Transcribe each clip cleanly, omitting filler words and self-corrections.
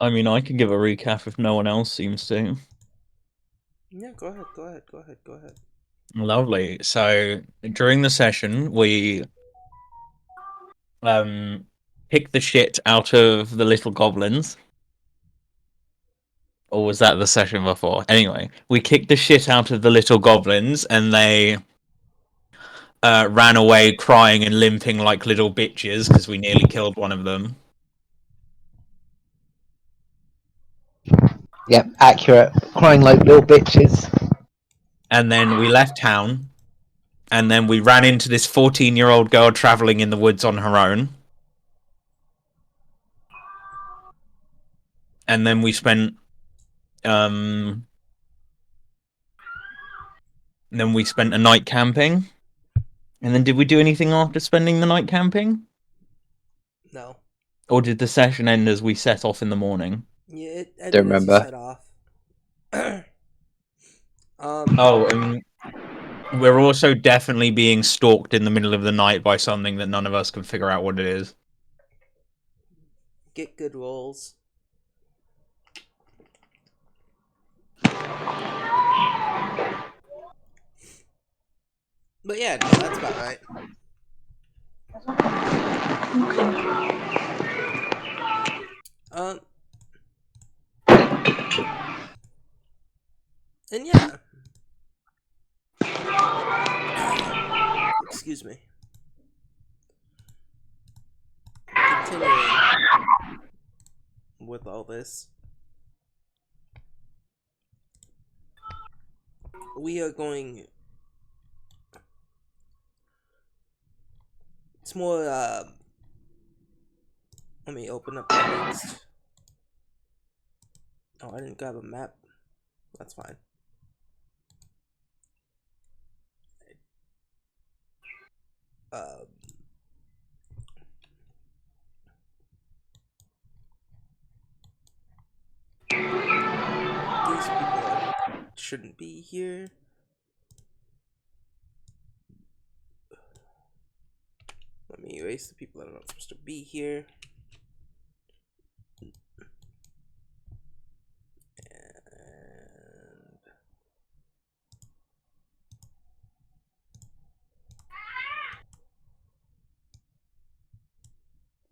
I mean, I can give a recap if no one else seems to. Yeah, go ahead, go ahead, go ahead, go ahead. Lovely. So during the session, we um picked the shit out of the little goblins. Or was that the session before? Anyway, we kicked the shit out of the little goblins, and they ran away crying and limping like little bitches because we nearly killed one of them. Yep, accurate. Crying like little bitches. And then we left town, and then we ran into this 14-year-old girl traveling in the woods on her own. And then we spent um a night camping. And then did we do anything after spending the night camping? No. Or did the session end as we set off in the morning? Yeah, it Don't ended as you remember. set off. Oh, and we're also definitely being stalked in the middle of the night by something that none of us can figure out what it is. Get good rolls. But yeah, no, that's about right. Um, and yeah. Excuse me. Continuing with all this, we are going. It's more. Let me open up the next. Oh, I didn't grab a map. That's fine. Um, these people shouldn't be here. Let me erase the people that are not supposed to be here. And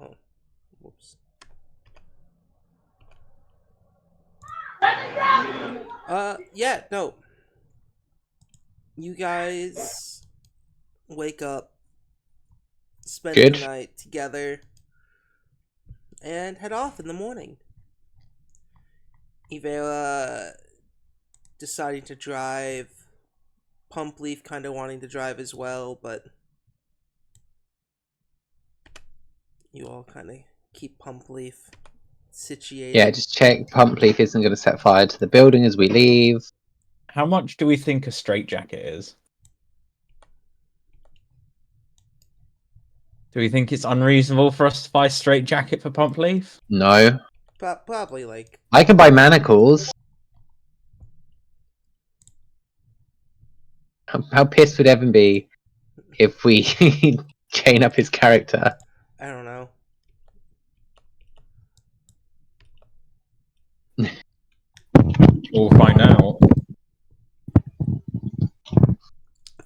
oh, whoops. Yeah, no. You guys wake up, spend the Good. night together, and head off in the morning. Ivera deciding to drive, Pump Leaf kind of wanting to drive as well, but you all kind of keep Pump Leaf Yeah, situated. just check Pump Leaf isn't going to set fire to the building as we leave. How much do we think a straitjacket is? Do we think it's unreasonable for us to buy a straitjacket for Pump Leaf? No. Probably like I can buy manacles. How pissed would Evan be if we chain up his character? I don't know. We'll find out.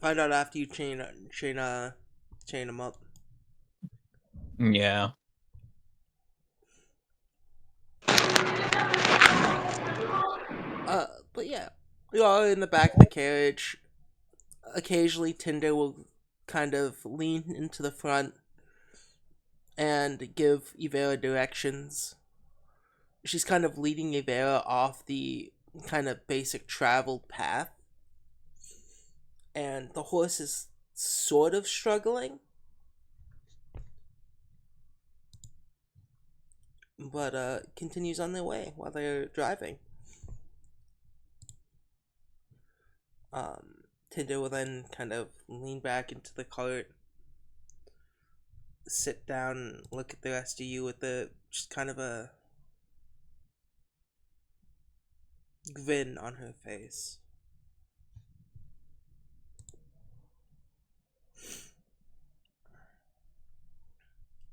Find out after you chain them up. Yeah. But yeah, you are in the back of the carriage. Occasionally, Tinder will kind of lean into the front and give Ivera directions. She's kind of leading Ivera off the kind of basic traveled path, and the horse is sort of struggling, but continues on their way while they're driving. Tinder will then kind of lean back into the cart, sit down, and look at the rest of you with a just kind of a grin on her face.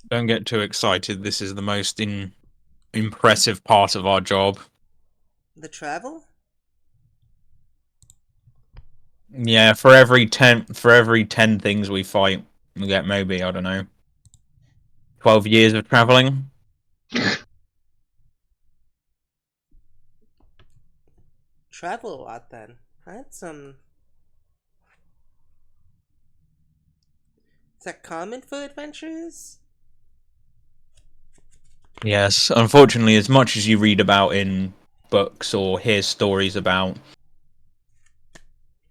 Don't get too excited. This is the most impressive part of our job. The travel? Yeah, for every 10 things we fight, we get maybe, I don't know, 12 years of traveling. Travel a lot then. That's Is that common for adventurers? Yes, unfortunately, as much as you read about in books or hear stories about,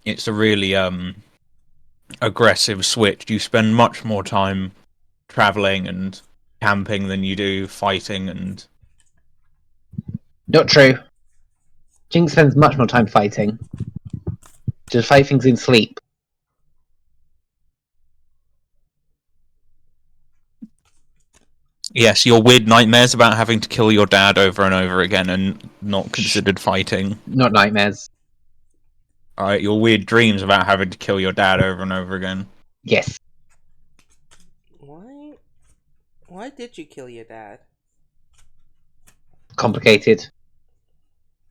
it's a really aggressive switch. You spend much more time traveling and camping than you do fighting, and Not true. Jinx spends much more time fighting. Just fight things in sleep. yes, your weird nightmares about having to kill your dad over and over again and not considered fighting. Not nightmares. Alright, your weird dreams about having to kill your dad over and over again. Yes. Why? Why did you kill your dad? Complicated.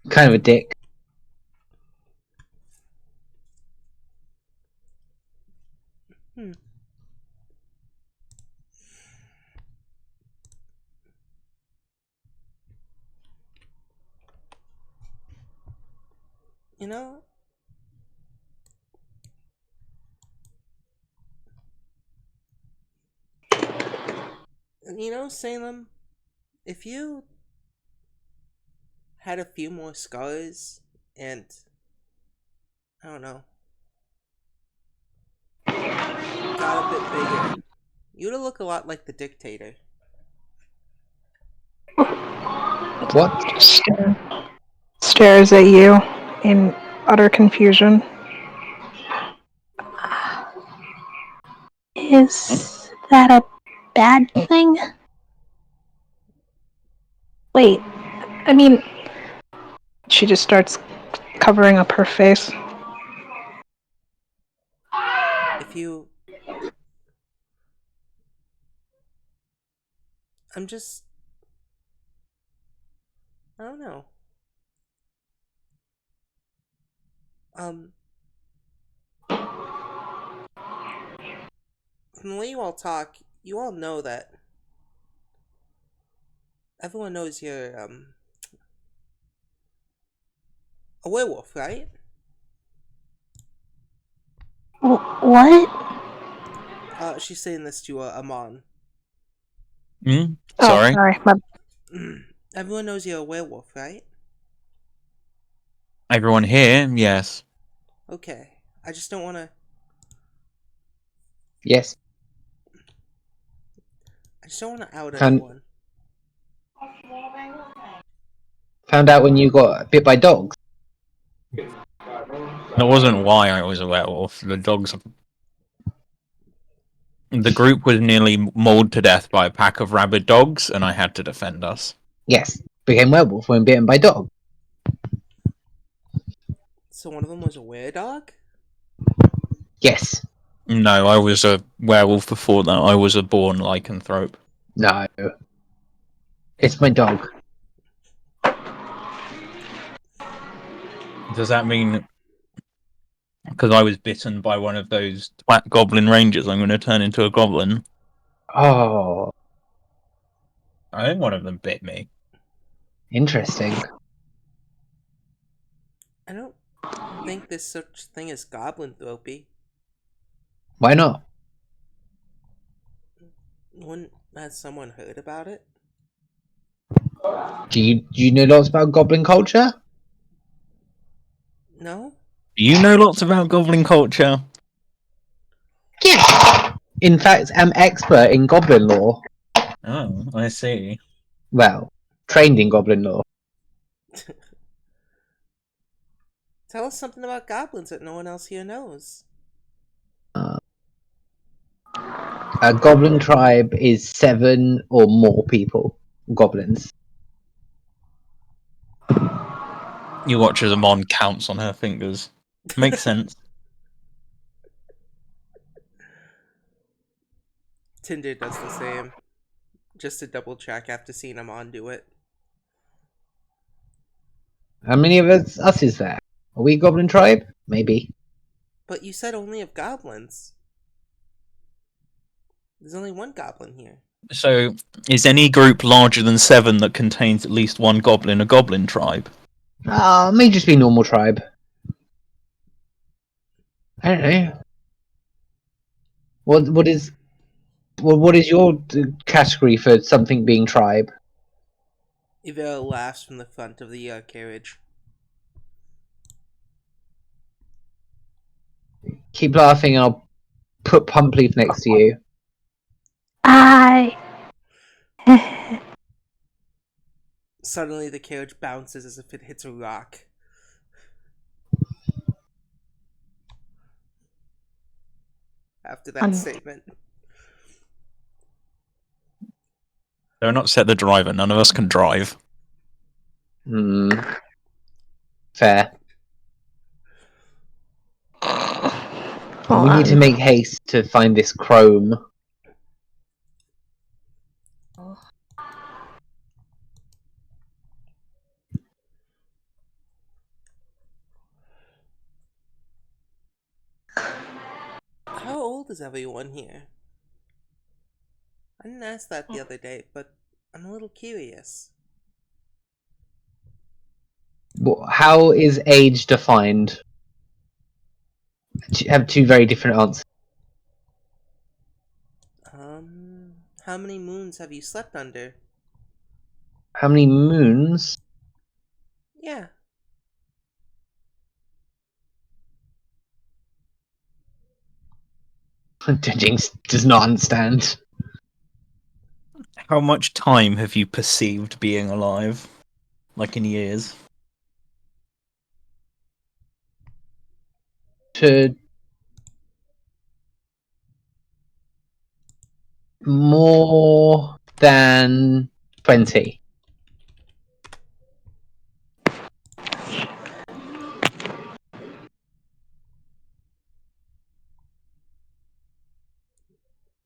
Kind of a dick. Hmm. You know, Salem, if you had a few more scars and I don't know, got a bit bigger, you'd look a lot like the dictator. What? Stares at you in utter confusion. Is that a bad thing? Wait, I mean, she just starts covering up her face. If you, I'm just, I don't know. Um, from the way you all talk, you all know that everyone knows you're a werewolf, right? What? She's saying this to Amon. Oh, Sorry? sorry. Everyone knows you're a werewolf, right? Everyone here? Yes. Okay. I just don't want to. Yes. I just don't want to out Found, anyone. found out when you got bit by dogs. That wasn't why I was a werewolf. The dogs. The group was nearly mauled to death by a pack of rabid dogs, and I had to defend us. Yes. Became werewolf when bitten by dog. So one of them was a were-dog? Yes. No, I was a werewolf before that. I was a born lycanthrope. No. It's my dog. Does that mean because I was bitten by one of those twat goblin rangers, I'm going to turn into a goblin? Oh, I think one of them bit me. interesting. I don't think there's such thing as goblinthropy. Why not? Wouldn't has someone heard about it? Do you know lots about goblin culture? No? Do you know lots about goblin culture? Yes. In fact, I'm expert in goblin lore. Oh, I see. Well, trained in goblin lore. Tell us something about goblins that no one else here knows. A goblin tribe is 7 or more people. Goblins. You watch as Amon counts on her fingers. Makes sense. Tinder does the same. Just to double check after seeing him on do it. How many of us is there? Are we Goblin Tribe? Maybe. But you said only of goblins. There's only one goblin here. So, is any group larger than 7 that contains at least one goblin a goblin tribe? May just be normal tribe. I don't know. What is your category for something being tribe? Ivera laughs from the front of the carriage. Keep laughing and I'll put Pump Leaf next to you. I. Suddenly the carriage bounces as if it hits a rock. After that statement. They're not set the driver. None of us can drive. Fair. We need to make haste to find this chrome. How old is everyone here? I didn't ask that the other day, but I'm a little curious. How is age defined? I have two very different answers. How many moons have you slept under? How many moons? Yeah. Jinx does not understand. How much time have you perceived being alive? Like in years? To more than 20.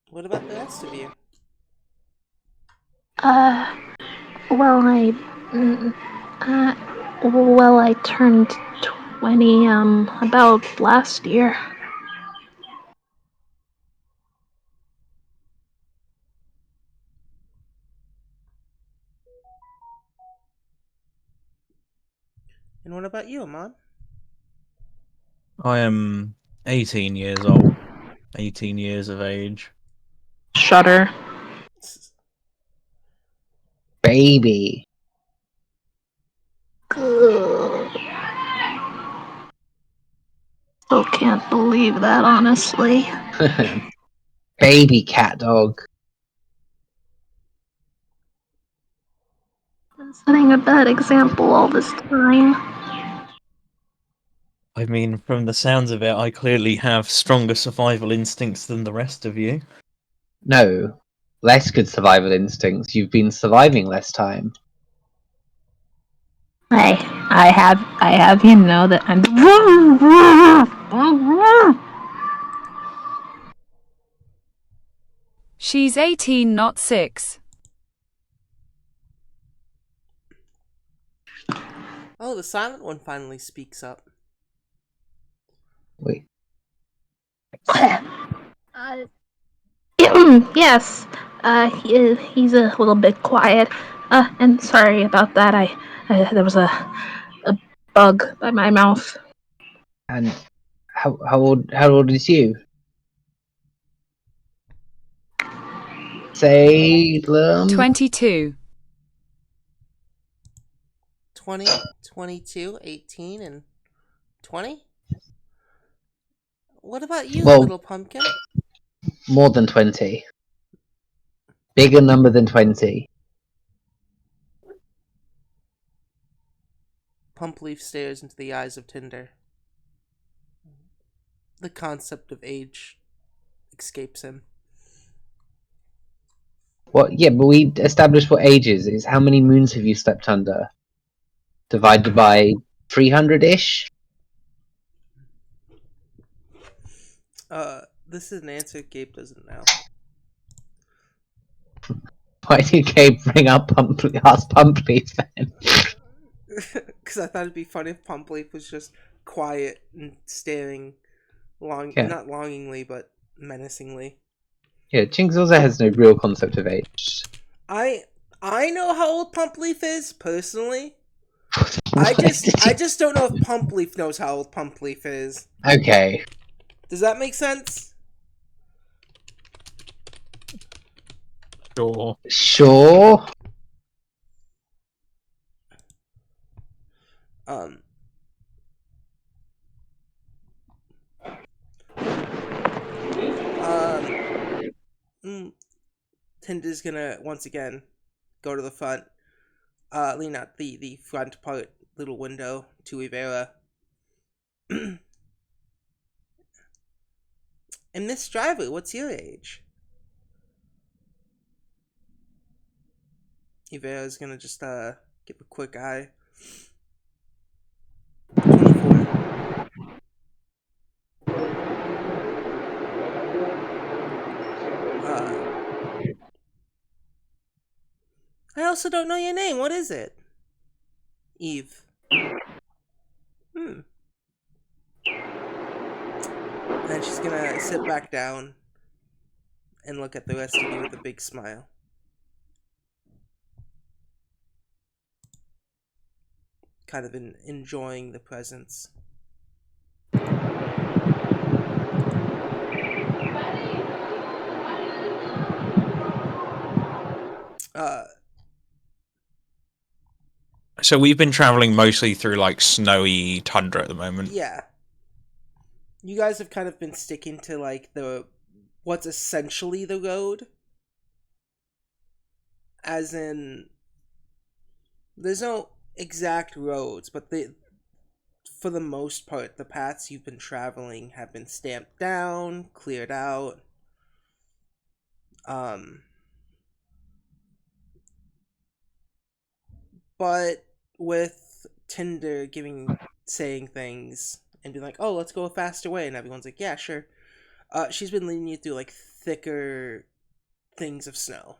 What about the rest of you? Well, I turned 20, about last year. And what about you, Amon? I am 18 years old. 18 years of age. Shudder. Baby. Still can't believe that, honestly. Baby cat dog. Been setting a bad example all this time. I mean, from the sounds of it, I clearly have stronger survival instincts than the rest of you. No. Less good survival instincts. You've been surviving less time. I have, that I'm. She's 18, not 6. Oh, the silent one finally speaks up. Wait. Yes. He's a little bit quiet. And sorry about that. There was a bug by my mouth. And how old is you? Salem? 22. 20, 22, 18, and 20? What about you, Well- little pumpkin? More than 20. Bigger number than 20. Pumpleaf stares into the eyes of Tinder. The concept of age escapes him. What? Yeah, but we established what age is. How many moons have you slept under? Divided by 300-ish? This is an answer Gabe doesn't know. Why did Gabe bring up ask Pumpleaf then? Because I thought it'd be funny if Pumpleaf was just quiet and staring Yeah. not longingly, but menacingly. Yeah, Jinx also has no real concept of age. I know how old Pumpleaf is personally. What I did just don't know if Pumpleaf knows how old Pumpleaf is. Okay. Does that make sense? Sure. Sure. Um. Tinder's gonna once again go to the front, lean out the front part little window to Rivera. And Miss Driver, what's your age? Rivera's gonna just give a quick eye. 24. I also don't know your name. What is it? Eve. And then she's gonna sit back down and look at the rest of you with a big smile. Kind of enjoying the presence. So we've been traveling mostly through like snowy tundra at the moment. Yeah. You guys have kind of been sticking to like what's essentially the road. As in, there's no exact roads, but for the most part, the paths you've been traveling have been stamped down, cleared out. But with Tinder saying things and being like, "Oh, let's go a faster way," and everyone's like, "Yeah, sure." She's been leading you through like thicker things of snow,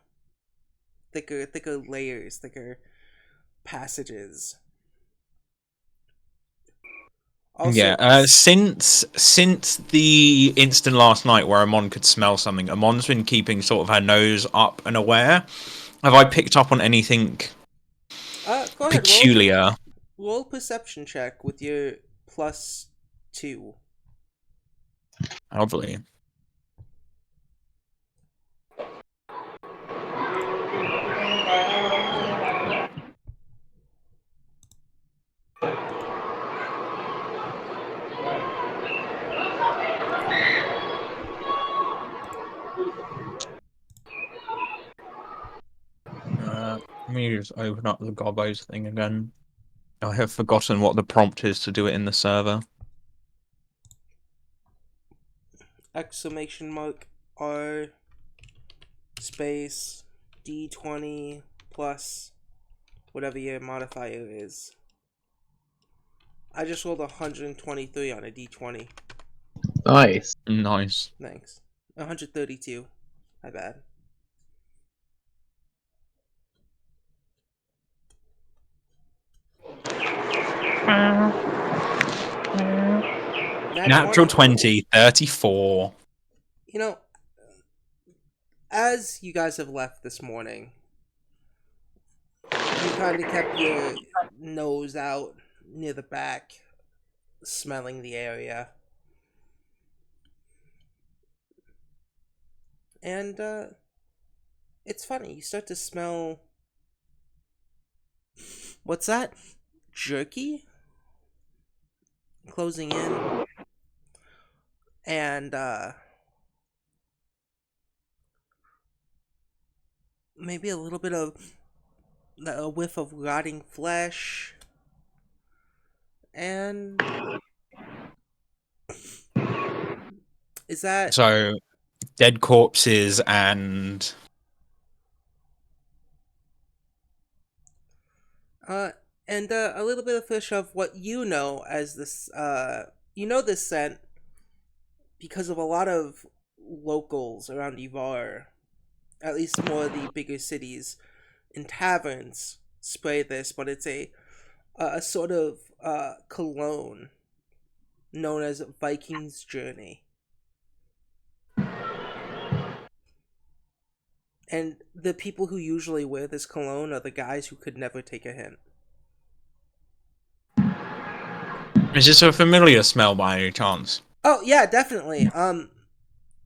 thicker layers, thicker passages. Also, Yeah, since the instant last night where Amon could smell something, Amon's been keeping sort of her nose up and aware. Have I picked up on anything go ahead, peculiar? roll perception check with your +2. Lovely. Let me just open up the Gobos thing again. I have forgotten what the prompt is to do it in the server. !R space D20 plus whatever your modifier is. I just rolled 123 on a D20. Nice. Nice. Thanks. 132. My bad. Natural 20, 34. You know, as you guys have left this morning, you kind of kept your nose out near the back, smelling the area. And, it's funny, you start to smell... What's that? Jerky? Closing in. And, maybe a little bit of a whiff of rotting flesh. And is that So, dead corpses and... a little bit of fish of what you know as this this scent because of a lot of locals around Ivar, at least more of the bigger cities, in taverns spray this, but it's a a sort of cologne known as Viking's Journey. And the people who usually wear this cologne are the guys who could never take a hint. Is this a familiar smell by any chance? Oh yeah, definitely. The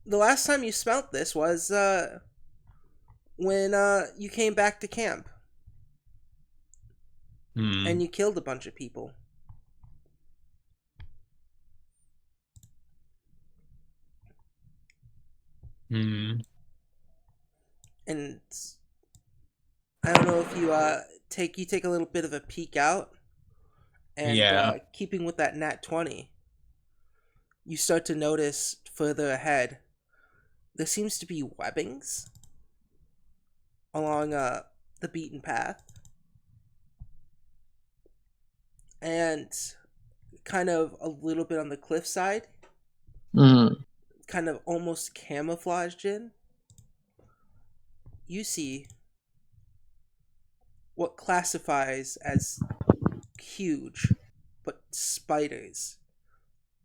last time you smelt this was when you came back to camp and you killed a bunch of people. Hmm. And I don't know if you take a little bit of a peek out, and Yeah. keeping with that nat 20, you start to notice further ahead there seems to be webbings along the beaten path, and kind of a little bit on the cliffside, kind of almost camouflaged in, you see what classifies as huge but spiders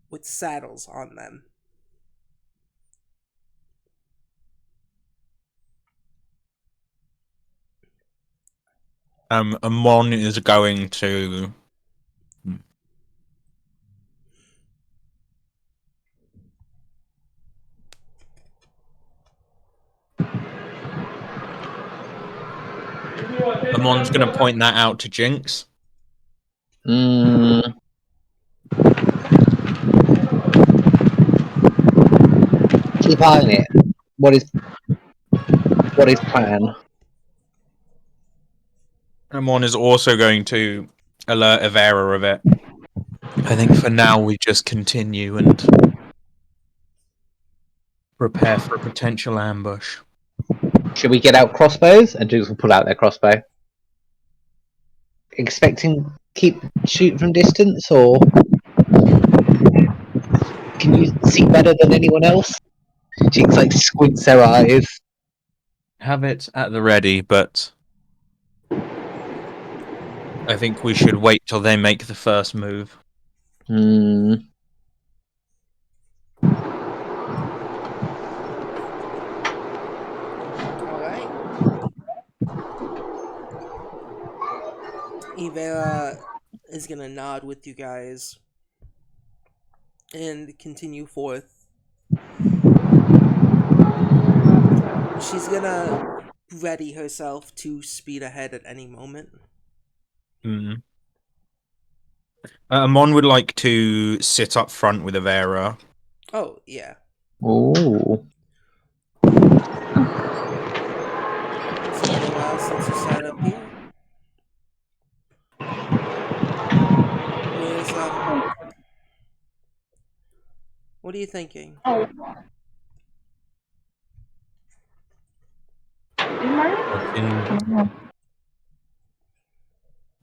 with saddles on them. Amon is going to. Amon's going to point that out to Jinx. Keep eyeing it. What is plan? Amon is also going to alert Avera of it. I think for now we just continue and prepare for a potential ambush. Should we get out crossbows? And Jinx will pull out their crossbow. Expecting keep shoot from distance, or can you see better than anyone else? Jinx like squints her eyes. Have it at the ready, but I think we should wait till they make the first move. Alright. Ivera is gonna nod with you guys and continue forth. She's gonna ready herself to speed ahead at any moment. Amon would like to sit up front with Avera. Oh, yeah. Ooh. It's been a while since you sat up here. Where's, what are you thinking?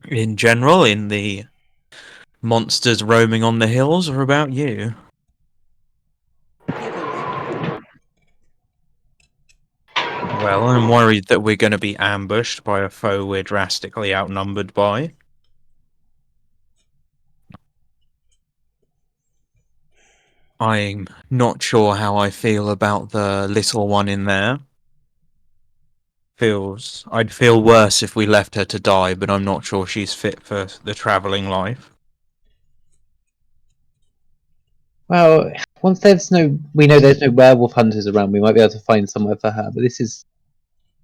In general, in the monsters roaming on the hills, or about you? Either one. Well, I'm worried that we're going to be ambushed by a foe we're drastically outnumbered by. I'm not sure how I feel about the little one in there. I'd feel worse if we left her to die, but I'm not sure she's fit for the travelling life. Well, once we know there's no werewolf hunters around, we might be able to find somewhere for her. But this has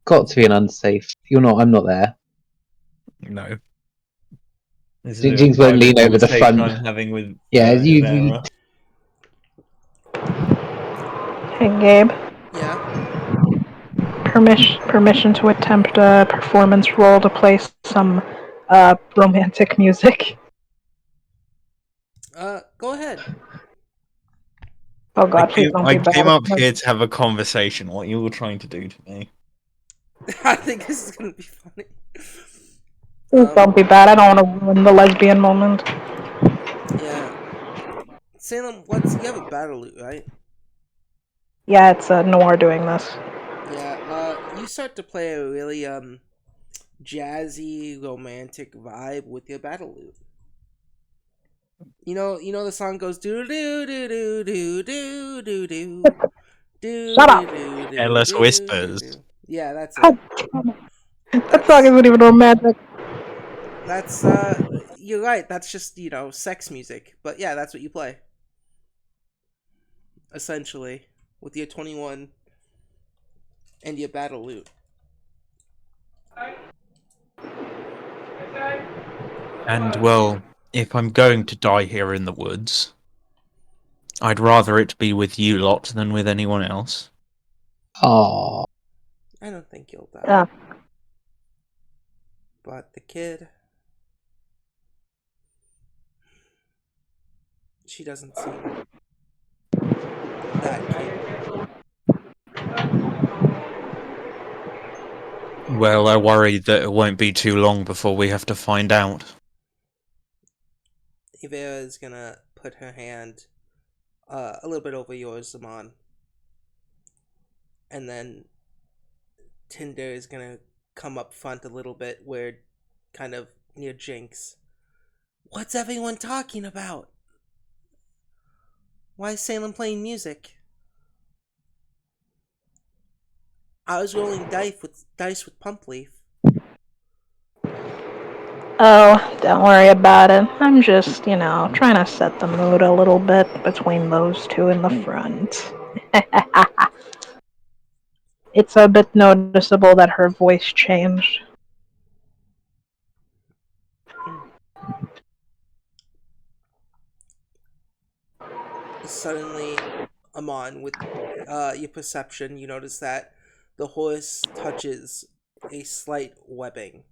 got to be an unsafe. I'm not there. No. This is a Jinx won't private lean over the conversation front. I'm having with You Avera. Hey, Gabe. Yeah? Permission to attempt a performance roll to play some romantic music. Go ahead. Oh god, please don't I be bad. came up here to have a conversation. What you were trying to do to me? I think this is gonna be funny. Please don't be bad. I don't want to ruin the lesbian moment. Yeah. Salem, you have a battle loot, right? Yeah, it's Noir doing this. Yeah, you start to play a really, jazzy, romantic vibe with your battle lute. You know the song goes do do do do do do do do do Shut up. do do Endless do whispers. do. Yeah, that's God it. damn it. That That's song isn't even romantic. that's you're right. That's just sex music. But yeah, that's what you play essentially with your 21 and your battle lute. And well, if I'm going to die here in the woods, I'd rather it be with you lot than with anyone else. Oh, I don't think you'll die. Yeah. But the kid, she doesn't seem that capable. Well, I worry that it won't be too long before we have to find out. Ivera is gonna put her hand a little bit over yours, Zaman. And then Tinder is gonna come up front a little bit where kind of near Jinx. What's everyone talking about? Why is Salem playing music? I was rolling dice with Pump Leaf. Oh, don't worry about it. I'm just, trying to set the mood a little bit between those two in the front. It's a bit noticeable that her voice changed. Suddenly, Amon, with your perception, you notice that the horse touches a slight webbing.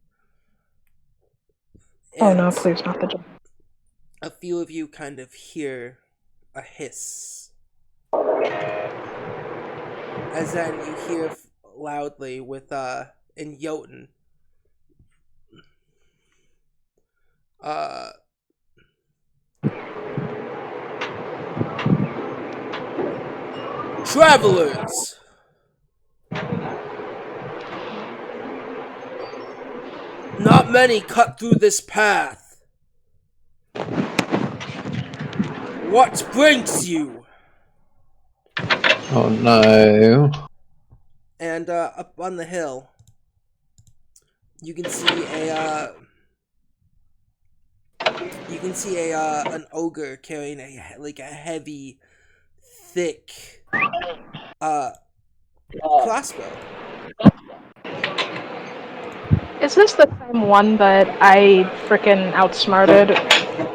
Oh And no, please not the jump. a few of you kind of hear a hiss. As then you hear loudly with in Jotun. Travelers! Not many cut through this path. What brings you? oh no. And up on the hill, you can see an ogre carrying a heavy, thick crossbow. Is this the same one that I frickin'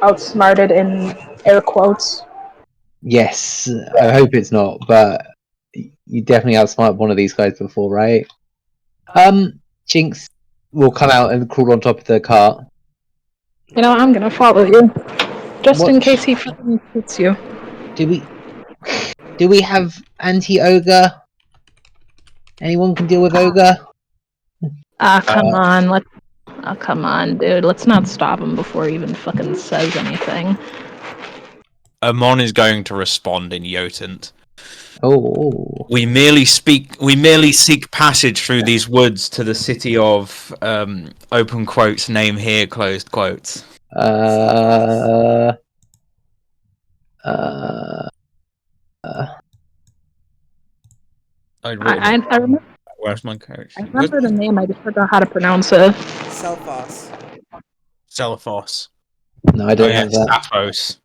outsmarted in air quotes? Yes, I hope it's not, but you definitely outsmarted one of these guys before, right? Jinx will come out and crawl on top of the cart. I'm gonna follow you. Just in What case he fucking shoots you. do we have anti-ogre? Anyone can deal with ogre? Come on, come on, dude. Let's not stop him before he even fucking says anything. Amon is going to respond in Jotun. Oh, We merely seek passage through these woods to the city of open quotes name here closed quotes. uh, I remember, Where's my coach? I remember the name. I just forgot how to pronounce it. Selphos. Celephos. no, I Oh don't yeah, have that. Sappos.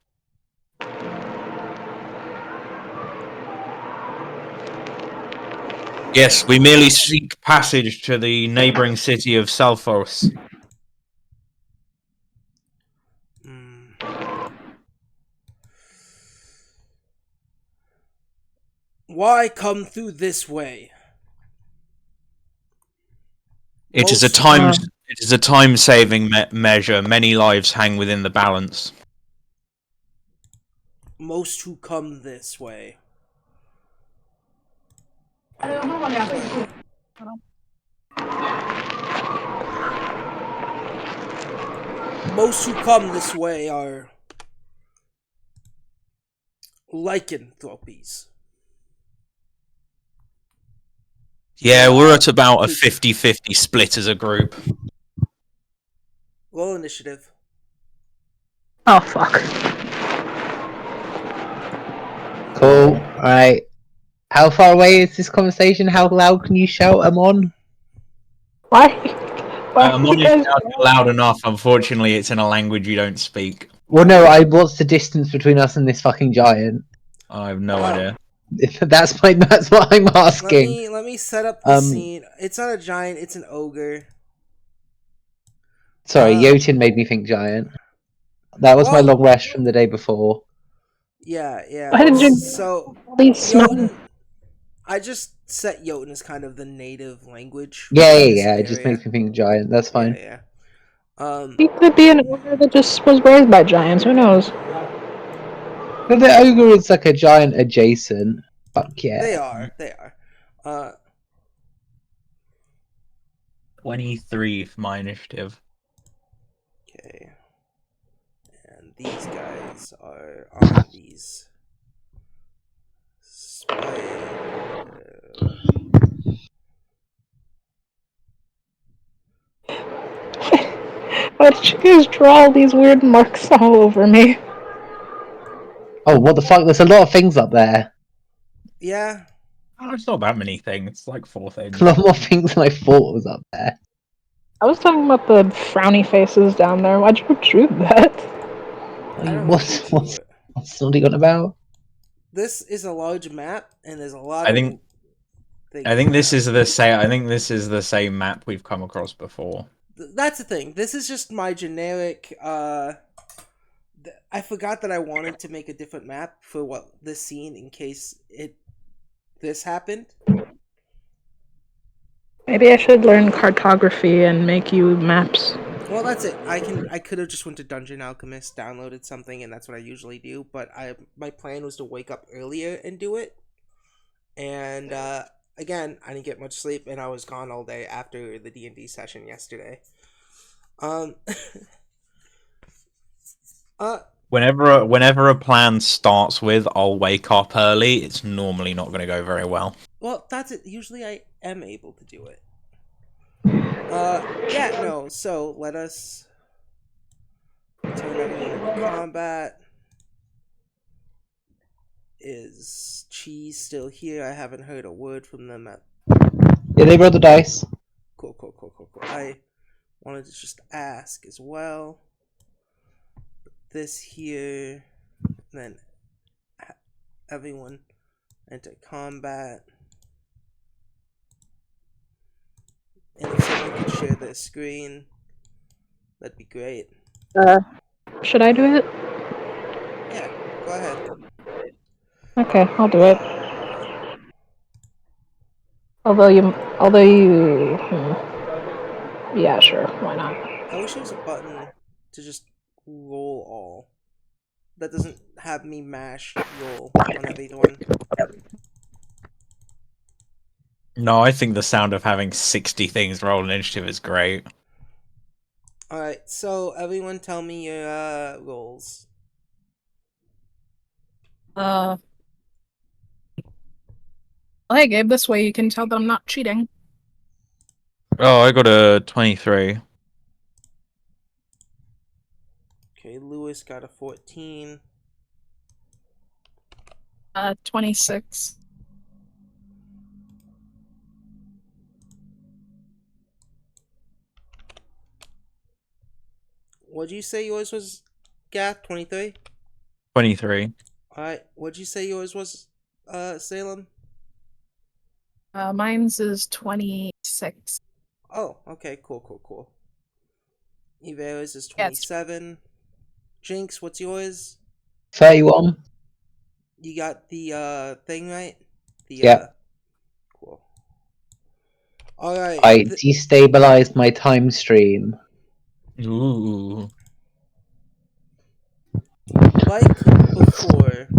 Yes, we merely seek passage to the neighbouring city of Salfos. Why come through this way? It is a time-saving measure. Many lives hang within the balance. Most who come this way. Most who come this way are lycanthropes. Yeah, we're at about a 50-50 split as a group. Roll initiative. Oh fuck. Cool. Alright. How far away is this conversation? How loud can you shout, Amon? Why? Why I'm are not you guys? loud enough. Unfortunately, it's in a language you don't speak. Well, no, what's the distance between us and this fucking giant? I have no idea. That's what I'm asking. Let me set up the scene. It's not a giant, it's an ogre. Sorry, Jotun made me think giant. That was my long rest from the day before. Yeah. Why did you? So These Jotun, I just set Jotun as kind of the native language. Yeah, in this it just area. makes me think giant. That's fine. Yeah. He could be an ogre that just was raised by giants. Who knows? But the ogre is like a giant adjacent. Fuck yeah. They are. 23 for my initiative. Okay. And these guys are on these spider. Why did you guys draw all these weird marks all over me? Oh, what the fuck? There's a lot of things up there. Yeah. Oh, it's not that many things. It's like 4 things. A lot more things than I thought was up there. I was talking about the frowny faces down there. Why'd you draw that? What's Snoddy on about? This is a large map, and there's a lot I think this is the same. I think this is the same map we've come across before. That's the thing. This is just my generic. I forgot that I wanted to make a different map for this scene in case this happened. Maybe I should learn cartography and make you maps. Well, that's it. I could have just went to Dungeon Alchemist, downloaded something, and that's what I usually do. But my plan was to wake up earlier and do it. And again, I didn't get much sleep, and I was gone all day after the D&D session yesterday. Whenever a plan starts with "I'll wake up early," it's normally not going to go very well. Well, that's it. Usually, I am able to do it. Yeah, no. So let us turn everyone into combat. Is Cheese still here? I haven't heard a word from them. Yeah, they rolled the dice. Cool. I wanted to just ask as well. This here, then everyone enter combat. And if someone could share their screen, that'd be great. Should I do it? Yeah, go ahead. Okay, I'll do it. Although you, yeah, sure, why not? I wish there was a button to just roll all. That doesn't have me mash roll on everyone. No, I think the sound of having 60 things roll initiative is great. Alright, so everyone tell me your rolls. Hey, Gabe, this way you can tell that I'm not cheating. Oh, I got a 23. Okay, Lewis got a 14. 26. What'd you say yours was, Gath? 23? 23. Alright, what'd you say yours was, Salem? Mine's is 26. Oh, okay, cool. Ivera's is 27. Jinx, what's yours? 31. You got the thing right? Yep. Cool. Alright. I destabilized my time stream. Ooh. Like before.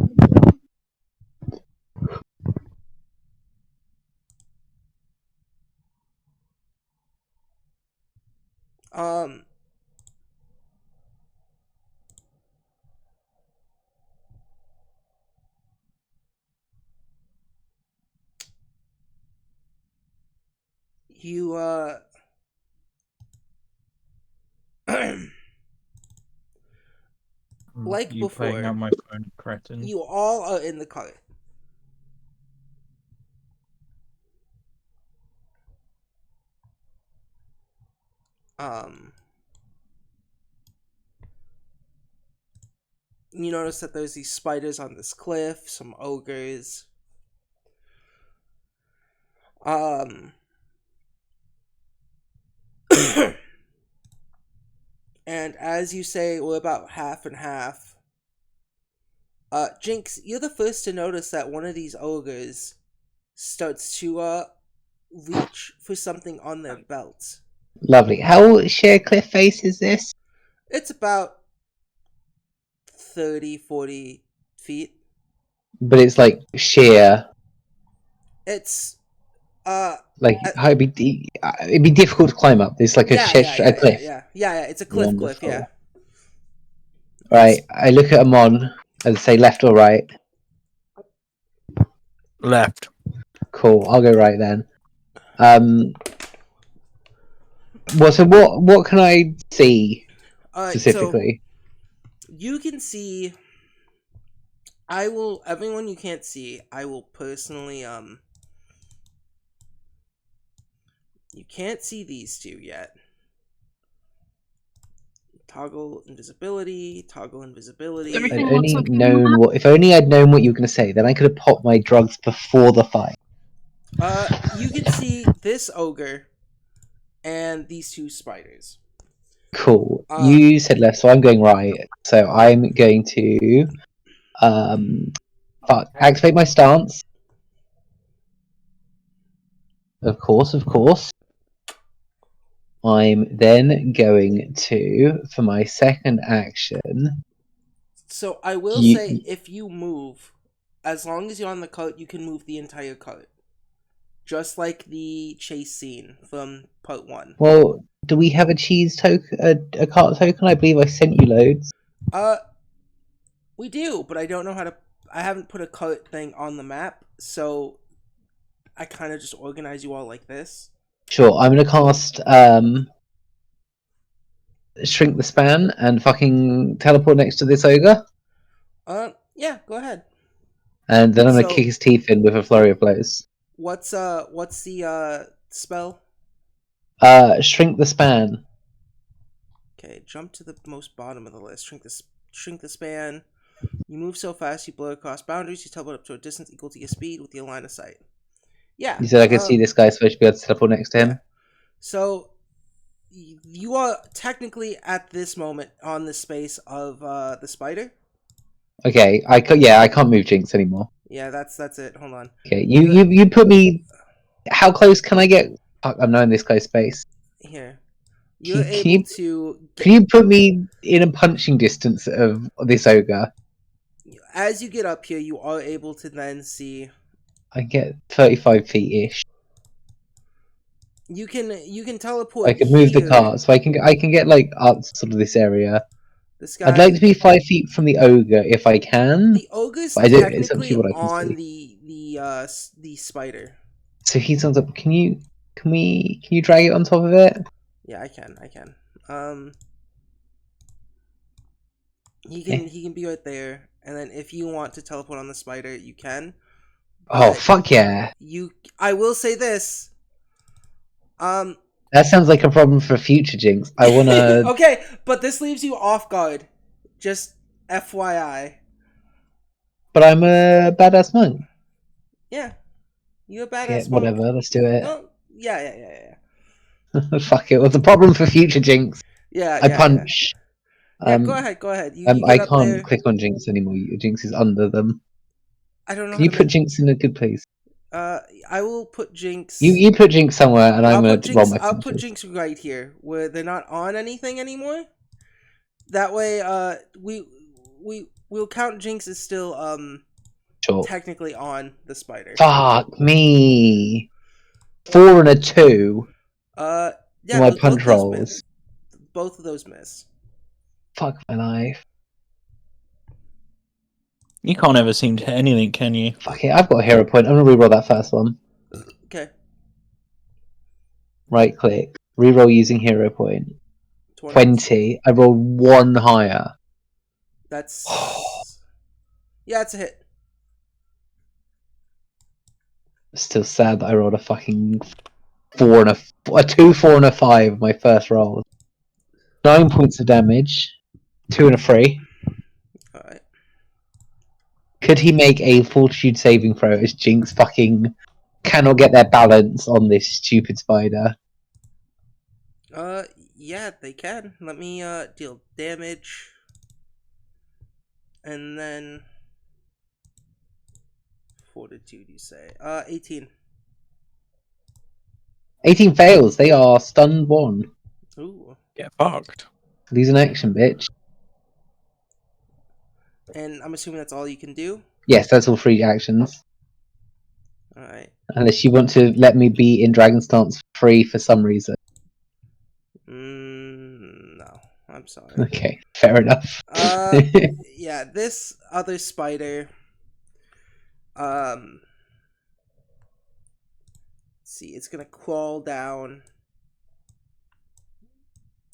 You like you playing before, on my phone, cretin. you all are in the cart. You notice that there's these spiders on this cliff, some ogres. And as you say, we're about half and half. Jinx, you're the first to notice that one of these ogres starts to reach for something on their belt. Lovely. How sheer cliff face is this? It's about 30, 40 feet. But it's like sheer. It's Like it'd be difficult to climb up. It's like a cliff. Yeah. It's a cliff, Wonderful. yeah. Right. I look at Amon and say left or right. Left. Cool. I'll go right then. Well, so what can I see specifically? So you can see. Everyone you can't see, I will personally you can't see these two yet. Toggle invisibility. Everything I'd only looks okay. known what. If only I'd known what you were going to say, then I could have popped my drugs before the fight. You can see this ogre and these two spiders. Cool. You said left, so I'm going right. So I'm going to activate my stance. Of course. I'm then going to, for my second action. So I will say, if you move, as long as you're on the cart, you can move the entire cart. Just like the chase scene from part 1. Well, do we have a cheese token, a cart token? I believe I sent you loads. We do, but I don't know how to. I haven't put a cart thing on the map, so I kind of just organize you all like this. Sure, I'm gonna cast shrink the span and fucking teleport next to this ogre. Yeah, go ahead. And then I'm gonna kick his teeth in with a flurry of blows. What's the spell? Shrink the span. Okay, jump to the most bottom of the list. Shrink the span. You move so fast, you blow across boundaries. You teleport up to a distance equal to your speed with your line of sight. Yeah. You said I could see this guy, so I should be able to teleport next to him. Yeah. So you are technically at this moment on the space of the spider. Okay, I can't move Jinx anymore. Yeah, that's it. Hold on. Okay, you put me. How close can I get? Fuck, I'm not in this close space. Here, you're able to. Can you put me in a punching distance of this ogre? As you get up here, you are able to then see. I get 35 feet ish. You can teleport. I can move the cart, so I can get like up to sort of this area. This guy. I'd like to be 5 feet from the ogre if I can. The ogre's technically what I can on see. the spider. So he's on top. Can you drag it on top of it? Yeah, I can. He can be right there, and then if you want to teleport on the spider, you can. Oh fuck yeah! I will say this. That sounds like a problem for future Jinx. I wanna. Okay, but this leaves you off guard. Just FYI. But I'm a badass monk. Yeah, you're a badass monk. Whatever, let's do it. No, yeah. Fuck it. What's the problem for future Jinx? I punch. Yeah, go ahead. You I can't click on Jinx anymore. Jinx is under them. I don't know. Can you put Jinx in a good place? I will put Jinx. You put Jinx somewhere, and I'm gonna roll my. I'll put Jinx right here, where they're not on anything anymore. That way, we'll count Jinx as still technically on the spider. Fuck me. 4 and a 2. Yeah. My punch rolls. Both of those miss. Fuck my life. You can't ever seem to hit anything, can you? Fuck it, I've got a hero point. I'm gonna reroll that first one. Okay. right click, reroll using hero point. 20. I rolled 1 higher. That's yeah, it's a hit. Still sad that I rolled a fucking 4 and a 2, 4, and a 5. My first roll. 9 points of damage. 2 and a 3. All right. Could he make a fortitude saving throw as Jinx fucking cannot get their balance on this stupid spider? Yeah, they can. Let me deal damage, and then fortitude. You say 18. 18 fails. They are stunned 1. Ooh. Get fucked. Lose an action, bitch. And I'm assuming that's all you can do. Yes, that's all 3 actions. All right. Unless you want to let me be in Dragon Stance free for some reason. No, I'm sorry. Okay, fair enough. Yeah, this other spider. Let's see, it's gonna crawl down,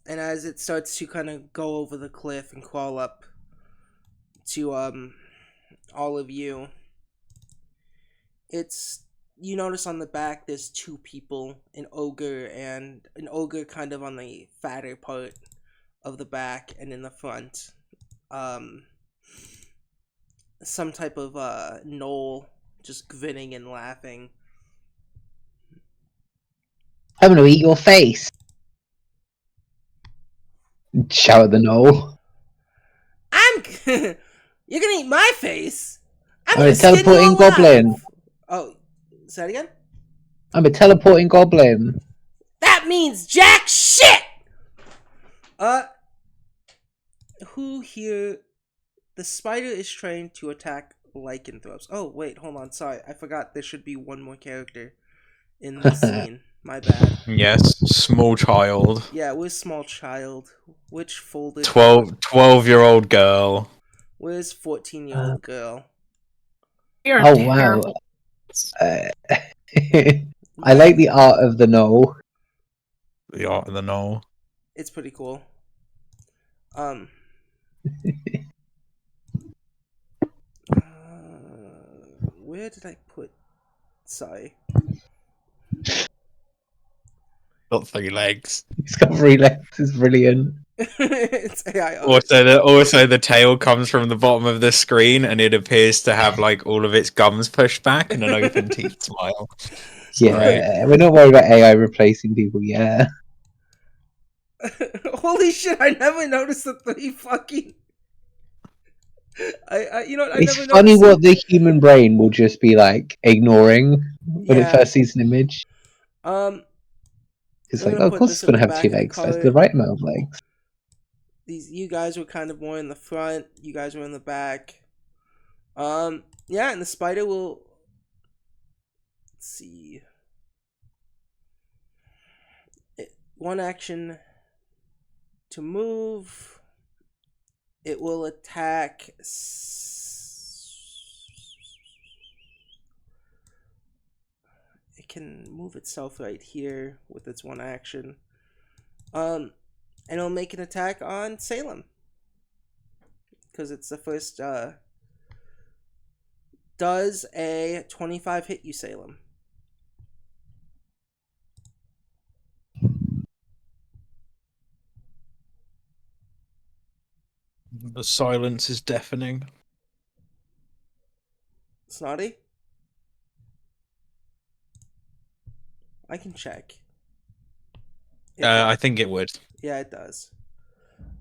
and as it starts to kind of go over the cliff and crawl up to all of you, you notice on the back there's 2 people, an ogre kind of on the fatter part of the back, and in the front some type of gnoll just grinning and laughing. I'm gonna eat your face! Shout at the gnoll. You're gonna eat my face? I'm I'm gonna a skin you teleporting alive! goblin. Oh, say that again? I'm a teleporting goblin. That means jack shit! Who here... The spider is trained to attack lycanthropes. Oh, wait, hold on, sorry. I forgot there should be one more character in this scene. My bad. Yes, small child. Yeah, where's small child? Which folded... 12-year-old girl. Where's 14-year-old girl? You're Oh, terrible. wow. I like the art of the gnoll. The art of the gnoll. It's pretty cool. Where did I put... Sorry. Got 3 legs. He's got 3 legs. It's brilliant. It's AI art. Also the tail comes from the bottom of the screen, and it appears to have like all of its gums pushed back and an open teeth smile. It's great. We're not worried about AI replacing people yet. Holy shit! I never noticed the 3 fucking. You know what? I It's never funny noticed what the human brain will just be like ignoring when it Yeah. first sees an image. It's I'm like, gonna oh, of put course this it's in going to the have back 2 of the legs. That's cart. the right amount of legs. You guys were kind of more in the front. You guys were in the back. Yeah, and the spider will. Let's see. One action to move. It will attack. It can move itself right here with its one action. And it'll make an attack on Salem. Because it's the first, does a 25 hit you, Salem? The silence is deafening. Snotty? I can check. I think it would. Yeah, it does.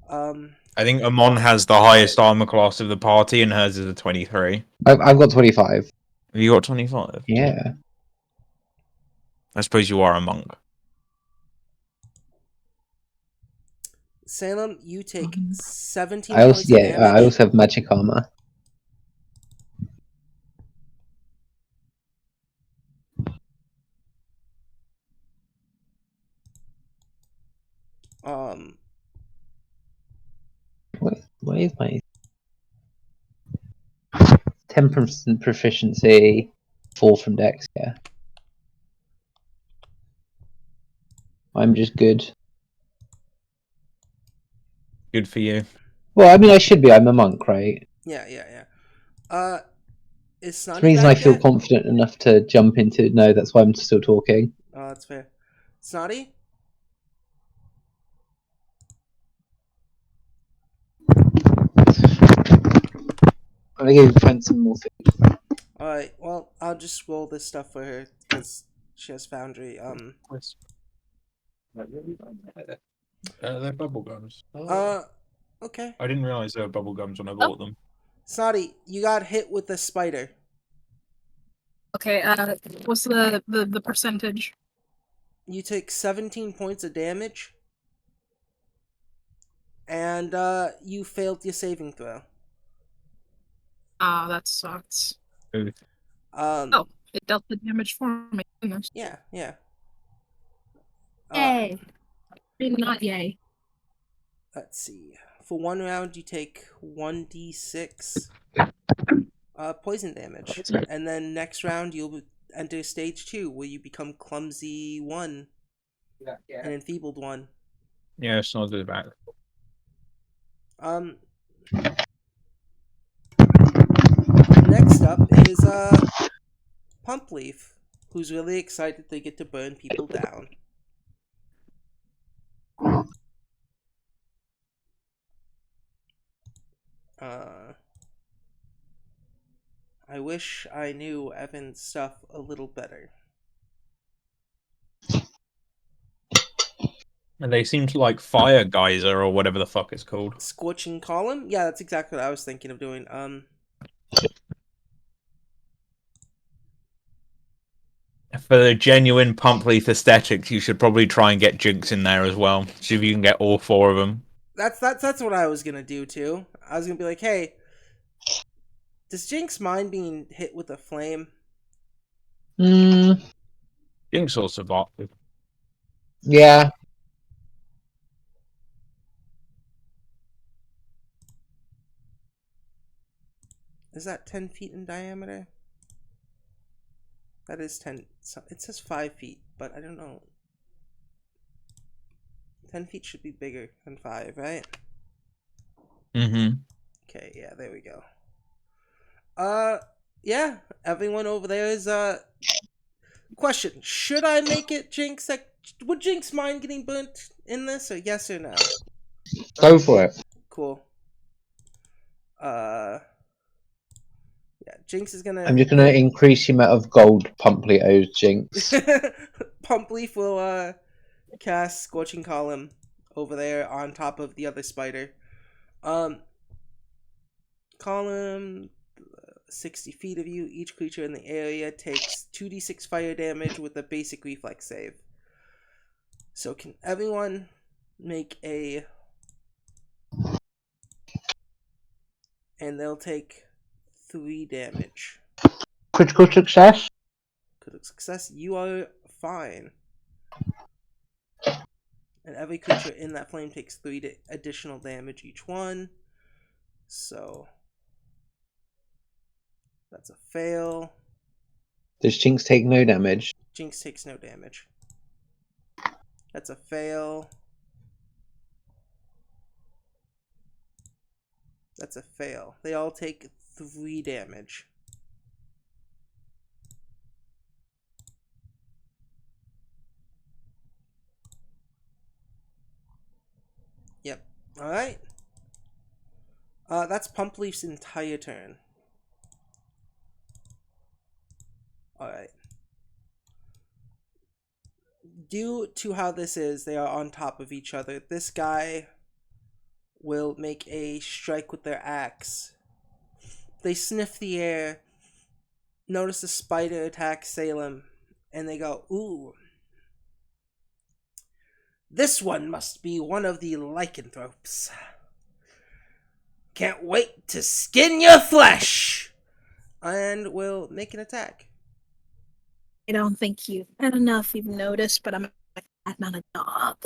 I think Amon has the highest armor class of the party, and hers is a 23. I've got 25. Have you got 25? Yeah. I suppose you are a monk. Salem, you take 17 I points of damage. I also have magic armor. What is my 10% proficiency, 4 from Dex? Yeah. I'm just good. Good for you. Well, I mean, I should be. I'm a monk, right? Yeah. Is It's Snotty the reason I back feel yet? confident enough to jump into. No, that's why I'm still talking. Oh, that's fair. Snotty? I'm gonna go find some more food. Alright, well, I'll just roll this stuff for her, because she has Foundry. They're bubble gums. Okay. I didn't realize they were bubble gums when I bought them. Snotty, you got hit with the spider. Okay, what's the percentage? You take 17 points of damage, and you failed your saving throw. Ah, that sucks. Ooh. Oh, it dealt the damage for me. Goodness. Yeah. Yay. Not yay. Let's see. For 1 round, you take 1d6 poison damage. And then next round, you'll enter stage 2, where you become Clumsy 1 and Enfeebled 1. Yeah, it's not good back. Next up is Pump Leaf, who's really excited to get to burn people down. I wish I knew Evan's stuff a little better. And they seem to like fire geyser or whatever the fuck it's called. Scorching Column? Yeah, that's exactly what I was thinking of doing. For the genuine pump leaf aesthetics, you should probably try and get Jinx in there as well. See if you can get all 4 of them. That's what I was gonna do too. I was gonna be like, hey, does Jinx mind being hit with a flame? Jinx will survive. Yeah. Is that 10 feet in diameter? That is 10. It says 5 feet, but I don't know. 10 feet should be bigger than 5, right? Mm-hmm. Okay, yeah, there we go. Yeah, everyone over there is, question, should I make it Jinx? Would Jinx mind getting burnt in this, or yes or no? Go for it. Cool. Yeah, Jinx is gonna... I'm just gonna increase the amount of gold Pumpley owes Jinx. Pump Leaf will, cast Scorching Column over there on top of the other spider. Column, 60 feet of you. Each creature in the area takes 2d6 fire damage with a basic reflex save. So can everyone make a... And they'll take 3 damage. Critical success? Critical success, you are fine. And every creature in that flame takes 3 additional damage each one. So that's a fail. Does Jinx take no damage? Jinx takes no damage. That's a fail. That's a fail. They all take 3 damage. Yep. Alright. That's Pump Leaf's entire turn. Alright. Due to how this is, they are on top of each other. This guy will make a strike with their axe. They sniff the air, notice a spider attack Salem, and they go, ooh. This one must be one of the lycanthropes. Can't wait to skin your flesh! And will make an attack. I don't think you. I don't know if you've noticed, but I'm not a dog.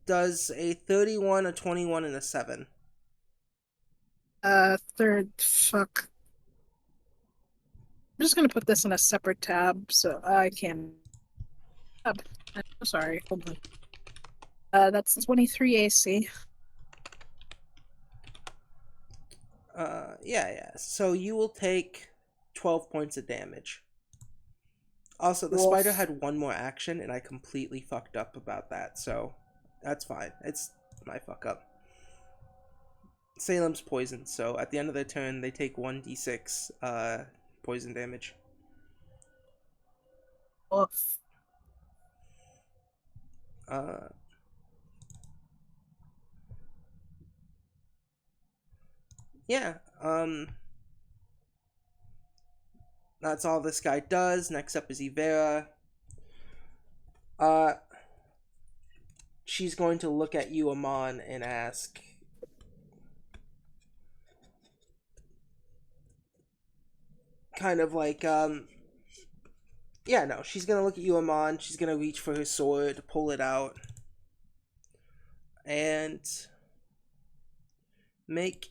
Does a 31, a 21, and a 7. Third, fuck. I'm just gonna put this in a separate tab so I can. I'm sorry. Hold on. That's 23 AC. Yeah. So you will take 12 points of damage. Also, the Woof. spider had one more action, and I completely fucked up about that, so that's fine. It's my fuck up. Salem's poisoned, so at the end of their turn, they take 1d6 poison damage. Woof. Yeah, that's all this guy does. Next up is Ivera. She's going to look at you, Amon, and ask, kind of like, yeah, no, she's gonna look at you, Amon. She's gonna reach for her sword, pull it out, and make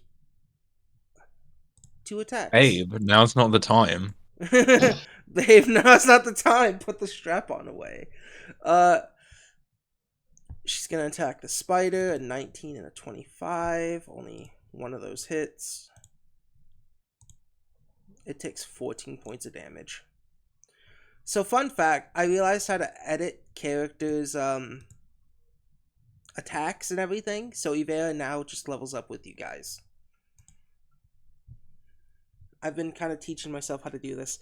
2 attacks. Hey, but now's not the time. Babe, now's not the time. Put the strap on away. She's gonna attack the spider, a 19 and a 25. Only one of those hits. It takes 14 points of damage. So, fun fact, I realized how to edit characters' attacks and everything. So Ivera now just levels up with you guys. I've been kind of teaching myself how to do this.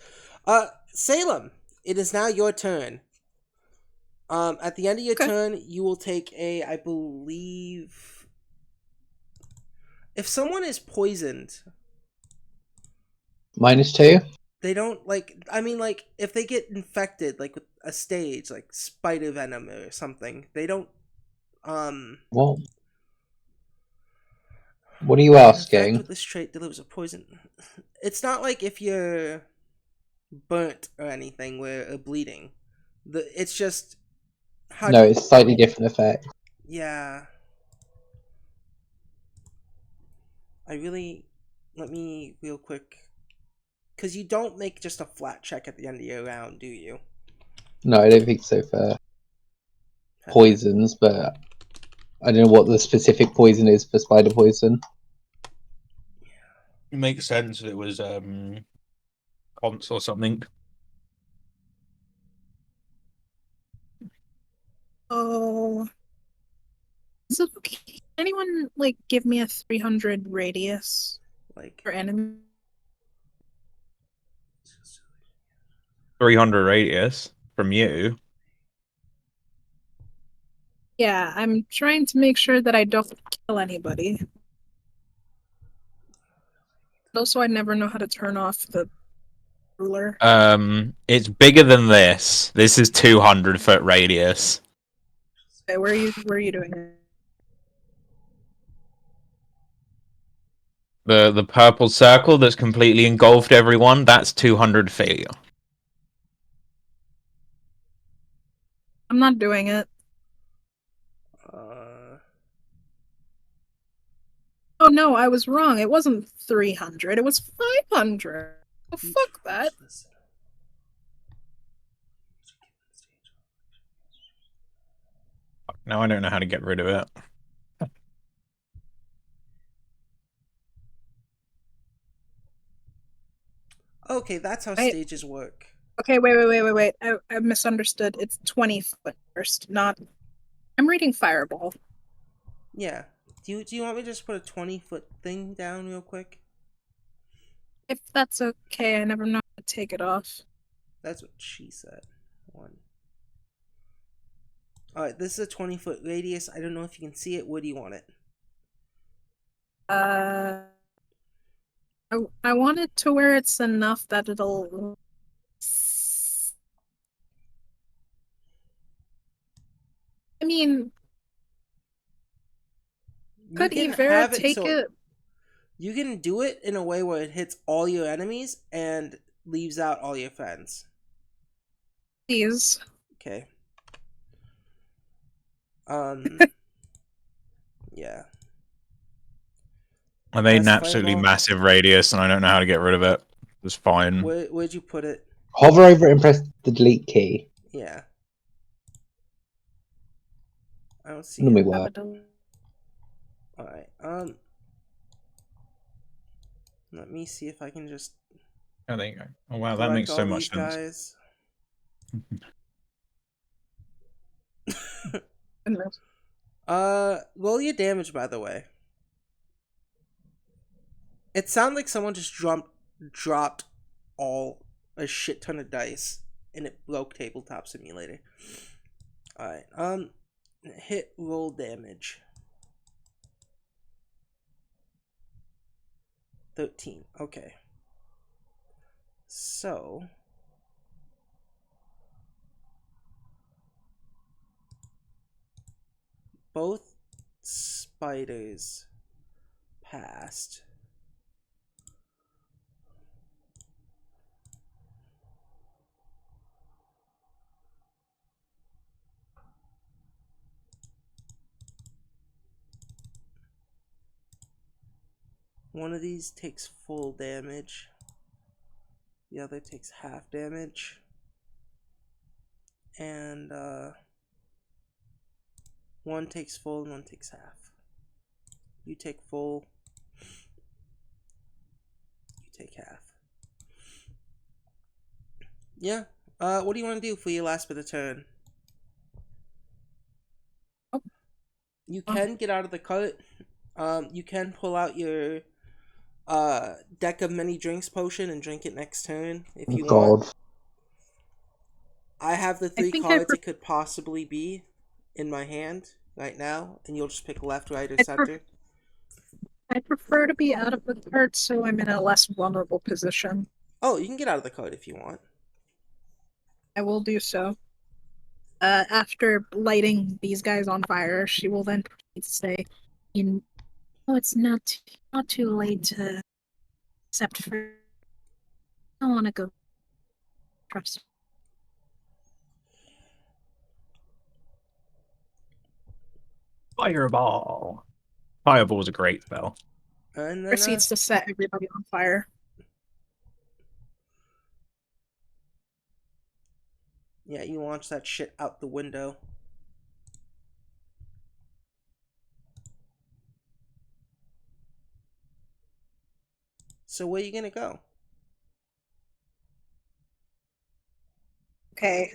Salem, it is now your turn. At the end of your turn, you will take a, I believe, if someone is poisoned, -2. they don't, like, I mean, like, if they get infected, like, with a stage, like, spider venom or something, they don't, What? What are you an effect asking? with this trait delivers a poison. It's not like if you're burnt or anything where bleeding. It's just how No, do you, it's slightly different effect. yeah. Let me real quick, because you don't make just a flat check at the end of your round, do you? No, I don't think so for poisons, but I don't know what the specific poison is for spider poison. It makes sense if it was Ponce or something. Oh. So, can anyone, like, give me a 300 radius Like, for enemy? 300 radius from you. Yeah, I'm trying to make sure that I don't kill anybody. Also, I never know how to turn off the ruler. It's bigger than this. This is 200-foot radius. Okay, where are you doing it? The purple circle that's completely engulfed everyone, that's 200 feet. I'm not doing it. Oh no, I was wrong. It wasn't 300. It was 500. Oh, fuck that. Now I don't know how to get rid of it. okay, that's how stages work. Okay, wait. I misunderstood. It's 20 foot first, not... I'm reading Fireball. Yeah. Do you want me to just put a 20-foot thing down real quick? If that's okay, I never know how to take it off. That's what she said. 1. Alright, this is a 20-foot radius. I don't know if you can see it. Where do you want it? I want it to where it's enough that it'll... I mean... Could Ivera take it? You can do it in a way where it hits all your enemies and leaves out all your friends. Please. Okay. Yeah. I made an absolutely massive radius, and I don't know how to get rid of it. It's fine. Where'd you put it? Hover over it and press the delete key. Yeah. don't see Normally it. work. Alright, let me see if I can just Oh, there you go. Oh wow, that collect makes so all much these sense. guys. Roll your damage, by the way. It sounded like someone just dropped a shit ton of dice, and it broke Tabletop Simulator. Alright, hit roll damage. 13, okay. So... both spiders passed. One of these takes full damage. The other takes half damage. And one takes full and one takes half. You take full. You take half. Yeah. What do you want to do for your last bit of turn? You can get out of the cart. You can pull out your deck of many drinks potion and drink it next turn if you want. God. I have the three think cards it could possibly be in my hand right now, and you'll just pick left, right, or center. I prefer to be out of the cart so I'm in a less vulnerable position. Oh, you can get out of the cart if you want. I will do so. After lighting these guys on fire, she will then proceed to say, "Oh, it's not too late to accept for. I want to go. Trust." Fireball. Fireball's a great spell. And then Proceeds to set everybody on fire. yeah, you launch that shit out the window. So where are you gonna go? Okay.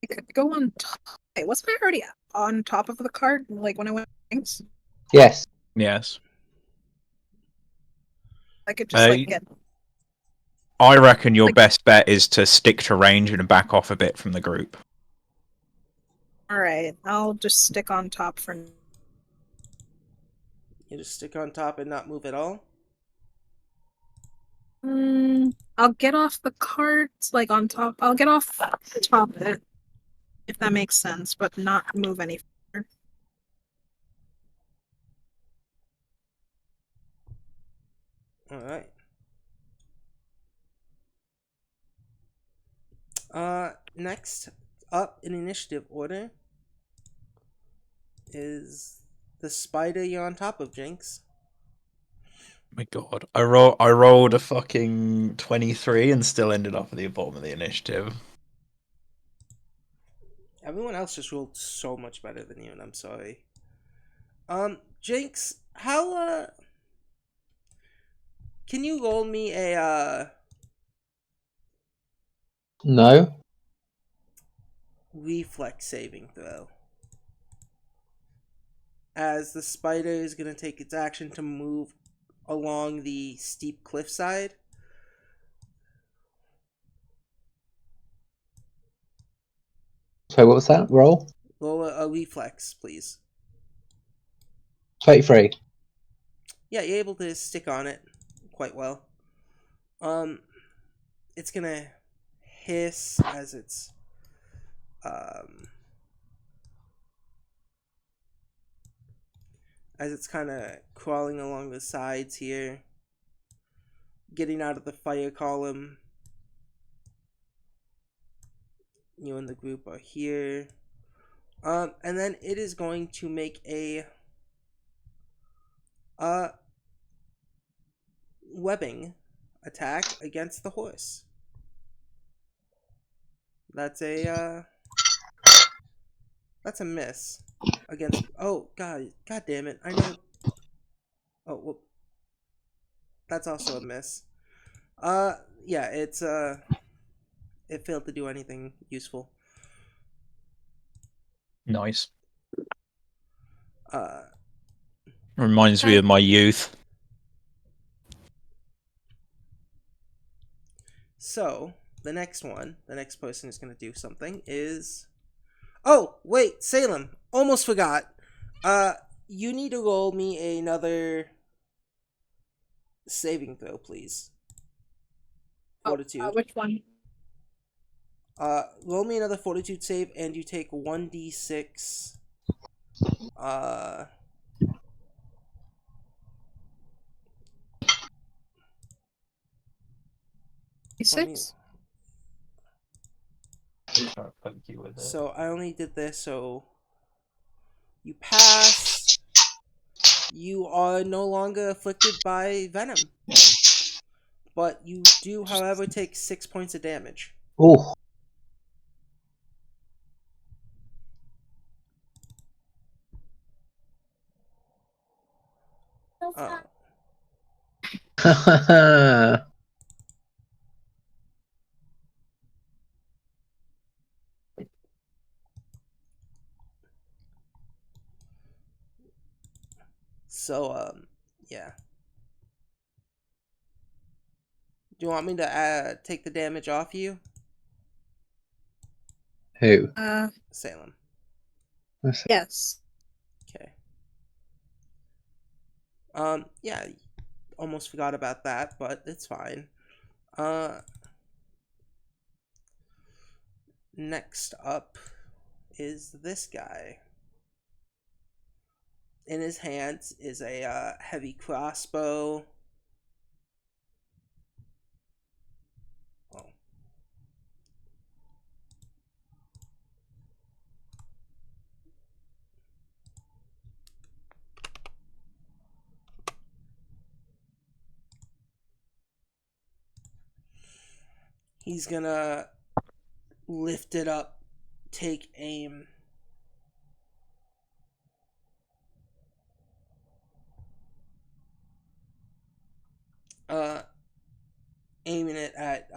I could go on top. Wait, wasn't I already on top of the cart, like when I went things? Yes. Yes. I could just get. I reckon your best bet is to stick to range and back off a bit from the group. Alright, I'll just stick on top for. You just stick on top and not move at all? I'll get off the cart, like on top. I'll get off the top of it, if that makes sense, but not move any further. Alright. Next up in initiative order is the spider you're on top of, Jinx. My God, I rolled a fucking 23 and still ended up at the bottom of the initiative. Everyone else just rolled so much better than you, and I'm sorry. Jinx, how can you roll me a No. reflex saving throw? As the spider is going to take its action to move along the steep cliffside. So what was that? Roll? Roll a reflex, please. 23. Yeah, you're able to stick on it quite well. It's gonna hiss as it's kind of crawling along the sides here, getting out of the fire column. You and the group are here. And then it is going to make a webbing attack against the horse. That's a That's a miss. Against... Oh, God damn it. I know... Oh, well... That's also a miss. Yeah, it's, It failed to do anything useful. Nice. Uh... Reminds me of my youth. So, the next person who's going to do something is... Oh, wait, Salem. Almost forgot. You need to roll me another saving throw, please. Fortitude. Which one? Roll me another fortitude save, and you take 1d6. Six? So I only did this, so you pass. You are no longer afflicted by venom. But you do, however, take 6 points of damage. Oh. So, yeah. Do you want me to take the damage off you? Who? Salem. Yes. Okay. Yeah, almost forgot about that, but it's fine. Next up is this guy. In his hands is a heavy crossbow. Oh. He's gonna lift it up, take aim. Aiming it at,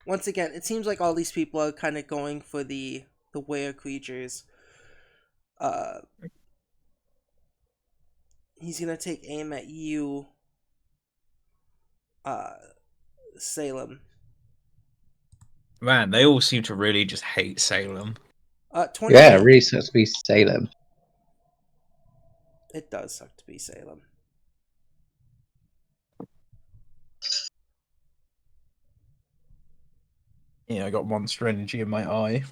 once again, it seems like all these people are kind of going for the were creatures. He's gonna take aim at you, Salem. Man, they all seem to really just hate Salem. 20. Yeah, it really sucks to be Salem. It does suck to be Salem. Yeah, I got monster energy in my eye.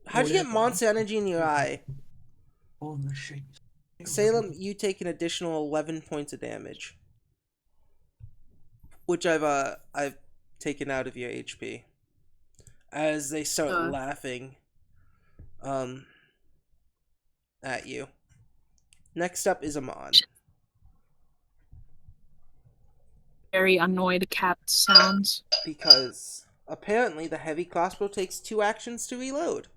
How'd you get monster energy in your eye? Salem, you take an additional 11 points of damage, which I've taken out of your HP. As they start laughing, at you. Next up is Amon. Very annoyed cat sounds. Because apparently the heavy crossbow takes 2 actions to reload.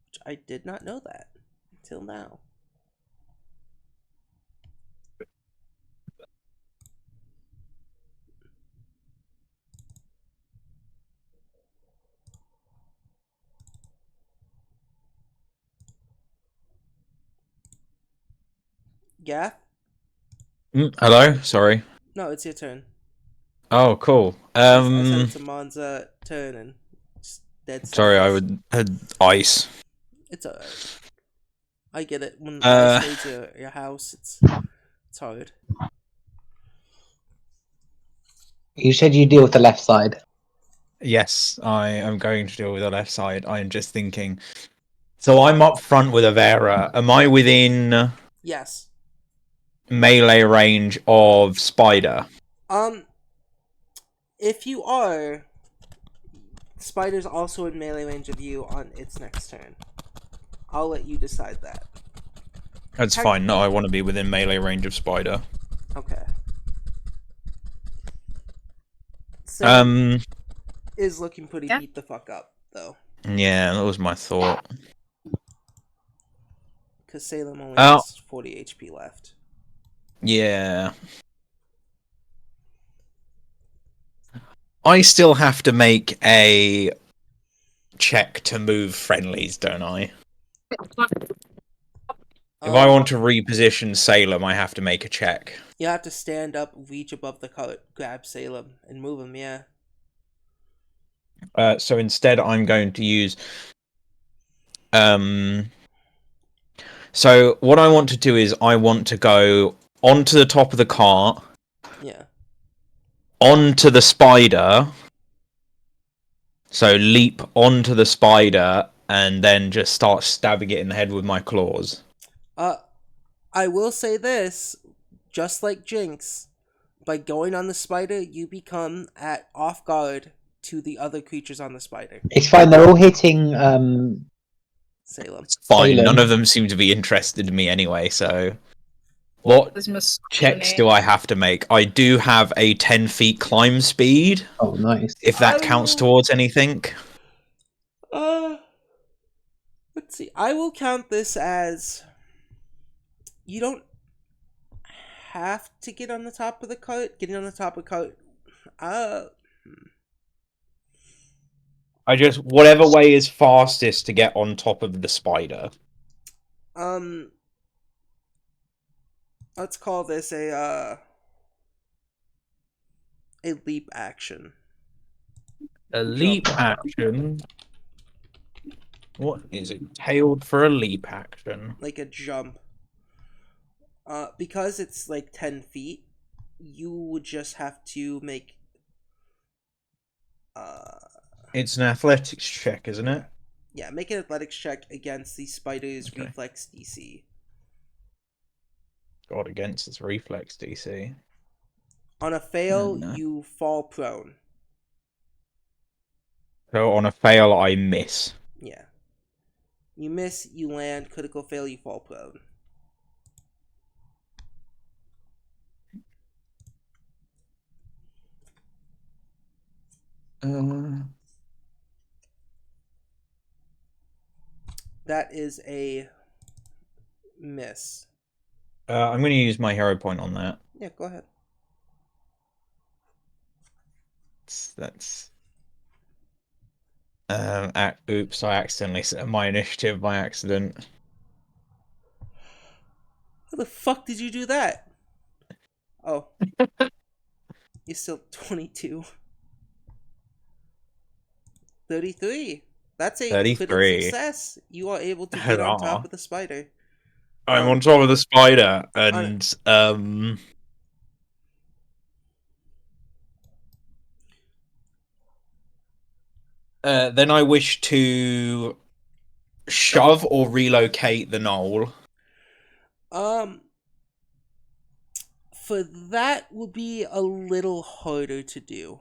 Which I did not know that until now. Gath? Hello? Sorry. No, it's your turn. Oh, cool. I said it's Amon's turn and just dead silence. Sorry, I would had ice. It's alright. I get it. When ice invades your house, it's hard. You said you deal with the left side. Yes, I am going to deal with the left side. I am just thinking. So I'm up front with Avera. Am I within Yes. melee range of Spider? If you are, Spider's also in melee range of you on its next turn. I'll let you decide that. That's fine. No, I want to be within melee range of spider. Okay. Sam Um, is looking pretty Yeah. beat the fuck up, though. yeah, that was my thought. Because Salem only Oh. has 40 HP left. Yeah. I still have to make a check to move friendlies, don't I? If I want to reposition Salem, I have to make a check. You have to stand up, reach above the cart, grab Salem, and move him, yeah. So instead, I'm going to use. So what I want to do is I want to go onto the top of the cart, Yeah. onto the spider. So leap onto the spider and then just start stabbing it in the head with my claws. I will say this, just like Jinx, by going on the spider, you become at off guard to the other creatures on the spider. It's fine. They're all hitting. Salem. It's fine. Salem. None of them seem to be interested in me anyway. So, what This must checks do I have to make? I do have a 10 feet climb speed. Oh, nice. If that counts towards anything. Let's see. I will count this as you don't have to get on the top of the cart. Getting on the top of the cart. I just whatever way is fastest to get on top of the spider. Let's call this a leap action. A leap action. What is it? Tailed for a leap action. Like a jump. Because it's like 10 feet, you would just have to make It's an athletics check, isn't it? yeah, make an athletics check against the spider's Okay. reflex DC. God, against its reflex DC. On a fail, No. you fall prone. So on a fail, I miss. Yeah. You miss, you land, critical fail, you fall prone. That is a miss. I'm going to use my hero point on that. Yeah, go ahead. That's. Oops! I accidentally set my initiative by accident. How the fuck did you do that? Oh. You're still 22. 33. That's a critical 33. success. You are able to get on top of the spider. I'm on top of the spider, and then I wish to shove or relocate the knoll. For that would be a little harder to do.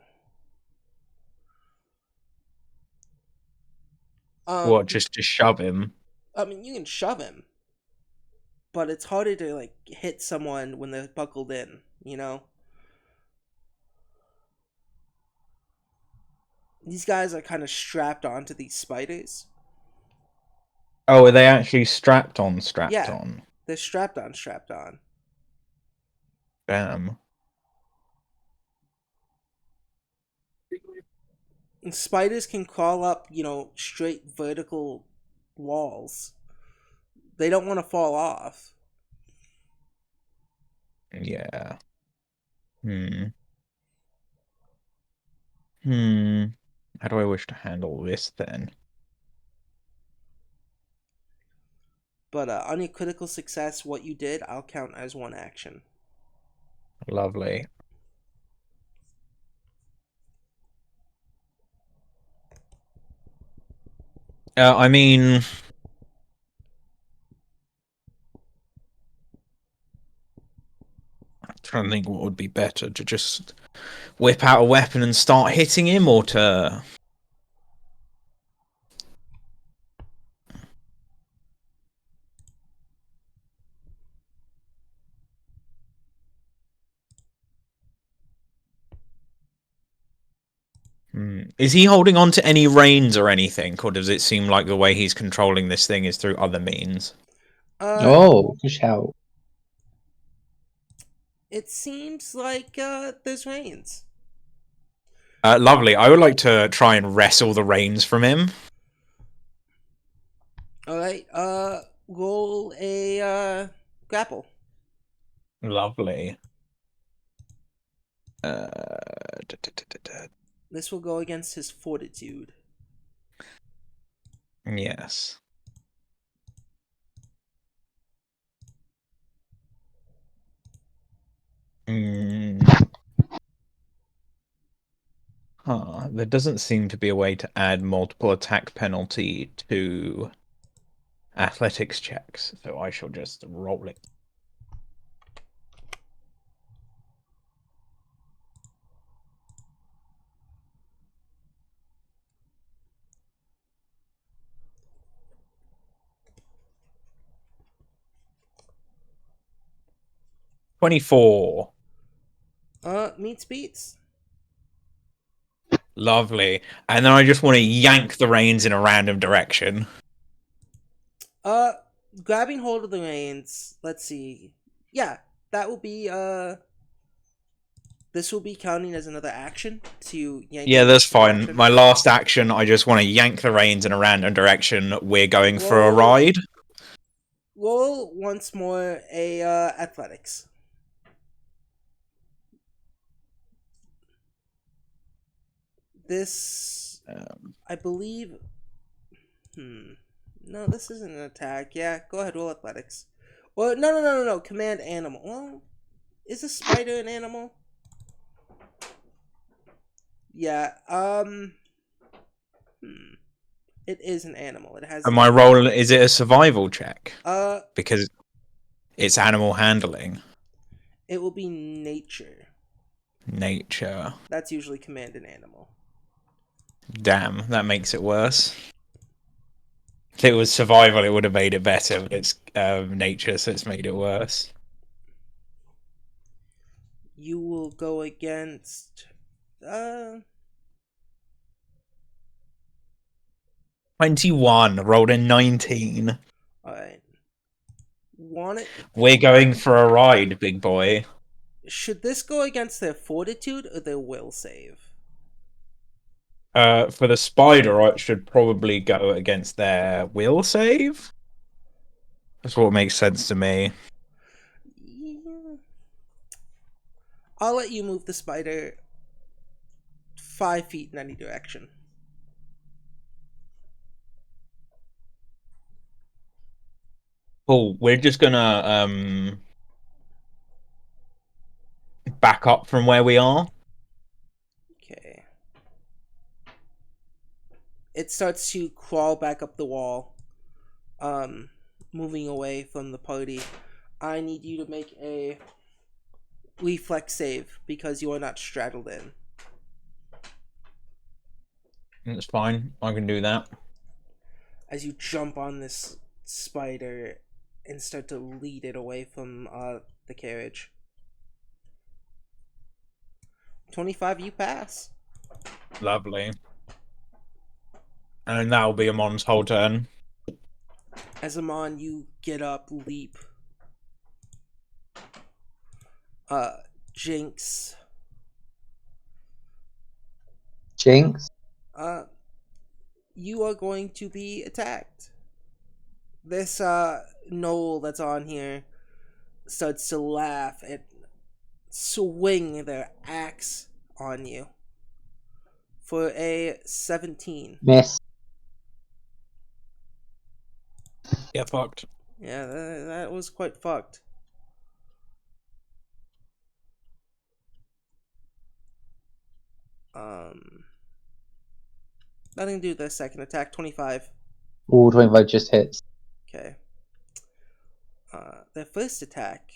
What, just to shove him? I mean, you can shove him, but it's harder to like hit someone when they're buckled in, you know? These guys are kind of strapped onto these spiders. Oh, are they actually strapped on? Yeah, they're strapped on. Damn. And spiders can crawl up, straight vertical walls. They don't want to fall off. Yeah. How do I wish to handle this then? But on your critical success, what you did, I'll count as one action. Lovely. I mean... I'm trying to think what would be better, to just whip out a weapon and start hitting him, or to... Is he holding on to any reins or anything, or does it seem like the way he's controlling this thing is through other means? Oh, good shout. It seems like there's reins. Lovely. I would like to try and wrestle the reins from him. All right. Roll a grapple. Lovely. This will go against his fortitude. Yes. There doesn't seem to be a way to add multiple attack penalty to athletics checks, so I shall just roll it. $24. Meets beats. Lovely. And then I just want to yank the reins in a random direction. Grabbing hold of the reins. Let's see. Yeah, that will be this will be counting as another action to yank. Yeah, that's fine. Direction. My last action, I just want to yank the reins in a random direction. We're going for a Roll- ride. Roll once more a athletics. This, I believe. No, this isn't an attack. Yeah, go ahead. Roll athletics. Well, no. Command animal. Well, is a spider an animal? Yeah. It is an animal. It has. And my roll, is it a survival check? Uh, Because it's animal handling. it will be nature. Nature. That's usually command an animal. Damn, that makes it worse. If it was survival, it would have made it better, but it's nature, so it's made it worse. You will go against 21, rolled a 19. Alright. Want it? We're going for a ride, big boy. Should this go against their fortitude or their will save? For the spider, it should probably go against their will save. That's what makes sense to me. Yeah. I'll let you move the spider 5 feet in any direction. Cool. We're just gonna back up from where we are. Okay. It starts to crawl back up the wall, moving away from the party. I need you to make a reflex save because you are not straddled in. It's fine. I can do that. As you jump on this spider and start to lead it away from the carriage. 25, you pass. Lovely. And that'll be Amon's whole turn. As Amon, you get up, leap. Jinx. Jinx. You are going to be attacked. This knoll that's on here starts to laugh and swing their axe on you for a 17. Miss. Get fucked. Yeah, that was quite fucked. Nothing to do with their second attack. 25. All 25 just hits. Okay. Their first attack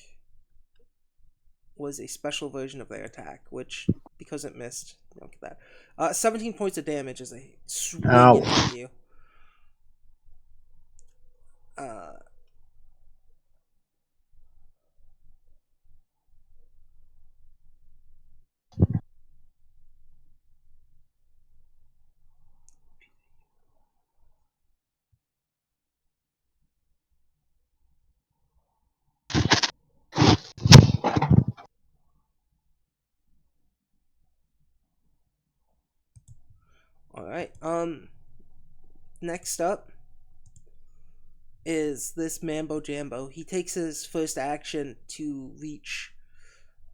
was a special version of their attack, which, because it missed, you don't get that. 17 points of damage as they swing Ow. it at you. Alright, next up is this Mambo Jambo. He takes his first action to reach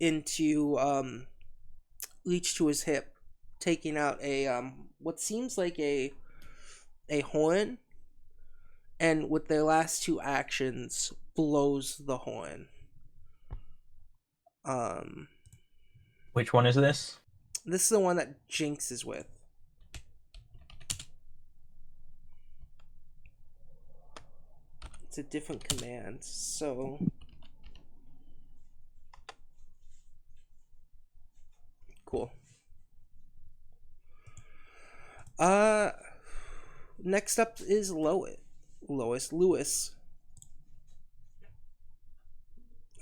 to his hip, taking out a what seems like a horn, and with their last two actions blows the horn. Which one is this? This is the one that Jinx is with. It's a different command, so cool. Next up is Lewis.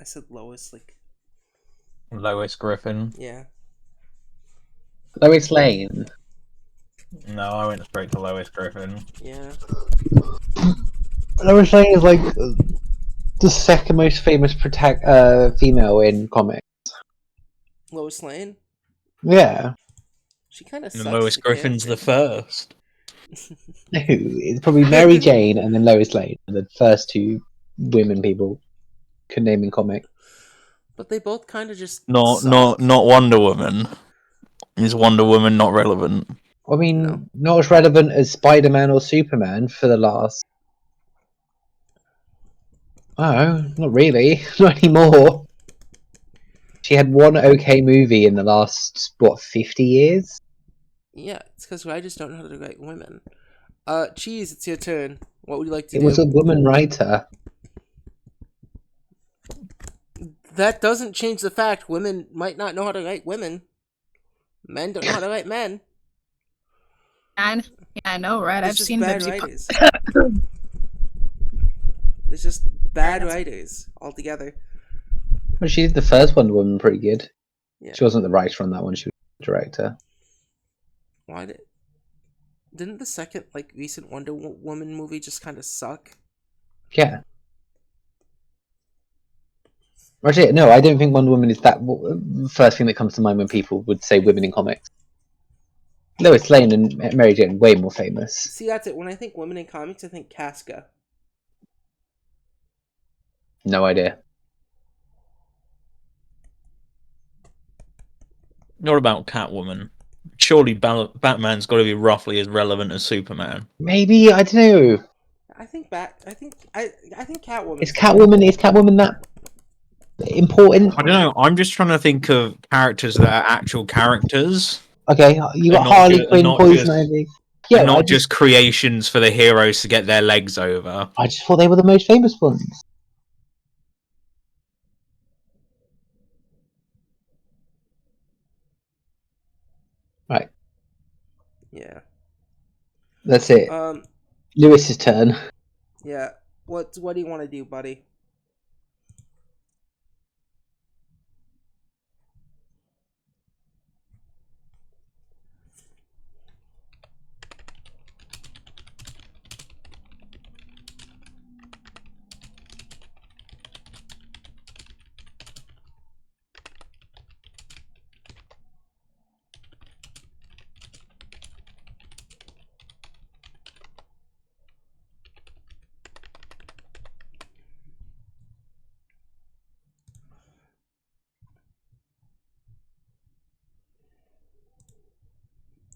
I said Lois, like Lois Griffin. yeah. Lois Lane. No, I went straight to Lois Griffin. Yeah. Lois Lane is like the second most famous female in comics. Lois Lane. Yeah. She kind of And sucks. Lois as a Griffin's the character. first. No, it's probably Mary Jane and then Lois Lane, the first two women people could name in comic. But they both kind of just Not suck. Wonder Woman. Is Wonder Woman not relevant? I mean, No. not as relevant as Spider-Man or Superman for the last... Oh, not really. Not anymore. She had one okay movie in the last, 50 years? Yeah, it's because I just don't know how to write women. Cheese, it's your turn. What would you like to It do? was a woman writer. That doesn't change the fact women might not know how to write women. Men don't know how to write men. Yeah, I know, right? It's I've just seen bad Bibsy writers. It's just bad writers altogether. Well, she did the first Wonder Woman pretty good. Yeah. She wasn't the writer on that one, she was the director. Why didn't the second recent Wonder Woman movie just kind of suck? Yeah. Actually, no, I don't think Wonder Woman is that first thing that comes to mind when people would say women in comics. Lois Lane and Mary Jane way more famous. See, that's it. When I think women in comics, I think Casca. No idea. What about Catwoman? Surely Batman's got to be roughly as relevant as Superman. Maybe, I don't know. I think Catwoman. Is Catwoman that important? I don't know. I'm just trying to think of characters that are actual characters. Okay, you got And not Harley ju- Quinn, and not Poison just- Ivy. Yeah, Yeah, not just creations for the heroes to get their legs over. I just thought they were the most famous ones. Right, Yeah. that's it. Lewis's turn. Yeah. What do you want to do, buddy?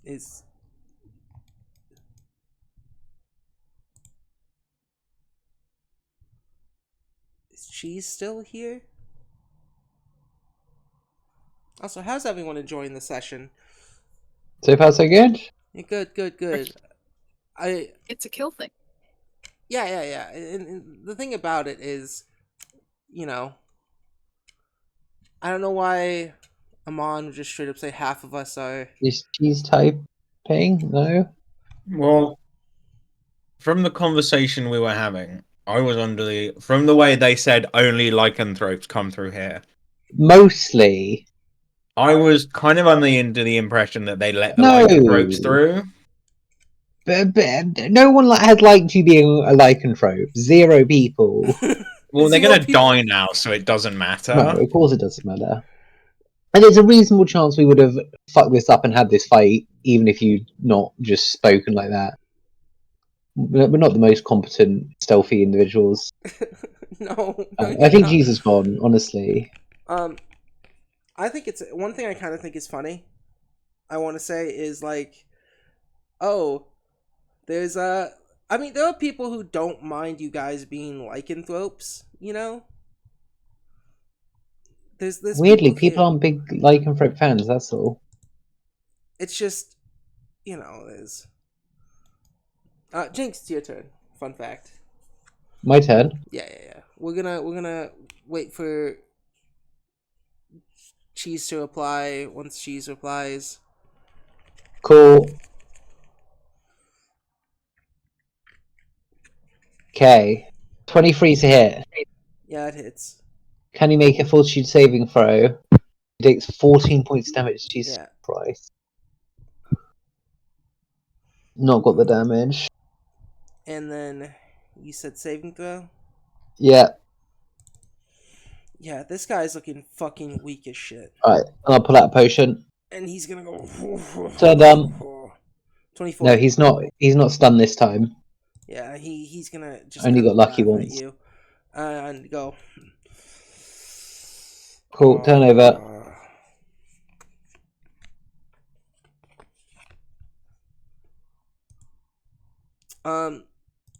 Is Cheese still here? Also, how's everyone enjoying the session? So far, so good. Yeah, good. It's a kill thing. Yeah. And the thing about it is, I don't know why Amon would just straight up say half of us are. Is cheese typing? No. Well, from the conversation we were having, I was from the way they said only lycanthropes come through here. Mostly. I was kind of under the impression that they let the No. lycanthropes through. But no one has liked you being a lycanthrope. 0 people. Well, they're Zero gonna people- die now, so it doesn't matter. No, of course it doesn't matter. And there's a reasonable chance we would have fucked this up and had this fight, even if you'd not just spoken like that. We're not the most competent, stealthy individuals. No, I you're think not. Jesus gone, honestly. I think it's one thing I kind of think is funny. I want to say is like, oh, there's I mean, there are people who don't mind you guys being lycanthropes. You know, there's Weirdly, people people here. aren't big lycanthrope fans, that's all. It's just, there's. Jinx, it's your turn. Fun fact. My turn. Yeah. We're gonna wait for Cheese to reply. Once Cheese replies, Cool. Okay. 23 to hit. yeah, it hits. Can you make a fortitude saving throw? It takes 14 points damage. Jesus Yeah, Christ. Not got the damage. and then you said saving throw. Yeah. Yeah, this guy's looking fucking weak as shit, Alright. And I'll pull out a potion. and he's gonna go. So 24. No, he's not. He's not stunned this time. Yeah, he's gonna just Only kind got of lucky laugh at once. you, and go. Cool. Turn over.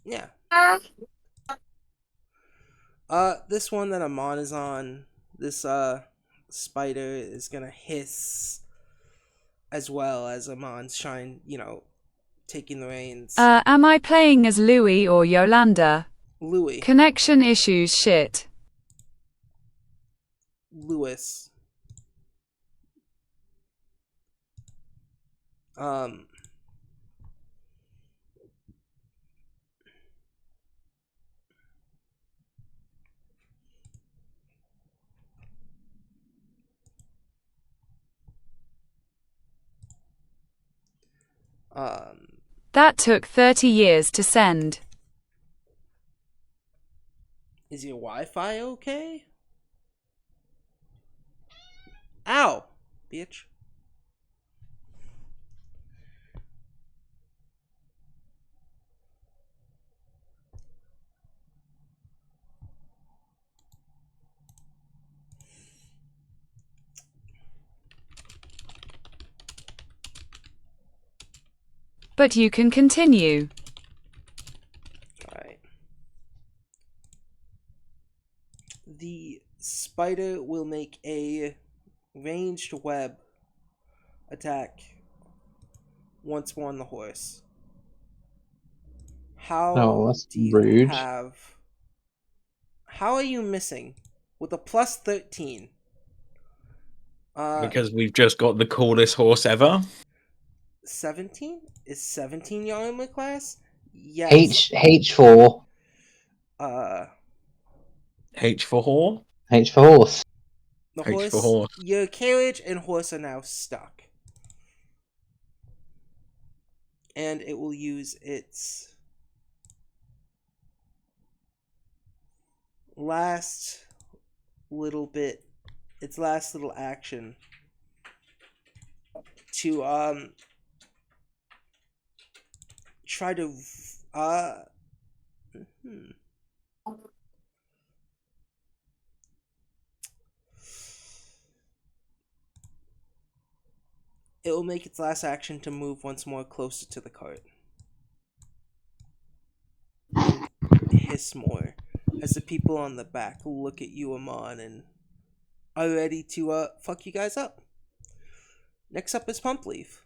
Yeah. This one that Amon is on, this spider is gonna hiss, as well as Amon's trying, taking the reins. Am I playing as Louis or Yolanda? Louis. Connection issues shit. Lewis. That took 30 years to send. Is your Wi-Fi okay? Ow, bitch. But you can continue. Alright. The spider will make a ranged web attack once more on the horse. How Oh, that's do you rude. have... How are you missing? With a plus 13. Because we've just got the coolest horse ever. 17? Is 17 your armor class? Yes. H4. H for whore. H for horse. The H horse, for horse. your carriage and horse are now stuck. And it will use its last little action to try to it will make its last action to move once more closer to the cart and hiss more as the people on the back look at you, Amon, and are ready to fuck you guys up. Next up is Pump Leaf.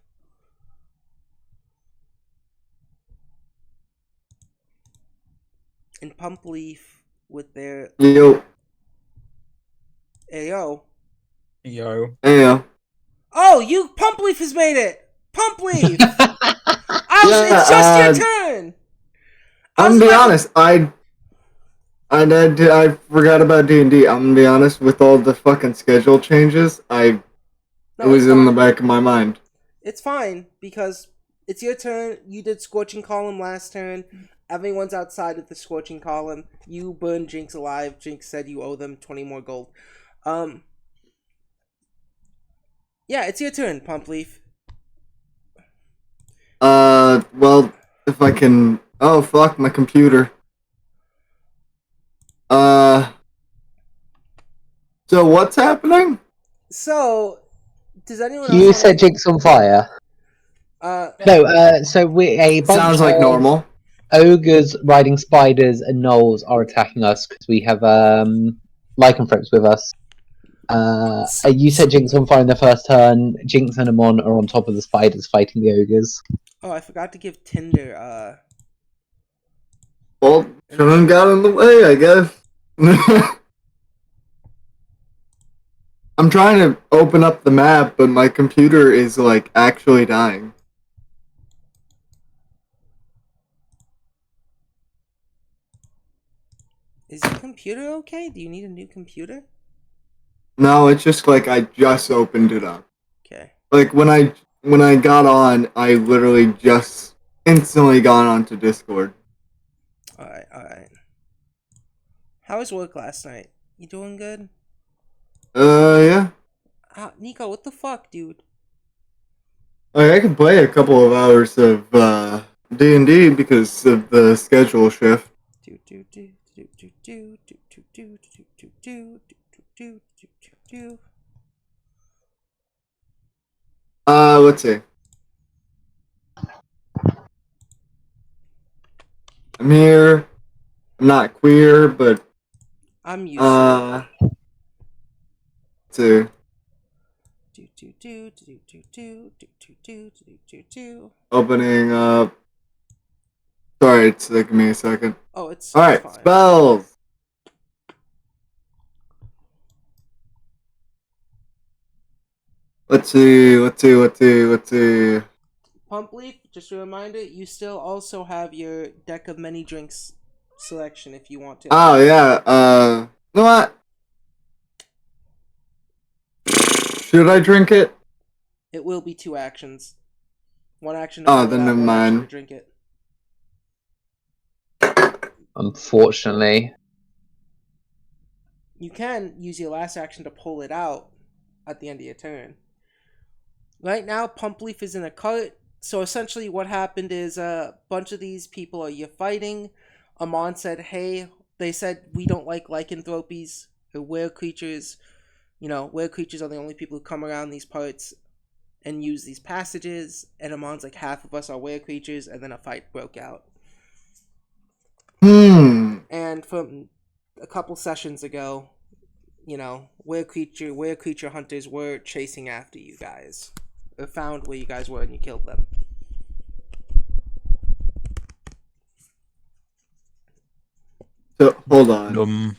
And Pump Leaf with their Yo. Ayo. Yo. Yeah. Oh, Pump Leaf has made it. Pump Leaf. Yeah, it's just your turn. I'm gonna be honest. I forgot about D&D. I'm gonna be honest. With all the fucking schedule changes, it was in the back of my mind. It's fine because it's your turn. You did Scorching Column last turn. Everyone's outside of the Scorching Column. You burned Jinx alive. Jinx said you owe them 20 more gold. Yeah, it's your turn, Pumpleaf. Well, if I can. Oh fuck, my computer. So what's happening? So, does anyone else You want set Jinx on fire. No, so we a bunch Sounds like of normal. ogres riding spiders and gnolls are attacking us because we have lycanthropes with us. You set Jinx on fire in the first turn. Jinx and Amon are on top of the spiders fighting the ogres. Oh, I forgot to give Tinder, Well, shouldn't got in the way, I guess. I'm trying to open up the map, but my computer is like actually dying. is your computer okay? Do you need a new computer? No, it's just like I just opened it up. Okay. Like when I got on, I literally just instantly got onto Discord. Alright. How was work last night? You doing good? Yeah. Nico, what the fuck, dude? Like, I can play a couple of hours of D&D because of the schedule shift. Let's see. I'm here. I'm not queer, but I'm used to it. let's see. Opening up. Sorry, it's taking me a second. Oh, it's Alright, fine. spells. Let's see. Pumpleaf, just a reminder, you still also have your deck of many drinks selection if you want to. Oh, yeah, you know what? Should I drink it? It will be 2 actions. 1 action to pull Then it out, never 1 action to mind. drink it. Unfortunately. You can use your last action to pull it out at the end of your turn. Right now, Pumpleaf is in a cart. So essentially what happened is a bunch of these people are you fighting. Amon said, hey, they said we don't like lycanthropes or were creatures. You know, were creatures are the only people who come around these parts and use these passages. And Amon's like, half of us are were creatures, and then a fight broke out. And from a couple sessions ago, you know, were creature hunters were chasing after you guys. Or found where you guys were and you killed them. So, hold on.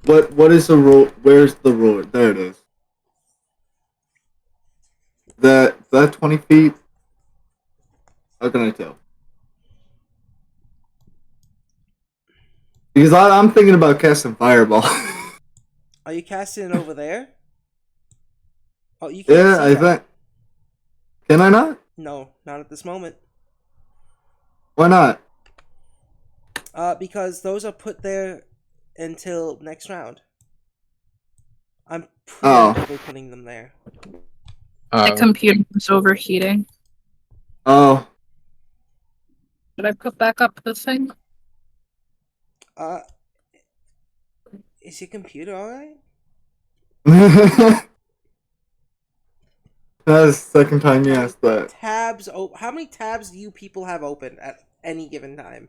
What is the rule? Where's the rule? There it is. That 20 feet? How can I tell? Because I'm thinking about casting Fireball. Are you casting it over there? Oh, you can't Yeah, see I that. think. Can I not? No, not at this moment. Why not? Because those are put there until next round. I'm preemptively putting them there. My computer was overheating. Oh. Did I put back up the thing? Is your computer alright? That's the second time you asked that. How many tabs do you people have open at any given time?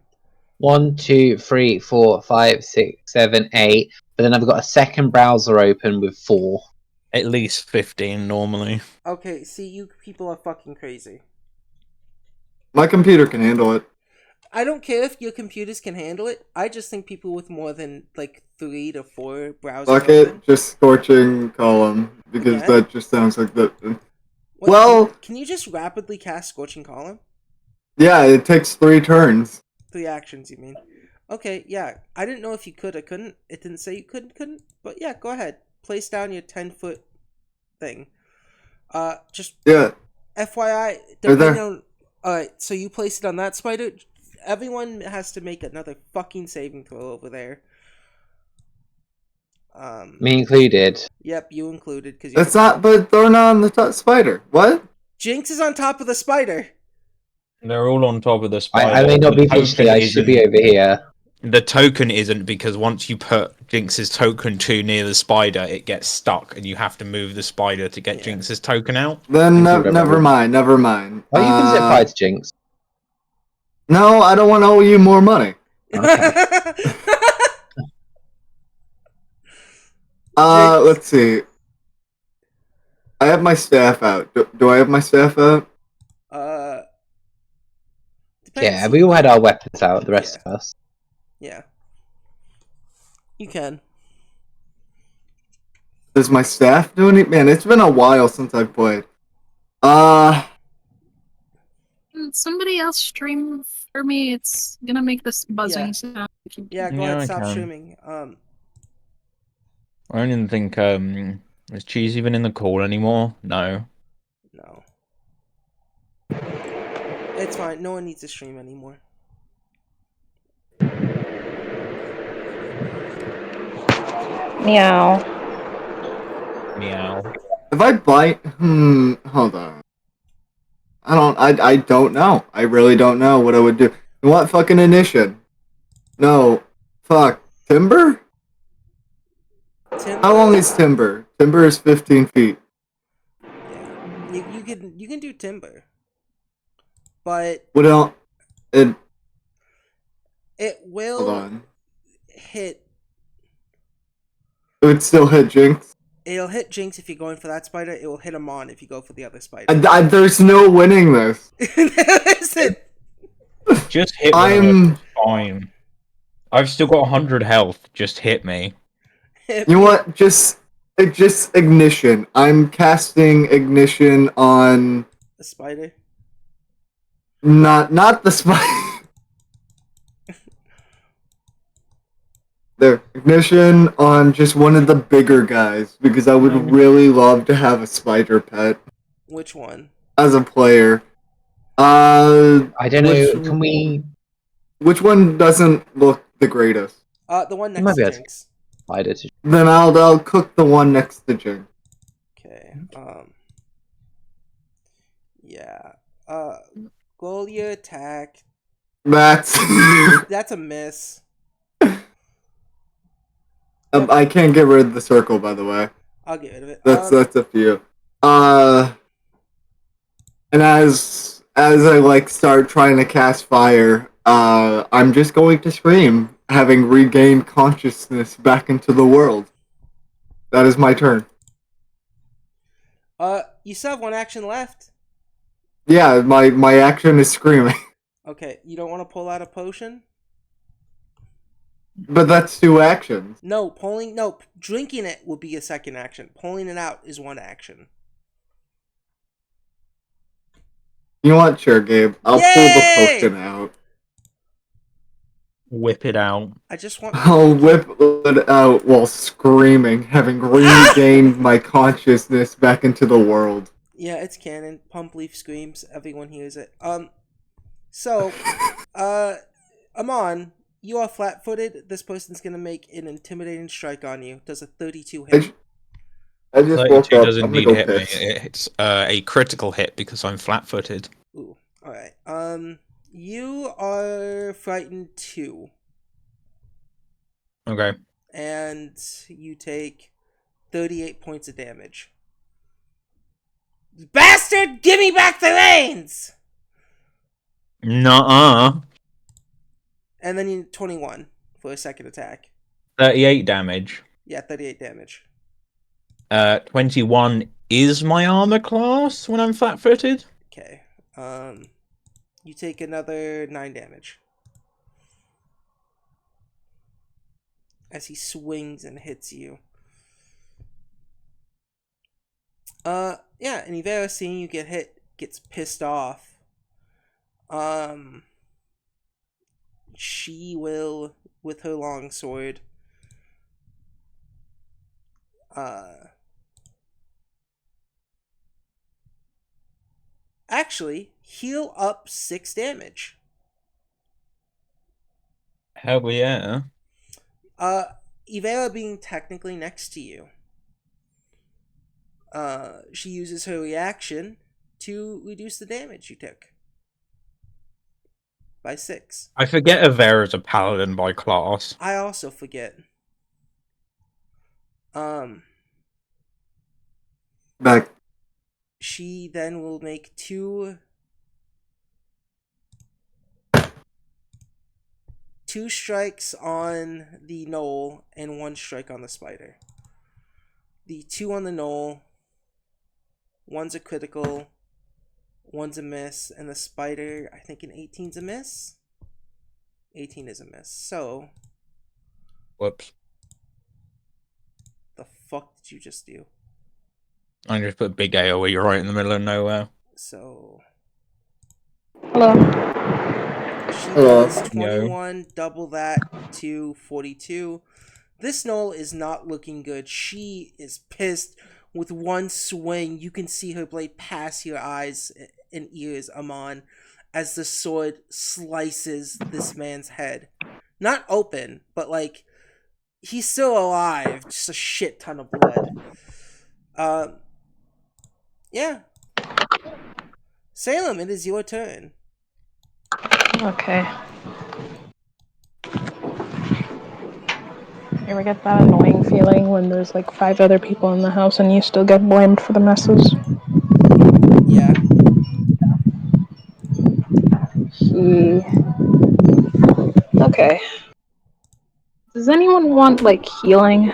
1, 2, 3, 4, 5, 6, 7, 8. But then I've got a second browser open with 4. At least 15 normally. Okay, see, you people are fucking crazy. My computer can handle it. I don't care if your computers can handle it. I just think people with more than like 3 to 4 browsers Fuck open. it, just scorching column because that just sounds like the. Wait, well, can you just rapidly cast Scorching Column? Yeah, it takes 3 turns. 3 actions, you mean? Okay, yeah. I didn't know if you could or couldn't. It didn't say you couldn't. But yeah, go ahead. Place down your 10-foot thing. Just yeah. FYI, depending on. Alright, so you place it on that spider. Everyone has to make another fucking saving throw over there. Me included. Yep, you included because That's not, but they're not on the top spider. What? Jinx is on top of the spider. They're all on top of the spider. I may not The be visually, token I should be isn't- over here. The token isn't, because once you put Jinx's token too near the spider, it gets stuck, and you have to move the spider to get Yeah. Jinx's token out. Then Thank you, never Rebel. mind, never mind. Oh, you can set fire to Jinx. No, I don't want to owe you more money. Okay. Jinx. Let's see. I have my staff out. Do I have my staff out? Depends. Yeah, we all had our weapons out, the rest of us. Yeah. You can. Does my staff do any? Man, it's been a while since I've played. Somebody else stream for me. It's gonna make this buzzing Yeah. sound. Yeah, go Yeah, ahead, I stop can. streaming. I don't even think is Cheese even in the call anymore? No. No. It's fine. No one needs to stream anymore. Meow. Meow. if I bite, hold on. I don't know. I really don't know what I would do. You want fucking initiation? No. Fuck. Timber? Timber, How long is timber? Timber is 15 feet. Yeah. You can do timber. But What else? it Hold will on. hit. It would still hit Jinx. It'll hit Jinx if you're going for that spider. It will hit Amon if you go for the other spider. There's no winning this. Listen. Just hit one of them, it's fine. I've still got 100 health. Just hit me. You know what? Just ignition. I'm casting ignition on A spider. not the spider. There, ignition on just one of the bigger guys because I would really love to have a spider pet Which one? as a player. I don't know, can we... Which one doesn't look the greatest? The one You next might be to able to- Jinx. Spider to... Then I'll cook the one next to Jing. Okay. Yeah. Golia attack. That's That's a miss. I can't get rid of the circle, by the way. I'll get rid of it. That's up to you. And as I start trying to cast fire, I'm just going to scream, having regained consciousness back into the world. That is my turn. You still have one action left. Yeah, my action is screaming. Okay, you don't want to pull out a potion? But that's 2 actions. No, drinking it will be a second action. Pulling it out is one action. You know what? Sure, Gabe. I'll pull the Yay! potion out. Whip it out. I just want. I'll whip it out while screaming, having regained my consciousness back into the world. Yeah, it's canon. Pump leaf screams. Everyone hears it. So, Amon, you are flat-footed. This person's gonna make an intimidating strike on you. Does a 32 hit? I just woke 32 up. doesn't I'm gonna need go hit me. piss. It's a critical hit because I'm flat-footed. Ooh. All right. You are frightened 2, Okay. and you take 38 points of damage. Bastard! Give me back the reins! Nuh-uh. And then you 21 for a second attack. 38 damage. Yeah, 38 damage. 21 is my armor class when I'm flat-footed. Okay. You take another 9 damage. As he swings and hits you. Yeah, and Ivera, seeing you get hit, gets pissed off. She will, with her longsword, actually heal up 6 damage. Hell yeah. Ivera being technically next to you, she uses her reaction to reduce the damage you took by 6. I forget Avera's a paladin by class. I also forget. Back. She then will make 2 strikes on the gnoll and 1 strike on the spider. The 2 on the gnoll, 1's a critical, 1's a miss, and the spider, I think an 18's a miss? 18 is a miss. So, Whoops. the fuck did you just do? I just put big AoE right in the middle of nowhere. So, Hello. she Hello. does 21, double that to 42. This gnoll is not looking good. She is pissed. With 1 swing, you can see her blade pass your eyes and ears, Amon, as the sword slices this man's head. Not open, but like, he's still alive. Just a shit ton of blood. Yeah. Salem, it is your turn. Okay. You ever get that annoying feeling when there's like 5 other people in the house and you still get blamed for the messes? Yeah. Okay. Does anyone want like healing?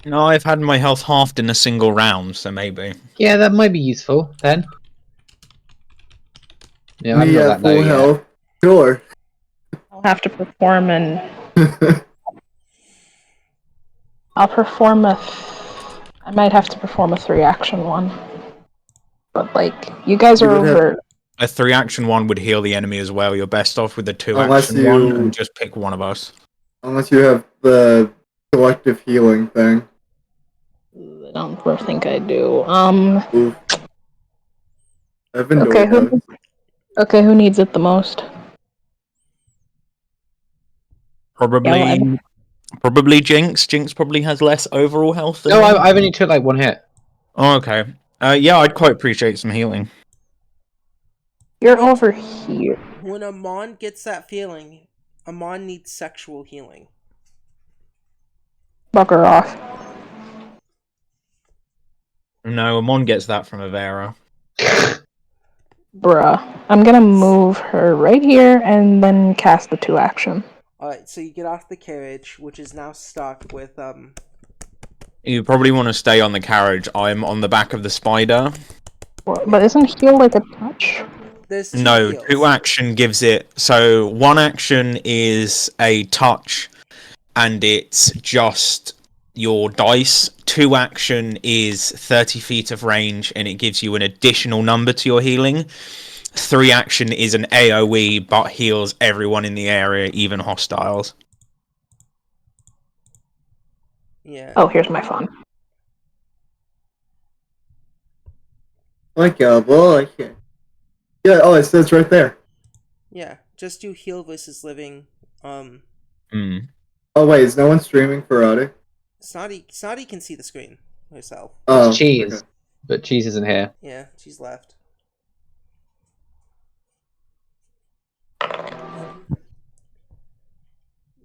No, I've had my health halved in a single round, so maybe. Yeah, that might be useful then. Yeah, I'm Me not at that low full yet. health. Sure. I'll have to perform an. I'll perform a. I might have to perform a 3-action one. But like, you guys You are would have- over. A 3-action one would heal the enemy as well. You're best off with the 2-action Unless one you- and just pick one of us. Unless you have the collective healing thing. I don't think I do. Oof. Evan Okay, does. who needs it the most? Probably, probably Jinx. Jinx probably has less overall health than No, me. I've only took like 1 hit. Oh, okay. Yeah, I'd quite appreciate some healing. You're over here. When Amon gets that feeling, Amon needs sexual healing. Bugger off. No, Amon gets that from Avera. Bruh. I'm gonna move her right here and then cast the 2-action. Alright, so you get off the carriage, which is now stuck with, You probably want to stay on the carriage. I'm on the back of the spider. But isn't heal like a touch? There's 2 No, heals. 2-action gives it. So 1 action is a touch, and it's just your dice. 2-action is 30 feet of range, and it gives you an additional number to your healing. 3-action is an AoE, but heals everyone in the area, even hostiles. Yeah. Oh, here's my phone. Like a boy. Yeah, oh, it says right there. Yeah. Just do heal versus living. Hmm. Oh, wait, is no one streaming for Friday? Snotty can see the screen herself. Oh, It's Cheese. okay. But Cheese isn't here. Yeah, she's left.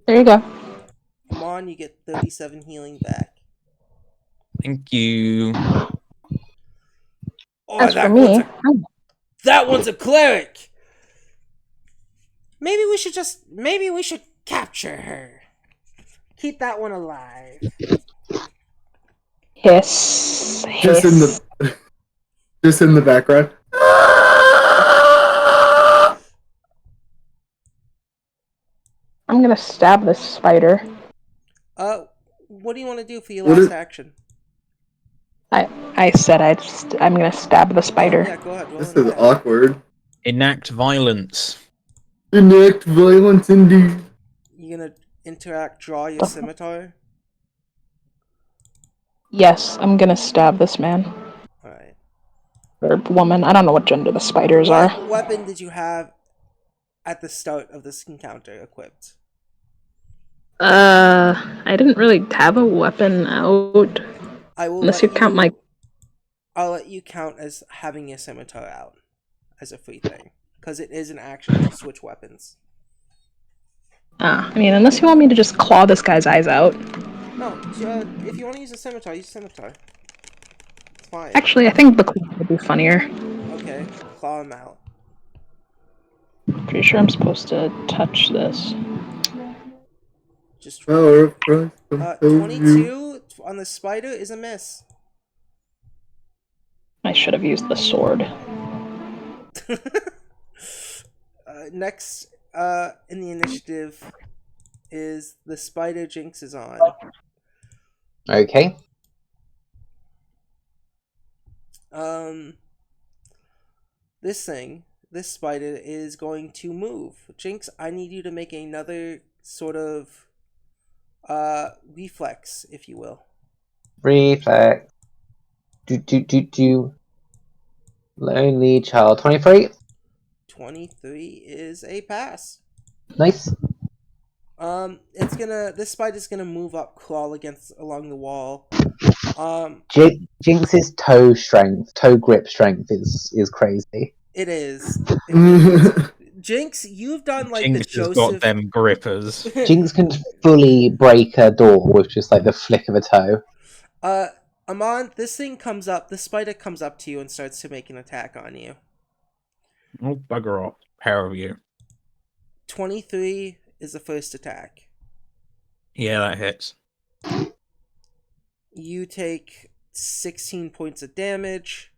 There you go. Amon, you get 37 healing back. Thank you. Oh, As for me, that one's a cleric! Maybe we should capture her. Keep that one alive. hiss. Just in the just in the background. I'm gonna stab this spider. What do you want to do for your What last is- action? I said I'm gonna stab the spider. Yeah, go ahead. Roll This an is attack. awkward. Enact violence. Enact violence indeed. You gonna draw your scimitar? Yes, I'm gonna stab this man. Alright. Or woman. I don't know what gender the spiders are. What weapon did you have at the start of this encounter equipped? I didn't really have a weapon out. I will Unless let you count my. I'll let you count as having your scimitar out as a free thing, because it is an action to switch weapons. I mean, unless you want me to just claw this guy's eyes out. No, if you want to use a scimitar, use a scimitar. It's fine. Actually, I think the claw would be funnier. Okay, claw him out. Pretty sure I'm supposed to touch this. Just Power of Christ compels you. 22 on the spider is a miss. I should have used the sword. Next in the initiative is the spider Jinx is on. Okay. This spider is going to move. Jinx, I need you to make another sort of reflex, if you will. Reflex. Do. Lonely child. 23. 23 is a pass. Nice. This spider's gonna move up, crawl along the wall. Jinx's toe grip strength is crazy. It is. It really is. Jinx, you've done like Jinx the has got Joseph. them grippers. Jinx can fully break a door with just like the flick of a toe. Amon, this spider comes up to you and starts to make an attack on you. Oh, bugger off. Pair of you. 23 is the first attack. Yeah, that hits. You take 16 points of damage,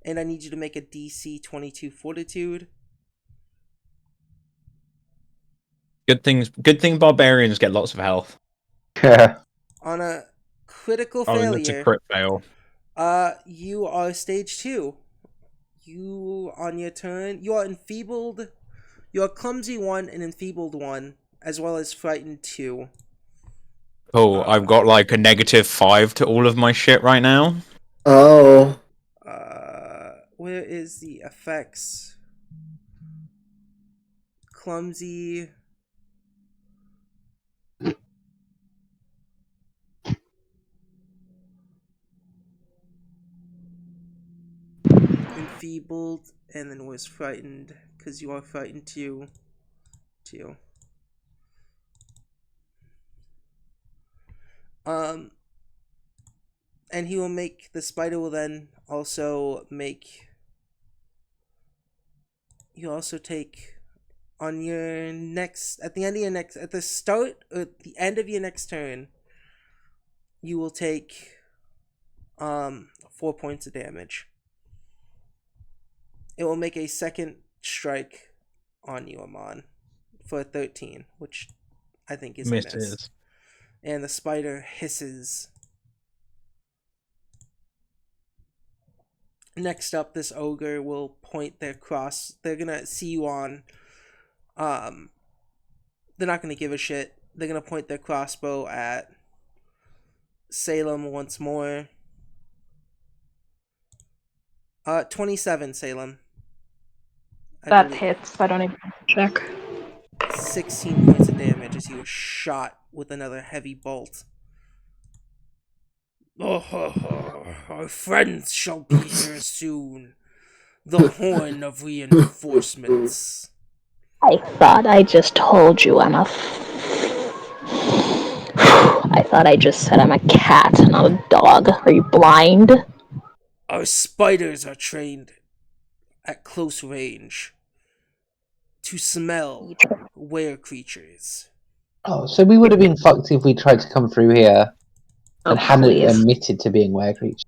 and I need you to make a DC 22 Fortitude. Good thing barbarians get lots of health. On a critical Oh, and that's a failure, crit fail. you are stage 2. You, on your turn, you are enfeebled. You are clumsy 1 and enfeebled 1, as well as frightened 2. Cool. I've got like a -5 to all of my shit right now. Oh. Where is the effects? Clumsy. Enfeebled, and then was frightened, because you are frightened too. And the spider will then also make. You also take on your next, at the end of your next, at the start, or at the end of your next turn, you will take 4 points of damage. It will make a second strike on you, Amon, for 13, which I think is a miss. Misses. And the spider hisses. Next up, this ogre will point their cross. They're gonna see you on. They're not gonna give a shit. They're gonna point their crossbow at Salem once more. 27, Salem. That hits. I don't even check. 16 points of damage as he was shot with another heavy bolt. Our friends shall be here soon. The horn of reinforcements. I thought I just told you I thought I just said I'm a cat, not a dog. Are you blind? Our spiders are trained at close range to smell were creatures. Oh, so we would have been fucked if we tried to come through here and hadn't admitted to being were creatures.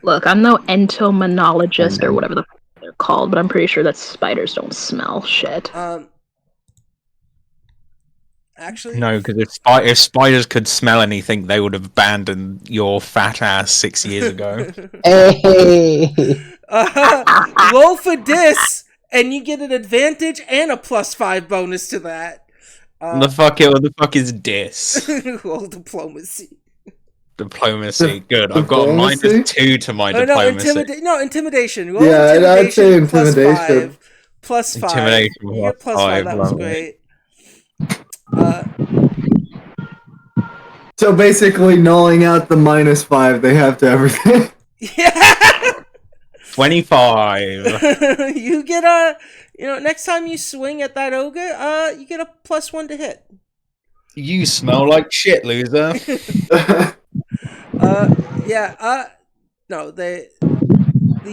Look, I'm no entomologist or whatever the fuck they're called, but I'm pretty sure that spiders don't smell shit. Actually, No, because if spiders could smell anything, they would have abandoned your fat ass 6 years ago. Hey! Roll for this, and you get an advantage and a +5 bonus to that. What the fuck is dis? Roll diplomacy. Diplomacy, good. I've got a -2 to my diplomacy. Intimidation. Roll I'd say intimidation. intimidation. +5. Intimidation You get +5. That was lovely. great. So basically, nulling out the -5 they have to everything. Yeah. 25. You get a, next time you swing at that ogre, you get a +1 to hit. You smell like shit, loser. Yeah. No, these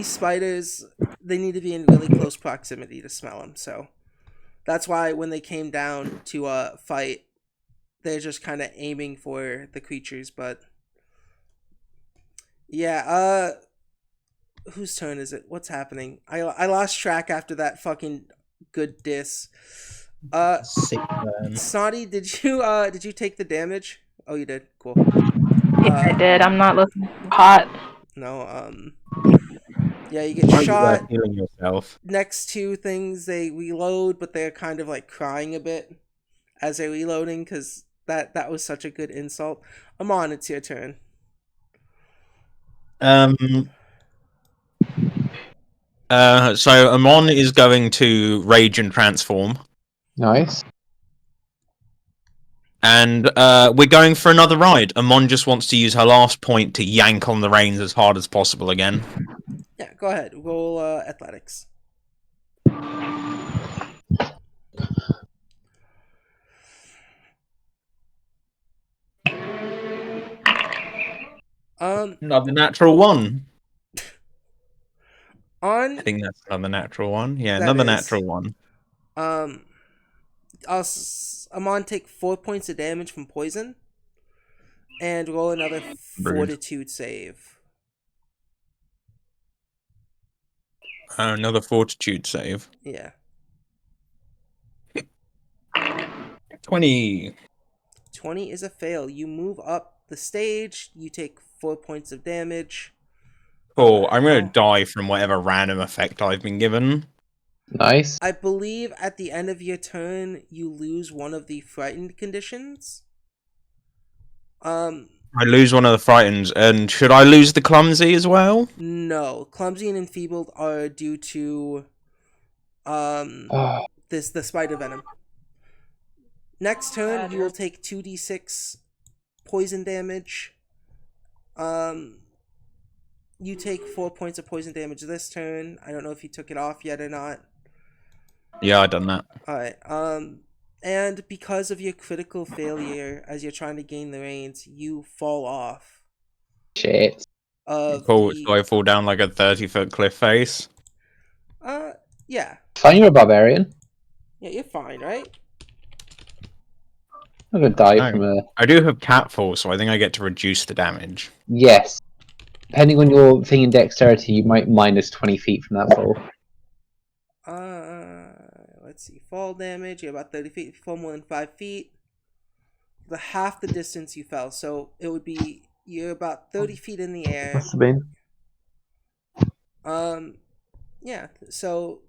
spiders, they need to be in really close proximity to smell them. So that's why when they came down to fight, they're just kind of aiming for the creatures. But yeah, whose turn is it? What's happening? I lost track after that fucking good diss. Sick burn. Snotty, did you take the damage? Oh, you did. Cool. Yeah, I did. I'm not looking hot. No, yeah, you get Aren't you shot. healing yourself? Next two things, they reload, but they're kind of like crying a bit as they're reloading because that was such a good insult. Amon, it's your turn. So Amon is going to rage and transform. Nice. And we're going for another ride. Amon just wants to use her last point to yank on the reins as hard as possible again. Yeah, go ahead. Roll athletics. Another natural one. On I think that's another natural one. Yeah, That another is. natural one. Amon take 4 points of damage from poison, and roll another Rude. fortitude save. Another fortitude save. Yeah. 20. 20 is a fail. You move up the stage. You take 4 points of damage. Cool. I'm going Oh. to die from whatever random effect I've been given. Nice. I believe at the end of your turn, you lose one of the frightened conditions. I lose one of the frightened, and should I lose the clumsy as well? No. Clumsy and enfeebled are due to Oh, the spider venom. Next turn, you will take 2d6 poison damage. You take 4 points of poison damage this turn. I don't know if you took it off yet or not. Yeah, I done that. Alright, and because of your critical failure as you're trying to gain the reins, you fall off shit. of Cool. the So I fall down like a 30-foot cliff face. yeah. Fine, you're a barbarian. Yeah, you're fine, right? I'm gonna die No. from a. I do have catfall, so I think I get to reduce the damage. Yes. Depending on your thing in dexterity, you might minus 20 feet from that fall. Let's see. Fall damage, you're about 30 feet. If you fall more than 5 feet, the half the distance you fell. So it would be you're about 30 feet in the air. Must have been. Yeah. So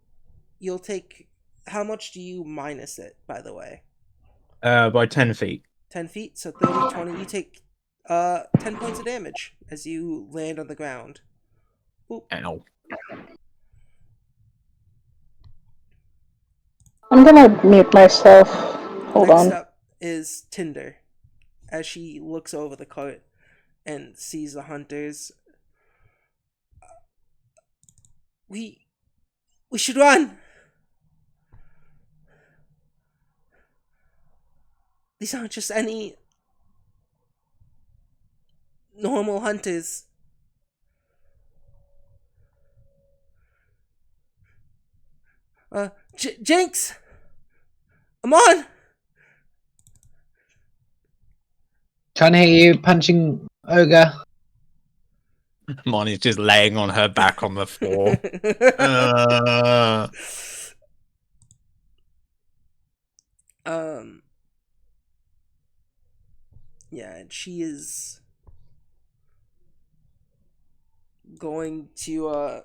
you'll take. How much do you minus it, by the way? By 10 feet. 10 feet. So 30, 20. You take 10 points of damage as you land on the ground. Boop. Ow. I'm gonna mute myself. Hold Next on. up is Tinder, as she looks over the cart and sees the hunters. We should run. These aren't just any normal hunters. Jinx! I'm on! Trying to hit you, punching ogre. Moni's just laying on her back on the floor. Yeah, and she is going to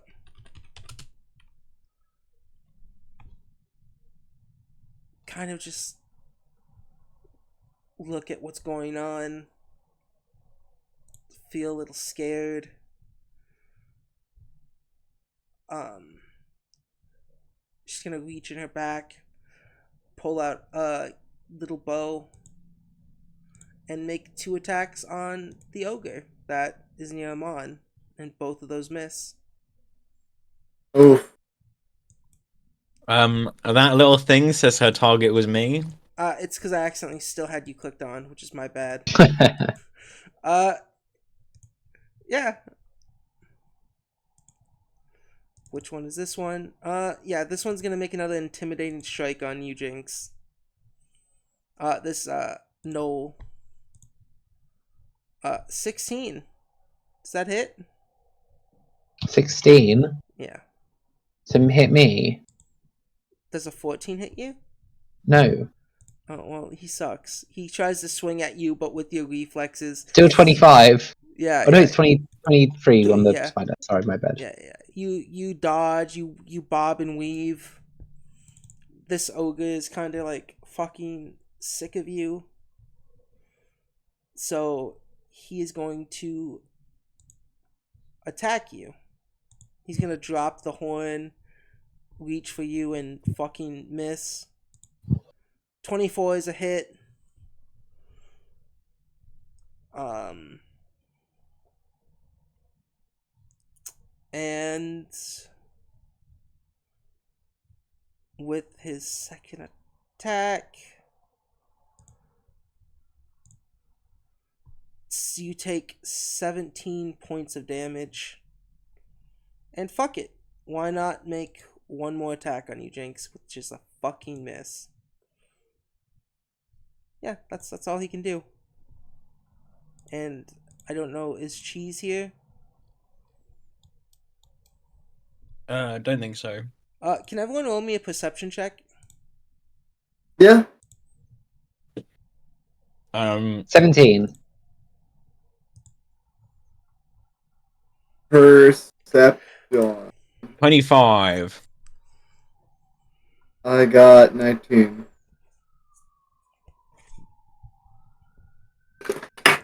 kind of just look at what's going on, feel a little scared. She's gonna reach in her back, pull out a little bow, and make 2 attacks on the ogre that is near Amon, and both of those miss. Oof. That little thing says her target was me. It's because I accidentally still had you clicked on, which is my bad. Yeah. Which one is this one? Yeah, this one's gonna make another intimidating strike on you, Jinx. This, Noel. 16. Does that hit? 16. Yeah. To hit me? Does a 14 hit you? No. Oh, well, he sucks. He tries to swing at you, but with your reflexes. Still 25. Yeah, Oh no, yeah. it's 23 on the Yeah. spider. Sorry, my bad. Yeah, yeah. You dodge, you bob and weave. This ogre is kind of like fucking sick of you. So he is going to attack you. He's going to drop the horn, reach for you, and fucking miss. 24 is a hit. And with his second attack, you take 17 points of damage. And fuck it. Why not make one more attack on you, Jinx, which is a fucking miss. Yeah, that's all he can do. And I don't know, is Cheese here? I don't think so. Can everyone roll me a perception check? Yeah. 17. Perception. 25. I got 19.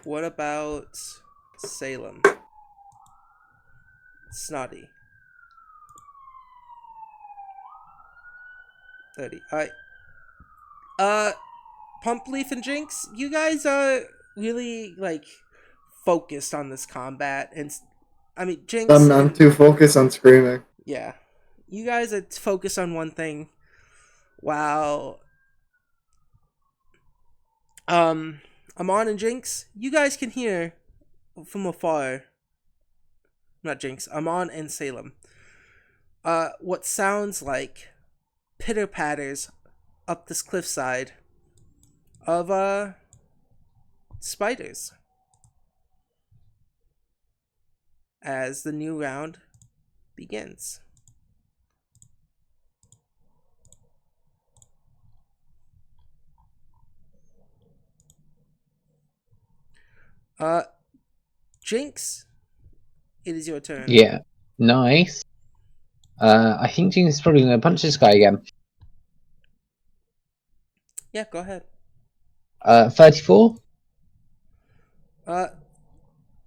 What about Salem? Snotty. 30. Alright. Pump Leaf and Jinx, you guys are really, like, focused on this combat. And, I mean, Jinx... I'm too focused on screaming. Yeah. You guys are focused on one thing. While... Amon and Jinx, you guys can hear from afar. Not Jinx, Amon and Salem. What sounds like pitter patters up this cliffside of spiders as the new round begins. Jinx, it is your turn. Yeah. Nice. I think Jinx is probably going to punch this guy again. Yeah, go ahead. 34?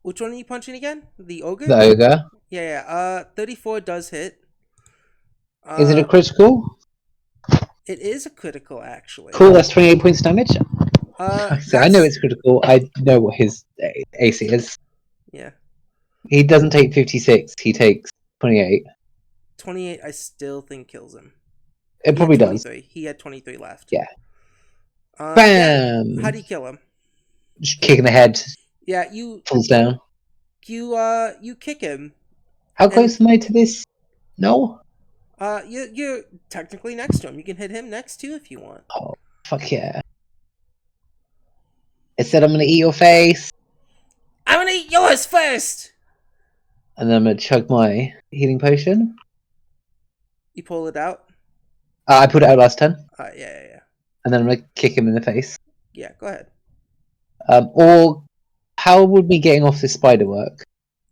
Which one are you punching again? The ogre? The ogre. Yeah. 34 does hit. Is it a critical? It is a critical, actually. Cool, that's 28 points damage. So I know it's critical. I know what his AC is. Yeah. He doesn't take 56. He takes 28. 28, I still think kills him. It probably does. He had 23 left. Yeah. Bam! Bam! How do you kill him? Just kicking the head. Yeah, Falls down. You kick him. How close am I to this? No? You're technically next to him. You can hit him next too if you want. Oh, fuck yeah. It said I'm gonna eat your face. I'm gonna eat yours first! And then I'm gonna chug my healing potion. You pull it out? I put it out last turn. Yeah. And then I'm gonna kick him in the face. Yeah, go ahead. Or how would me getting off this spider work?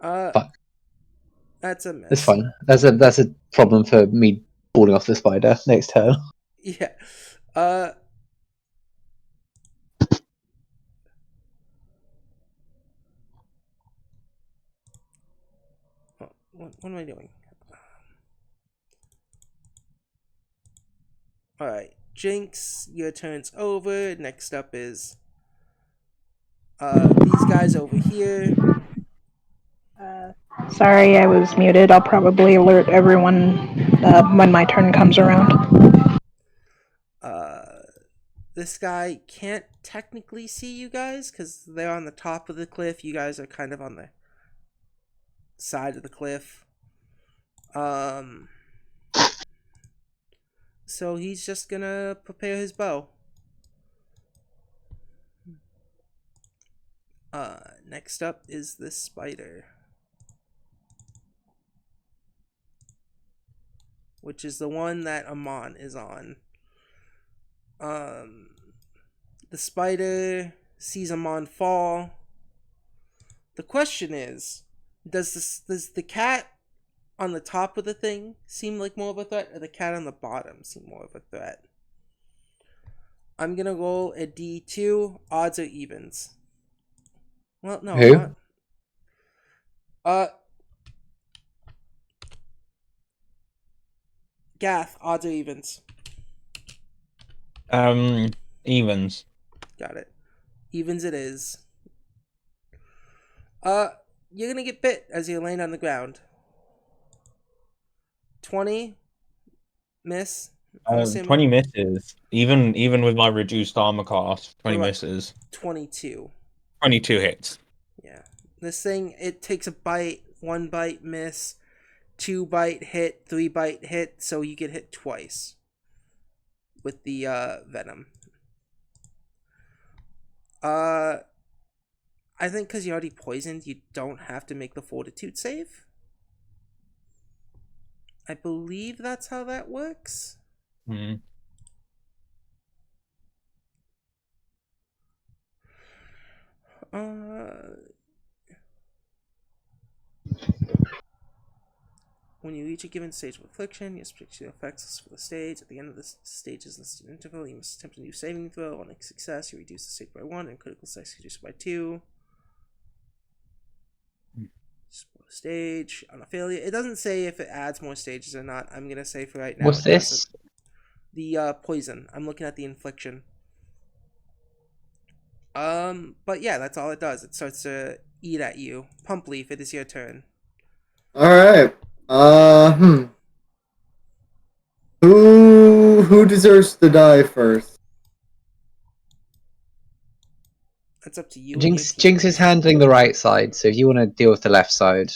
Fuck. That's a miss. It's fine. That's a problem for me falling off the spider next turn. Yeah. What am I doing? Alright. Jinx, your turn's over. Next up is These guys over here. Sorry, I was muted. I'll probably alert everyone when my turn comes around. This guy can't technically see you guys because they're on the top of the cliff. You guys are kind of on the side of the cliff. So he's just gonna prepare his bow. Next up is this spider, which is the one that Amon is on. The spider sees Amon fall. The question is, does the cat on the top of the thing seem like more of a threat, or the cat on the bottom seem more of a threat? I'm gonna roll a D2. Odds or evens? Well, no. Who? Gath, odds or evens? Evens. Got it. Evens it is. You're gonna get bit as you land on the ground. 20. Miss. 20 misses. Even with my reduced armor class, 20 misses. 22. 22 hits. Yeah. This thing, it takes a bite, 1 bite miss, 2 bite hit, 3 bite hit, so you get hit twice with the venom. I think because you're already poisoned, you don't have to make the fortitude save. I believe that's how that works. Hmm. When you reach a given stage of affliction, you speak the effects for the stage. At the end of the stage's listed interval, you must attempt a new saving throw. On a success, you reduce the stage by 1, and critical success, you reduce it by 2. Stage on a failure. It doesn't say if it adds more stages or not. I'm gonna say for right now. What's this? The poison. I'm looking at the infliction. But yeah, that's all it does. It starts to eat at you. Pump Leaf, it is your turn. Alright. Who deserves to die first? That's up to you. Jinx is handling the right side, so if you want to deal with the left side.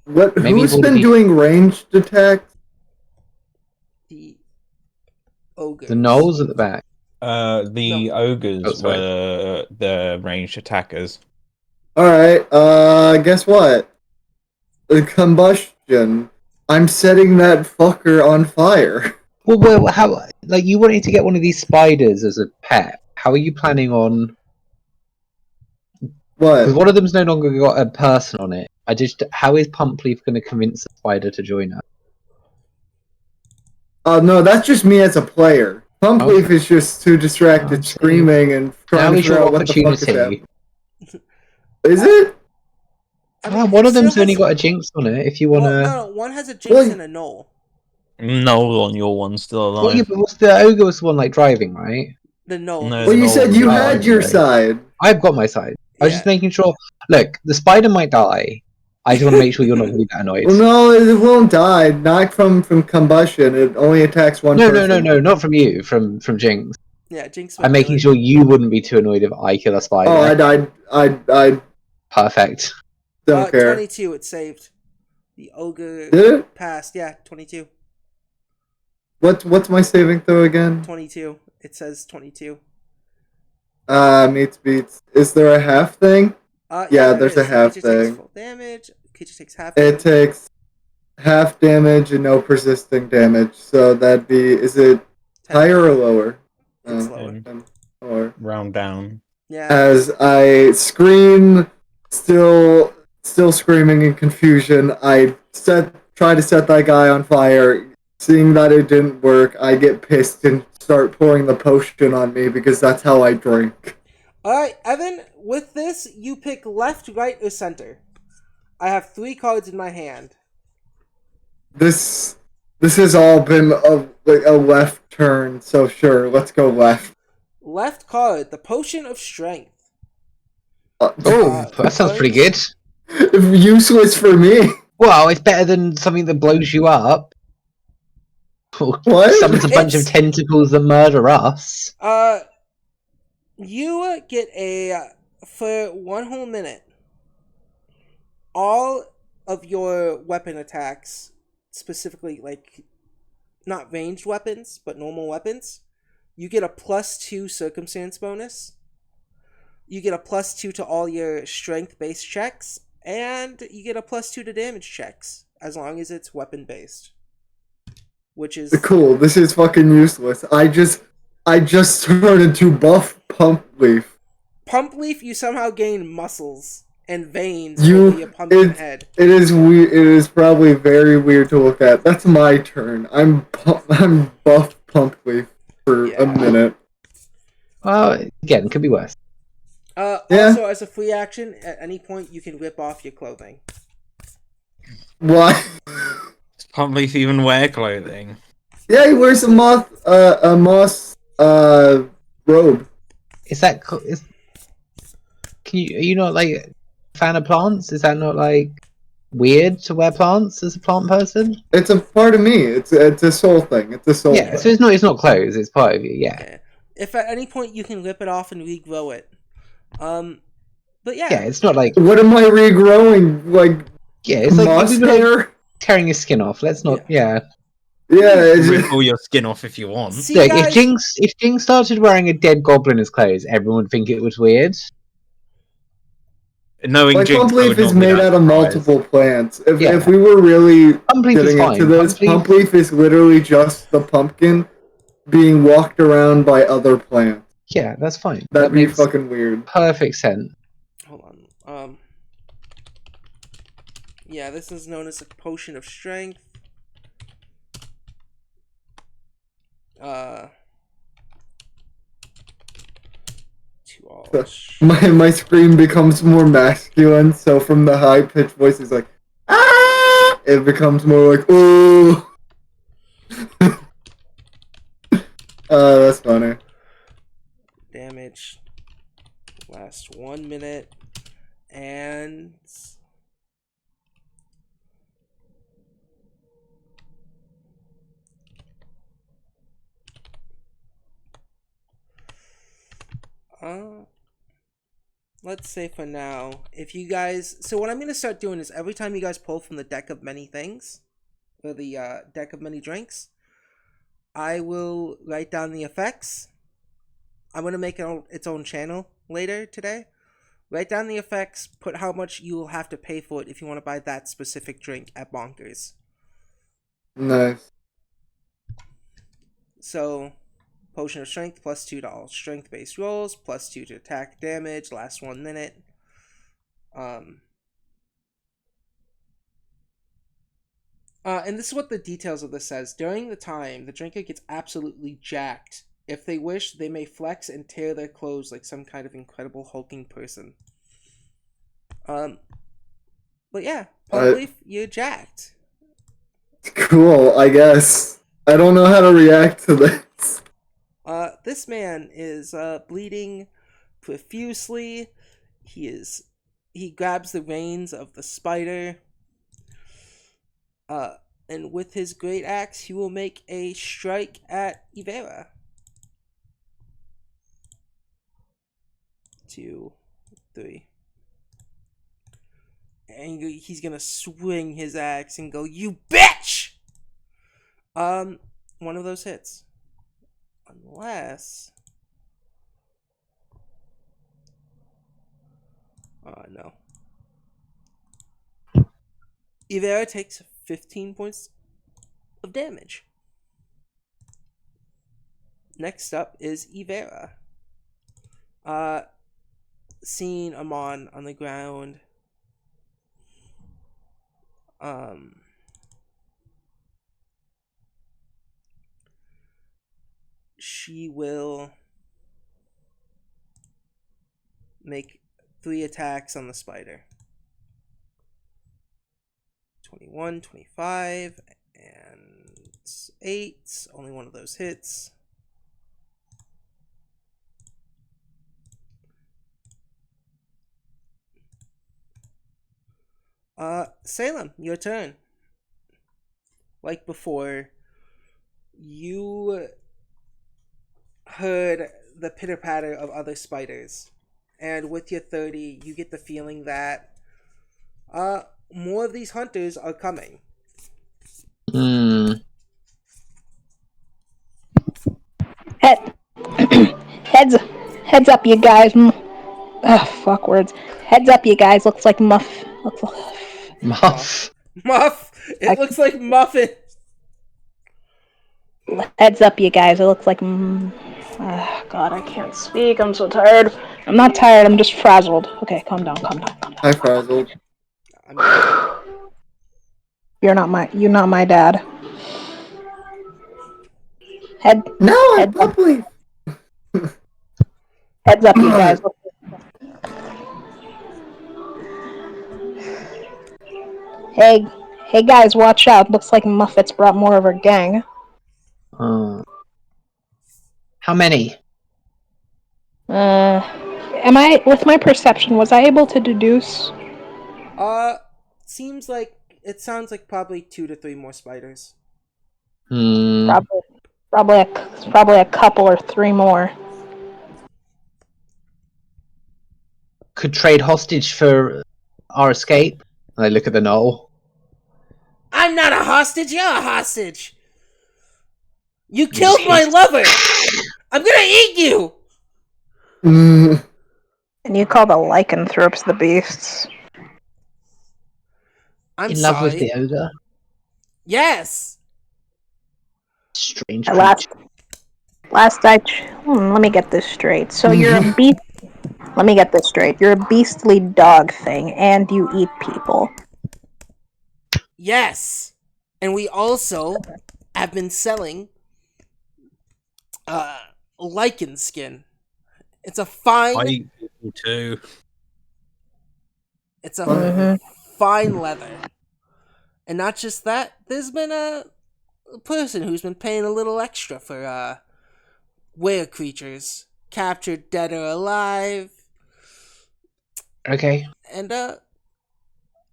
Who's been doing ranged attacks? The ogres. The gnolls at the back. The ogres were the ranged attackers. Alright, guess what? The combustion. I'm setting that fucker on fire. Well, how? Like, you wanted to get one of these spiders as a pet. How are you planning on? What? Because one of them's no longer got a person on it. How is Pumpleaf going to convince the spider to join us? Oh no, that's just me as a player. Pumpleaf is just too distracted, screaming and trying to figure out what the fuck is happening. Is it? One of them's only got a jinx on it. If you want to. No, one has a jinx and a gnoll. Gnoll on your one still alive. Well, yeah, but what's the ogre was the one like driving, right? The gnoll. Well, you said you had your side. I've got my side. I was just making sure. Look, the spider might die. I just want to make sure you're not really that annoyed. Well, no, it won't die. Not from combustion. It only attacks one person. No, not from you. From Jinx. Yeah, Jinx. I'm making sure you wouldn't be too annoyed if I kill a spider. Oh, I Perfect. Don't care. 22, it saved. The ogre Did it? passed. Yeah, 22. What's my saving throw again? 22. It says 22. Meets beats. Is there a half thing? Yeah, there's a half creature takes thing. full damage. Creature takes half It takes half damage and no persisting damage. So that'd be. Is it 10. higher or lower? It's lower. Lower. Round down. Yeah. As I scream, still screaming in confusion, I try to set that guy on fire. Seeing that it didn't work, I get pissed and start pouring the potion on me because that's how I drink. Alright, Evan, with this, you pick left, right, or center. I have 3 cards in my hand. This has all been a left turn, so sure, let's go left. Left card, the Potion of Strength. Oh, that sounds pretty good. Useless for me. Well, it's better than something that blows you up. Or What? summons a bunch of It's- tentacles that murder us. You get for 1 whole minute, all of your weapon attacks, specifically like not ranged weapons, but normal weapons, you get a +2 circumstance bonus. You get a +2 to all your strength-based checks, and you get a +2 to damage checks, as long as it's weapon-based. Which is... Cool, this is fucking useless. I just turned into buff Pump Leaf. Pump Leaf, you somehow gain muscles and veins over your pumpkin head. It is weird. It is probably very weird to look at. That's my turn. I'm buff Pump Leaf for a minute. Well, again, it could be worse. Also, as a free action, at any point you can rip off your clothing. Why? Does Pump Leaf even wear clothing? Yeah, he wears a moss robe. Is that... Are you not, like, a fan of plants? Is that not, like, weird to wear plants as a plant person? It's a part of me. It's a soul thing. It's a soul Yeah, thing. so it's not clothes, it's part of you, yeah. Okay. If at any point you can rip it off and regrow it. But yeah. Yeah, it's not like... What am I regrowing? Like, Yeah, it's like... moss You'd be, like, hair? tearing your skin off, let's not... Yeah. Yeah, it's Rip all your skin off if you want. See, Look, guys, if Jinx started wearing a dead goblin as clothes, everyone would think it was weird. Knowing my Jinx, Pump I Leaf would is not be made that out of surprised. multiple plants. If Yeah. we were really Pump Leaf is getting fine. into this, Pump Leaf is literally just the pumpkin being walked around by other plants. Yeah, that's fine. That'd That be makes fucking weird. perfect sense. Hold on. Yeah, this is known as a Potion of Strength. To all. My scream becomes more masculine, so from the high pitched voice is like, ah! It becomes more like, ooh. That's funny. Damage. Last 1 minute. And... let's say for now, if you guys... So what I'm going to start doing is every time you guys pull from the deck of many things, or the deck of many drinks, I will write down the effects. I'm going to make it its own channel later today. Write down the effects, put how much you will have to pay for it if you want to buy that specific drink at Bonkers. Nice. So... Potion of Strength, +2 to strength-based rolls, +2 to attack damage, last 1 minute. And this is what the details of this says. During the time, the drinker gets absolutely jacked. If they wish, they may flex and tear their clothes like some kind of incredible hulking person. But yeah, Pump Leaf, you're jacked. Cool, I guess. I don't know how to react to this. This man is bleeding profusely. He grabs the reins of the spider. And with his great axe, he will make a strike at Ivera. 2, 3. And he's gonna swing his axe and go, "You bitch!" One of those hits. Unless... no. Ivera takes 15 points of damage. Next up is Ivera. Seeing Amon on the ground. She will make 3 attacks on the spider. 21, 25, and 8. Only one of those hits. Salem, your turn. Like before, you heard the pitter patter of other spiders, and with your 30, you get the feeling that more of these hunters are coming. Hmm. Head, heads, heads up, you guys. Fuck words. Heads up, you guys. Looks like Muff. Muff. Muff! It looks like Muffin! Heads up, you guys. It looks like. God, I can't speak. I'm so tired. I'm not tired. I'm just frazzled. Okay, calm down. Calm down. Calm down. Hi, Frazzled. I'm muted. You're not my dad. No, I'm Heads up. puppy. Heads up, you guys. Hey guys, watch out. Looks like Muffet's brought more of her gang. How many? Am I, with my perception, was I able to deduce? It sounds like probably 2 to 3 more spiders. Probably a couple or 3 more. Could trade hostage for our escape. And I look at the knoll. I'm not a hostage, you're a hostage! You killed my lover! I'm gonna eat you! And you call the lycanthropes the beasts. I'm in love with the ogre. Yes! Strange Let me get this straight. So you're a beast. Let me get this straight. You're a beastly dog thing, and you eat people. Yes! And we also have been selling lichen skin. It's a fine... I eat people too. It's a fine leather. And not just that, there's been a person who's been paying a little extra for were creatures. Captured dead or alive. Okay. And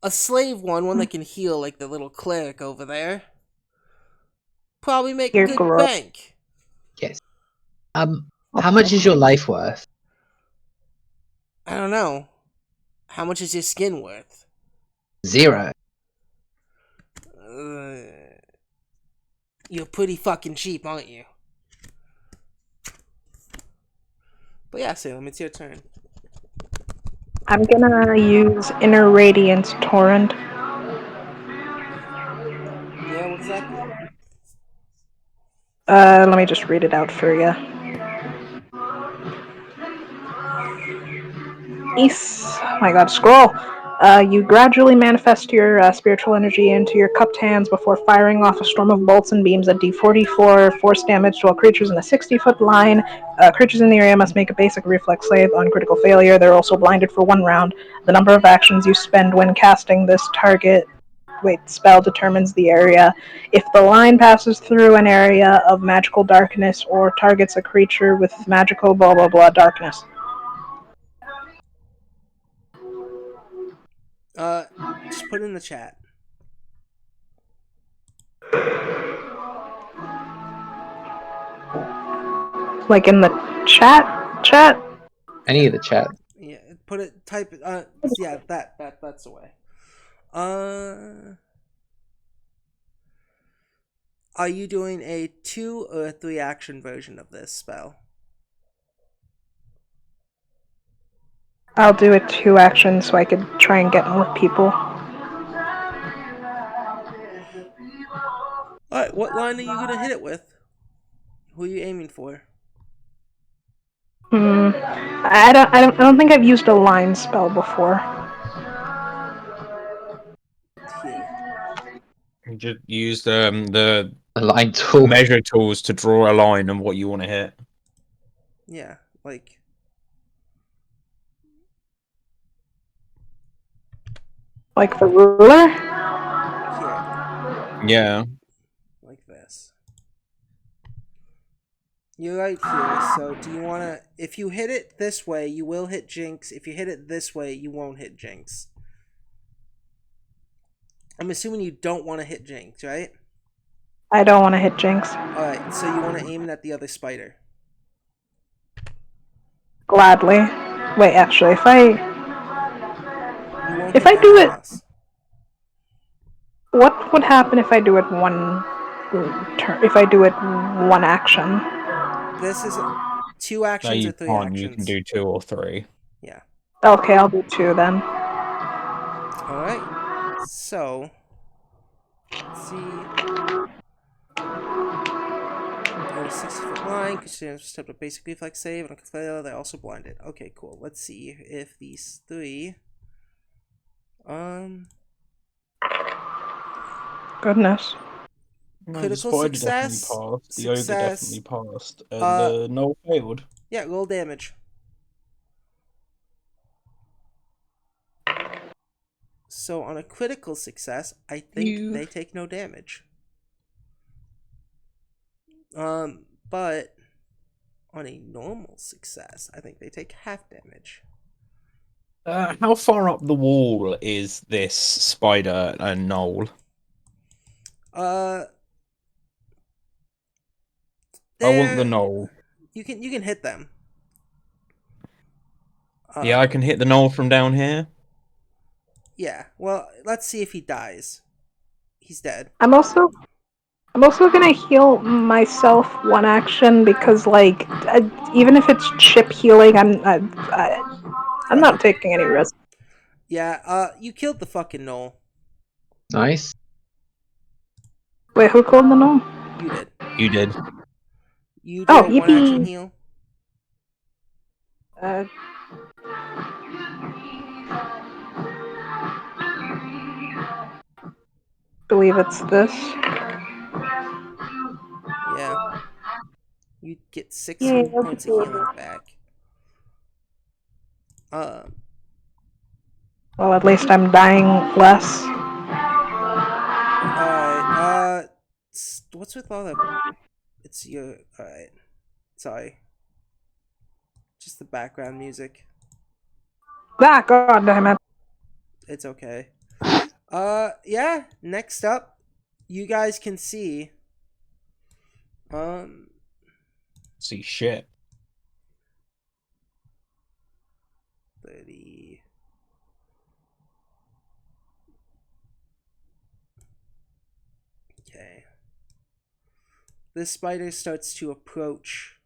a slave one that can heal like the little cleric over there. Probably make a good bank. Yes. How much is your life worth? I don't know. How much is your skin worth? 0. You're pretty fucking cheap, aren't you? But yeah, Salem, it's your turn. I'm gonna use Inner Radiance Torrent. Yeah, what does that do? Let me just read it out for you. Oh my god, scroll! You gradually manifest your spiritual energy into your cupped hands before firing off a storm of bolts and beams at D44, force damage to all creatures in a 60-foot line. Creatures in the area must make a basic reflex save. On critical failure, they're also blinded for 1 round. The number of actions you spend when casting this spell determines the area. If the line passes through an area of magical darkness or targets a creature with magical blah blah blah darkness. Just put it in the chat. Like in the chat? Any of the chat. Yeah, type it, yeah, that's the way. Are you doing a 2 or a 3 action version of this spell? I'll do a 2 action so I could try and get more people. Alright, what line are you gonna hit it with? Who are you aiming for? I don't think I've used a line spell before. Here. You just use the line tool. measure tools to draw a line on what you want to hit. Yeah, like... Like the ruler? Here. Yeah. Like this. You're right here, so do you want to... If you hit it this way, you will hit Jinx. If you hit it this way, you won't hit Jinx. I'm assuming you don't want to hit Jinx, right? I don't want to hit Jinx. Alright, so you want to aim it at the other spider. Gladly. Wait, actually, You won't if hit I do anything it, else. what would happen if I do it one turn? If I do it one action? This is 2 No, actions or you 3 can't. You actions. can do 2 or 3. Yeah. Okay, I'll do 2 then. Alright. So, let's see. In a 60-foot line, considering step a basic reflex save, and a fail, they're also blinded. Okay, cool. Let's see if these 3. Goodness. No, the Critical spider success, definitely passed. The ogre success, definitely passed. And the null failed. yeah, roll damage. So on a critical success, I think they take no damage. But on a normal success, I think they take half damage. How far up the wall is this spider and knoll? Uh, I want the they're- knoll. You can hit them. Yeah, I can hit the knoll from down here. Yeah. Well, let's see if he dies. He's dead. I'm also gonna heal myself one action because, like, even if it's chip healing, I'm not taking any risk. Yeah. You killed the fucking knoll. Nice. Wait, who called the gnome? You did. You did. You do Oh, a 1-action yippee! heal. Believe it's this. Yeah. You get 6 Yay, points of healing back. Well, at least I'm dying less. Alright, what's with all the... It's your... Alright. Sorry. Just the background music. Ah, god damn it. It's okay. Yeah, next up, you guys can see... See shit. 30... Okay. This spider starts to approach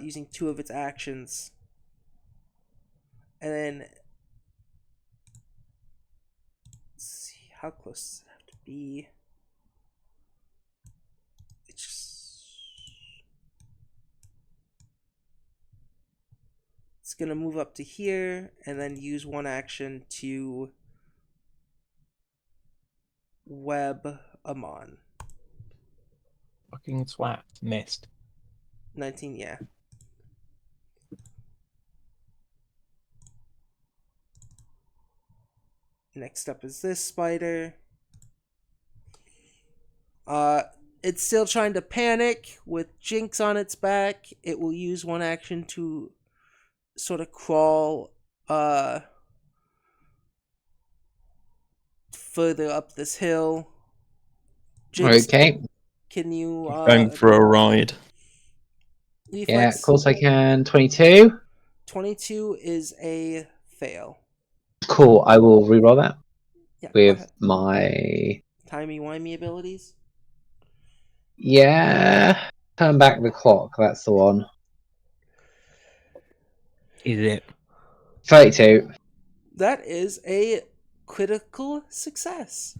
using 2 of its actions. And then let's see, how close does it have to be? It's gonna move up to here and then use 1 action to web Amon. Fucking swat. Missed. 19, yeah. Next up is this spider. It's still trying to panic with Jinx on its back. It will use 1 action to sort of crawl further up this hill. Jinx, Okay. can you Going for a ride. reflex? Yeah, of course I can. 22. 22 is a fail. Cool. I will reroll that Yeah, go with ahead. my Timey-wimey abilities. yeah. Turn back the clock. That's the one. Is it? 32. That is a critical success.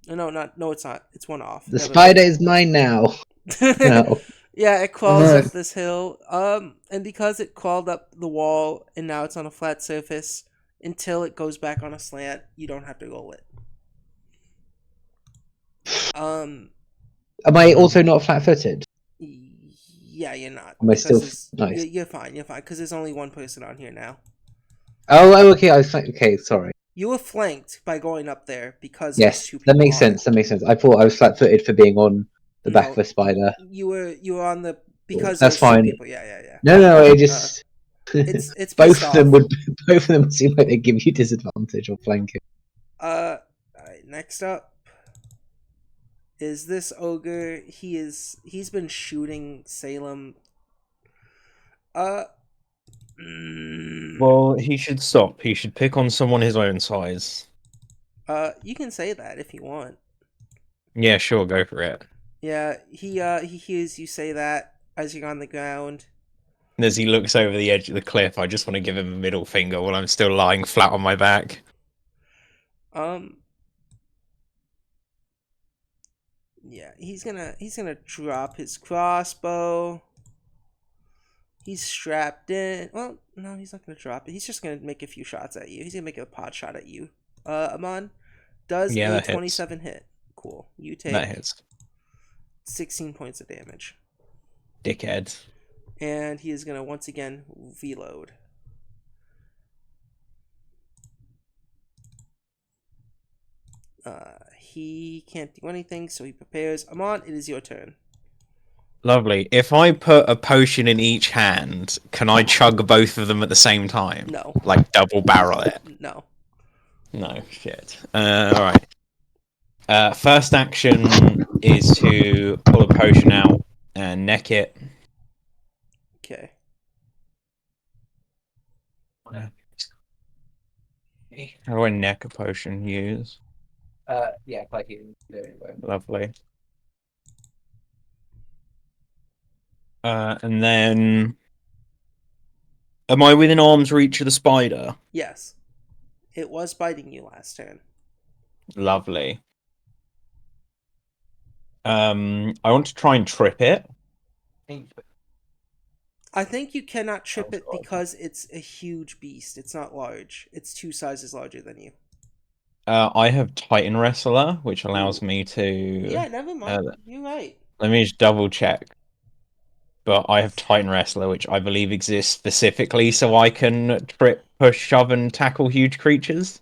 No, it's not. It's 1 off. The Never spider is mine now. mind. No. Yeah, it crawls up this hill. And because it crawled up the wall and now it's on a flat surface, until it goes back on a slant, you don't have to roll it. Am I also not flat-footed? Yeah, you're not. Am I still Because nice? You're fine. You're fine. Because there's only 1 person on here now. Oh, okay. I was okay. Sorry. You were flanked by going up there because Yes, there's 2 people that makes on sense. it. That makes sense. I thought I was flat-footed for being on the back No, of a spider. You were on the because That's there's 2 fine. people. Yeah. No, it just It's both pissed of them off. both of them seem like they give you disadvantage or flanking. Alright, next up is this ogre. He's been shooting Salem. Well, he should stop. He should pick on someone his own size. You can say that if you want. Yeah, sure, go for it. Yeah, he hears you say that as you're on the ground. And as he looks over the edge of the cliff, I just want to give him a middle finger while I'm still lying flat on my back. Yeah, he's gonna drop his crossbow. He's strapped in. Well, no, he's not gonna drop it. He's just gonna make a few shots at you. He's gonna make a pot shot at you. Amon, does Yeah, a that hits. 27 hit? Cool. You take That hits. 16 points of damage, Dickhead. and he is gonna once again reload. He can't do anything, so he prepares. Amon, it is your turn. Lovely. If I put a potion in each hand, can I chug both of them at the same time? No. Like double barrel it? No. No, shit. Alright. First action is to pull a potion out and neck it. Okay. How do I neck a potion? Use. Yeah, like you do anyway. Lovely. And then... Am I within arm's reach of the spider? Yes. It was biting you last turn. Lovely. I want to try and trip it. I think you cannot trip it because it's a huge beast. It's not large. It's 2 sizes larger than you. I have Titan Wrestler, which allows me to... Yeah, never mind. You're right. Let me just double check. But I have Titan Wrestler, which I believe exists specifically so I can trip, push, shove, and tackle huge creatures.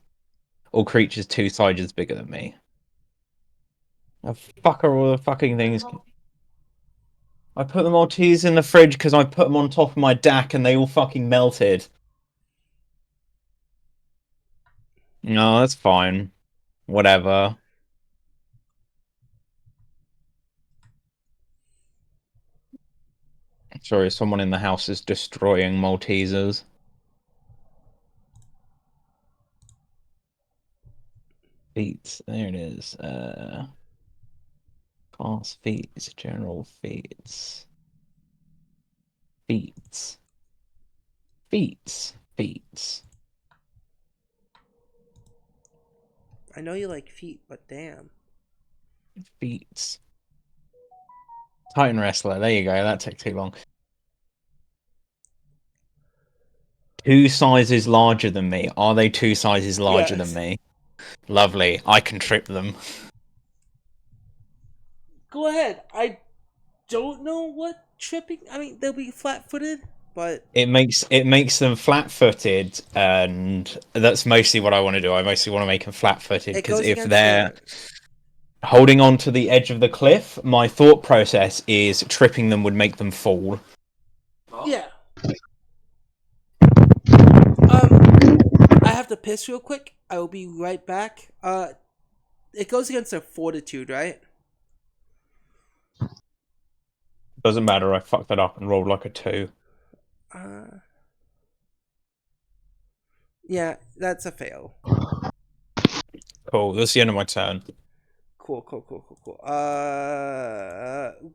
Or creatures 2 sizes bigger than me. The fuck are all the fucking things? I put the Maltese in the fridge because I put them on top of my DAC and they all fucking melted. No, that's fine. Whatever. Sorry, someone in the house is destroying Maltesers. Feats, there it is. Class feats, general feats. Feats. Feats. I know you like feet, but damn. Feats. Titan Wrestler, there you go, that took too long. 2 sizes larger than me. Are they 2 sizes larger Yes. than me? Lovely, I can trip them. Go ahead. I don't know what tripping. I mean, they'll be flat-footed, but It makes them flat-footed, and that's mostly what I want to do. I mostly want to make them flat-footed it because goes if against they're their... holding on to the edge of the cliff, my thought process is tripping them would make them fall. Yeah. I have to piss real quick. I will be right back. It goes against their fortitude, right? Doesn't matter, I fucked that up and rolled like a 2. Yeah, that's a fail. Cool, that's the end of my turn. Cool.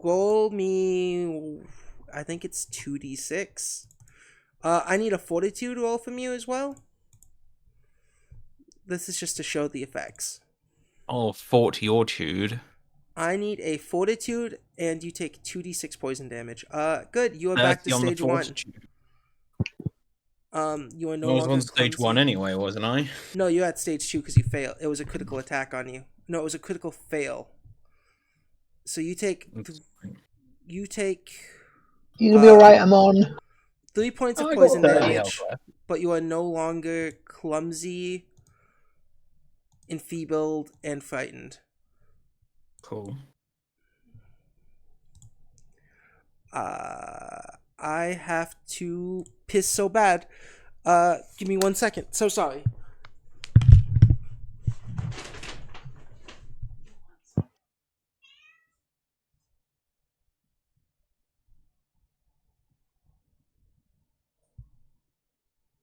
Roll me. I think it's 2d6. I need a fortitude roll from you as well. This is just to show the effects. Oh, fortitude. I need a fortitude, and you take 2d6 poison damage. Good. You are back to stage 1. You are no I was longer on stage clumsy. 1 anyway, wasn't I? No, you're at stage 2 because you failed. It was a critical attack on you. No, it was a critical fail. So you take. You gonna be alright, Amon. 3 points of I got poison 30 damage, health left. but you are no longer clumsy, enfeebled, and frightened. Cool. I I have to piss so bad. Give me 1 second. So sorry.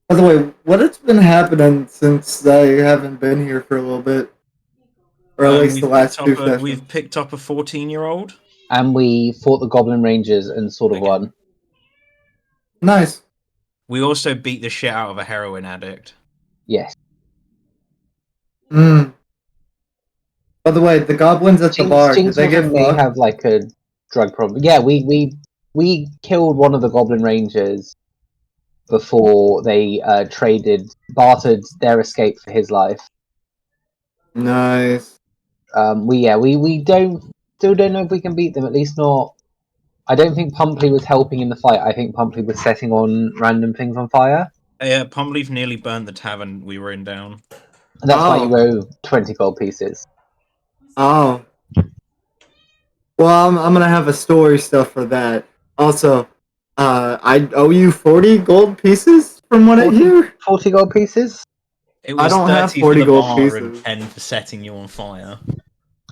By the way, what has been happening since I haven't been here for a little bit? Or at least the last two sessions. We've picked up a 14-year-old. And we fought the Goblin Rangers and sort of won. Nice. We also beat the shit out of a heroin addict. Yes. By the way, the goblins at the bar, did they get may fucked? have like a drug problem. Yeah, we killed one of the Goblin Rangers before they bartered their escape for his life. Nice. We still don't know if we can beat them. At least not. I don't think Pumpley was helping in the fight. I think Pumpley was setting on random things on fire. Yeah, Pumbleaf nearly burned the tavern we were in down. And that's why you owe 20 gold pieces. Oh. Well, I'm gonna have a story stuff for that. Also, I owe you 40 gold pieces from what I hear. 40 gold pieces? It was I don't 30 have for 40 the gold bar pieces. and 10 for setting you on fire.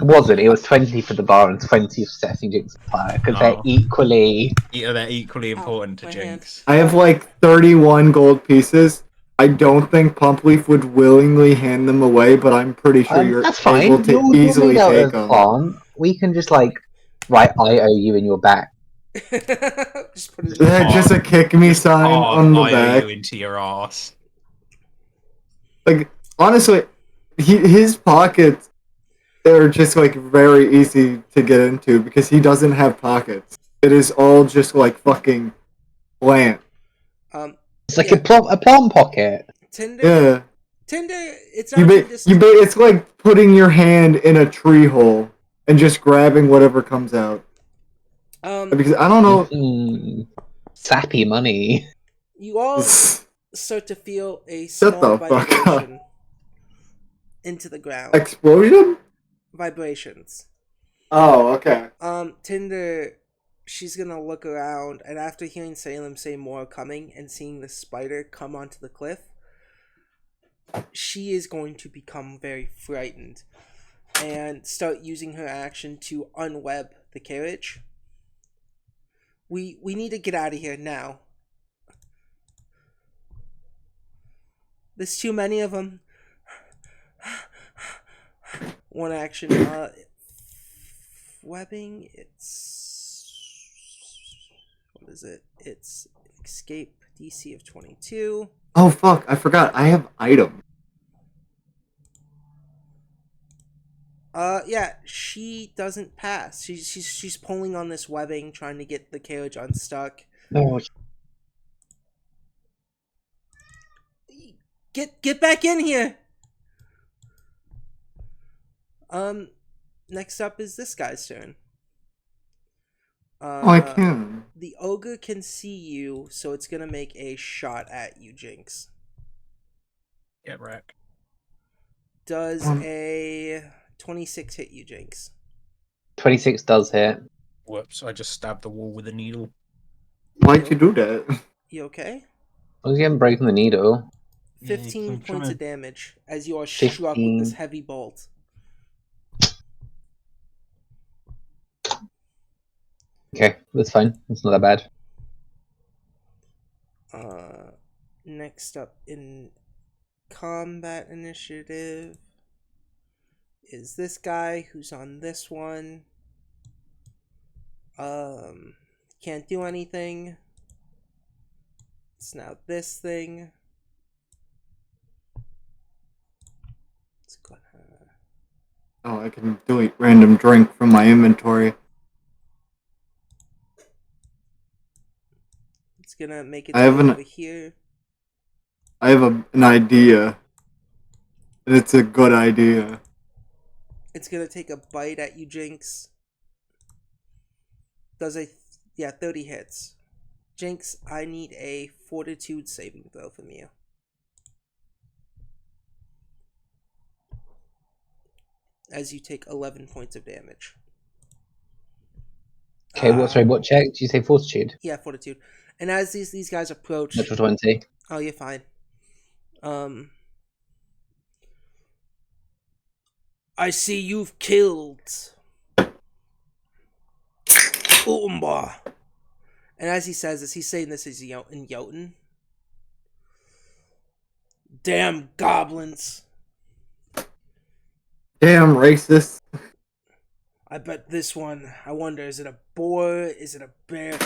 It wasn't. It was 20 for the bar and 20 for setting Jinx on fire because they're equally. Yeah, they're equally important to my Jinx. I have like 31 gold pieces. I don't think Pumpleaf would willingly hand them away, but I'm pretty sure you're That's fine. able to You're easily made out take of them. plant. We can just like write "I owe you" in your back. Just put it Just a kick me sign on the back. You into your ass. Like honestly, his pockets are just like very easy to get into because he doesn't have pockets. It is all just like fucking plant. It's like a plant pocket. Tinder. Yeah. Tinder. It's not it's like putting your hand in a tree hole and just grabbing whatever comes out. Because I don't know. Sappy money. You all start to feel a small vibration into the ground. Explosion? Vibrations. Oh, okay. Tinder, she's gonna look around, and after hearing Salem say more coming and seeing the spider come onto the cliff, she is going to become very frightened and start using her action to unweb the carriage. We need to get out of here now. There's too many of them. One action. Webbing. What is it? It's escape DC of 22. Oh fuck! I forgot. I have item. Yeah, she doesn't pass. She's pulling on this webbing, trying to get the carriage unstuck. No. Get back in here. Next up is this guy's turn. I can. The ogre can see you, so it's gonna make a shot at you, Jinx. Get wrecked. Does a 26 hit you, Jinx? 26 does hit. Whoops! I just stabbed the wall with a needle. Why'd you do that? You okay? I was getting breaking the needle. 15 points of damage as you are struck with this heavy bolt. Okay, that's fine. It's not that bad. Next up in combat initiative is this guy who's on this one. Can't do anything. It's now this thing. It's gonna... Oh, I can delete random drink from my inventory. It's gonna make it over here. I have an idea. And it's a good idea. It's gonna take a bite at you, Jinx. Does 30 hits. Jinx, I need a fortitude saving throw from you. As you take 11 points of damage. Okay, what check? Did you say fortitude? Yeah, fortitude. And as these guys approach, Natural 20. oh, you're fine. I see you've killed Umba. And as he says this, he's saying this in Jotun. Damn goblins. Damn racist. I bet this one, I wonder, is it a boar? Is it a bear?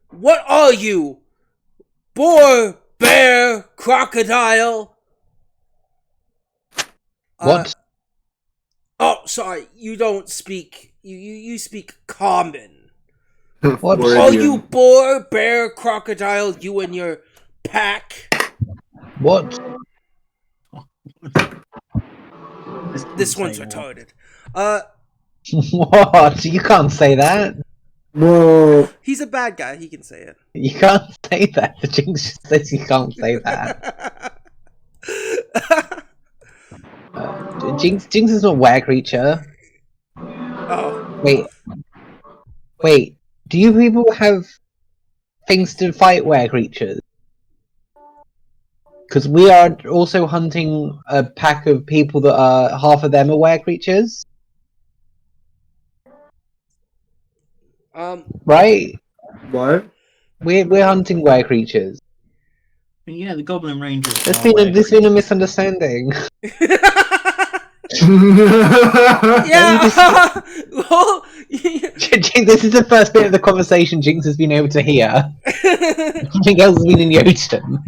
What are you? Boar, bear, crocodile? What? Oh, sorry, you don't speak, you speak common. What? Oh, you boar, bear, crocodile, you and your pack. What? This one's retarded. What? You can't say that. Whoa. He's a bad guy, he can say it. You can't say that. The Jinx just says you can't say that. Jinx is a were creature. Oh. Wait. Do you people have things to fight were creatures? Because we are also hunting a pack of people that are half of them are were creatures. Right? What? We're hunting were creatures. Yeah, the Goblin Rangers. There's been a misunderstanding. Yeah. Well, This is the first bit of the conversation Jinx has been able to hear. Nothing else has been in Jotun.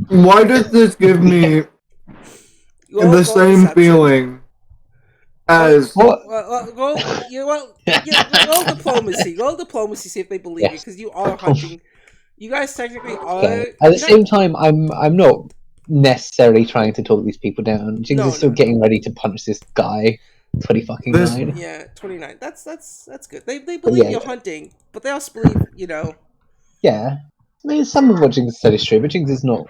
Why does this give me the same feeling as What? Roll diplomacy. Roll diplomacy. See if they believe you, because you are hunting. You guys technically are. Okay. At the same time, I'm not necessarily trying to talk these people down. Jinx is still getting ready to punch this guy. 29. Yeah, 29. That's good. They believe you're hunting, but they also believe, Yeah. I mean, some of what Jinx said is true, but Jinx is not.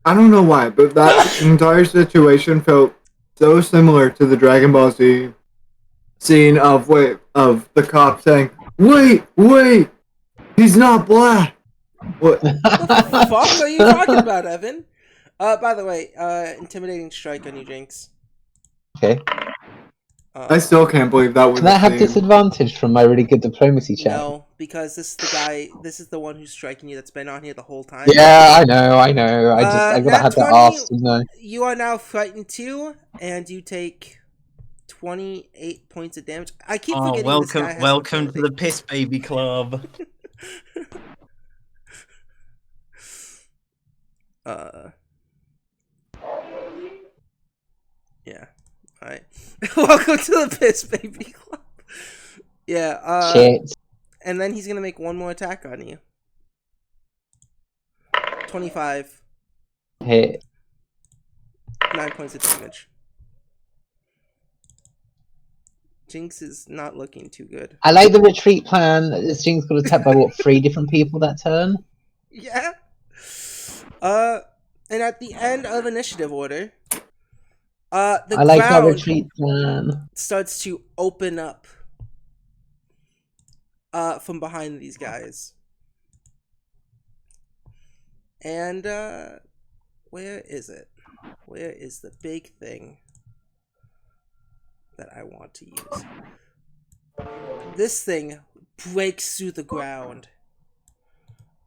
I don't know why, but that entire situation felt so similar to the Dragon Ball Z scene of the cop saying, "Wait, he's not black." What the fuck are you talking about, Evan? By the way, intimidating strike on you, Jinx. Okay. I still can't believe that was. Can I have disadvantage from my really good diplomacy check? No, because this is the one who's striking you that's been on here the whole time. Yeah, I know. I gotta have to ask, You are now frightened too, and you take 28 points of damage. I keep forgetting this guy has welcome to the Piss Baby Club. Yeah. Alright. Welcome to the Piss Baby Club. Yeah, Shit. And then he's gonna make one more attack on you. 25. Hit. 9 points of damage. Jinx is not looking too good. I like the retreat plan. This Jinx got attacked by 3 different people that turn? Yeah. And at the end of initiative order, the I like that ground retreat plan. starts to open up from behind these guys. And where is it? Where is the big thing that I want to use? This thing breaks through the ground.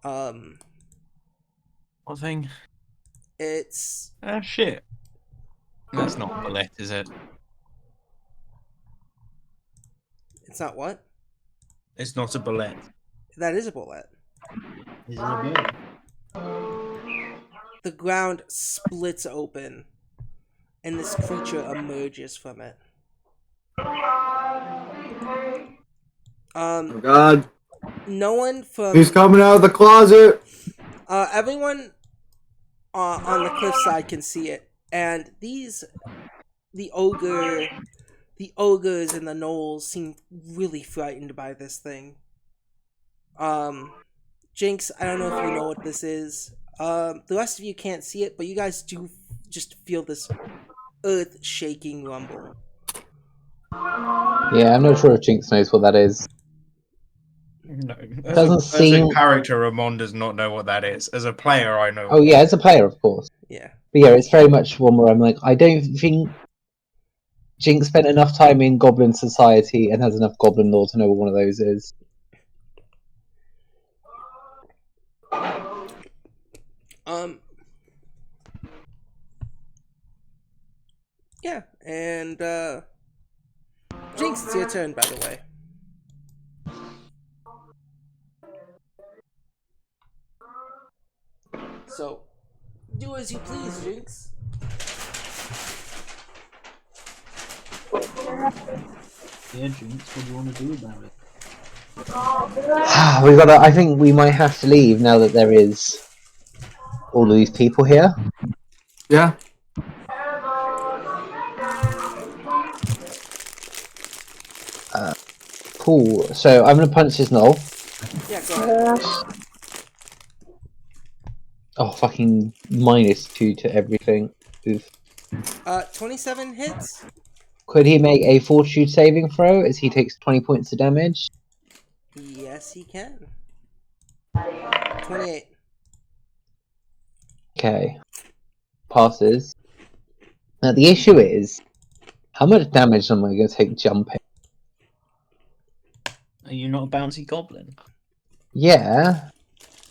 What thing? It's shit. That's not a bullet, is it? It's not what? It's not a bullet. That is a bullet. Is it a bullet? The ground splits open, and this creature emerges from it. Oh God! No one from He's coming out of the closet. Everyone on the cliffside can see it, and the ogres and the gnolls seem really frightened by this thing. Jinx, I don't know if you know what this is. The rest of you can't see it, but you guys do just feel this earth-shaking rumble. Yeah, I'm not sure if Jinx knows what that is. No. Doesn't As seem- a character, Ramon does not know what that is. As a player, I know. Oh yeah, as a player, of course. Yeah. But yeah, it's very much one where I'm like, I don't think Jinx spent enough time in Goblin Society and has enough Goblin lore to know what one of those is. Yeah, and Jinx, it's your turn, by the way. So, do as you please, Jinx. Yeah, Jinx, what do you want to do about it? We gotta. I think we might have to leave now that there is all of these people here. Yeah. Cool. So I'm gonna punch this null. Yeah, go ahead. Yes. Oh, fucking -2 to everything. Oof. 27 hits. Could he make a fortitude saving throw as he takes 20 points of damage? Yes, he can. 28. Okay. Passes. Now the issue is, how much damage am I going to take jumping? Are you not a bouncy goblin? Yeah.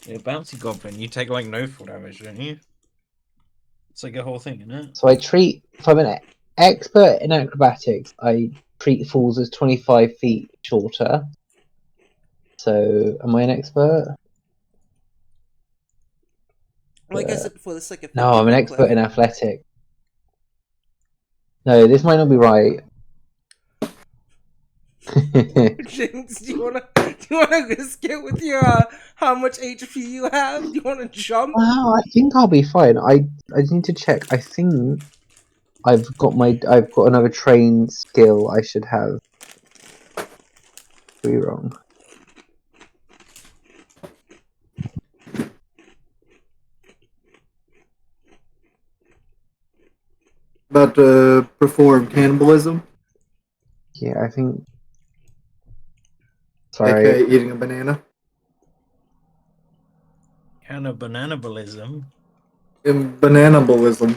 You're a bouncy goblin. You take like no full damage, don't you? It's like a whole thing, isn't it? So I treat, if I'm an expert in acrobatics, I treat falls as 25 feet shorter. So, am I an expert? Like I said before, this is like a 50 No, I'm an foot expert cliff. in athletics. No, this might not be right. Jinx, do you wanna risk it with your how much HP you have? Do you wanna jump? Well, I think I'll be fine. I need to check. I think I've got another trained skill I should have. Could be wrong. About to perform cannibalism. Yeah, I think. Sorry. Okay, eating a banana. Kind of bananabalism. Bananabalism.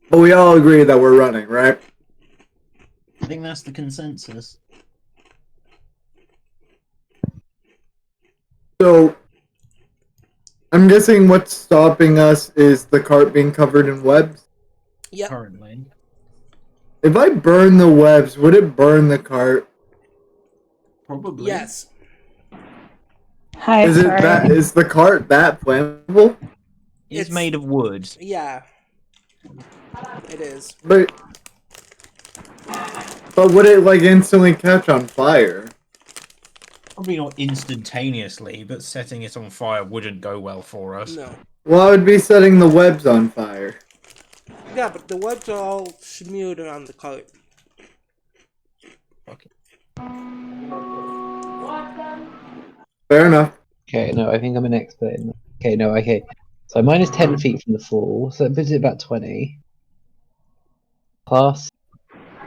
But we all agree that we're running, right? I think that's the consensus. So, I'm guessing what's stopping us is the cart being covered in webs. Yep. Currently. If I burn the webs, would it burn the cart? Probably. Yes. Hi, Is sorry. the cart that flammable? It's It's- made of wood. Yeah. It is. But would it like instantly catch on fire? Probably not instantaneously, but setting it on fire wouldn't go well for us. No. Well, I would be setting the webs on fire. Yeah, but the webs are all smeared around the cart. Okay. Fair enough. Okay, no, I think I'm an expert in. Okay, no, okay. So I'm minus 10 feet from the fall, so that puts it about 20. Plus.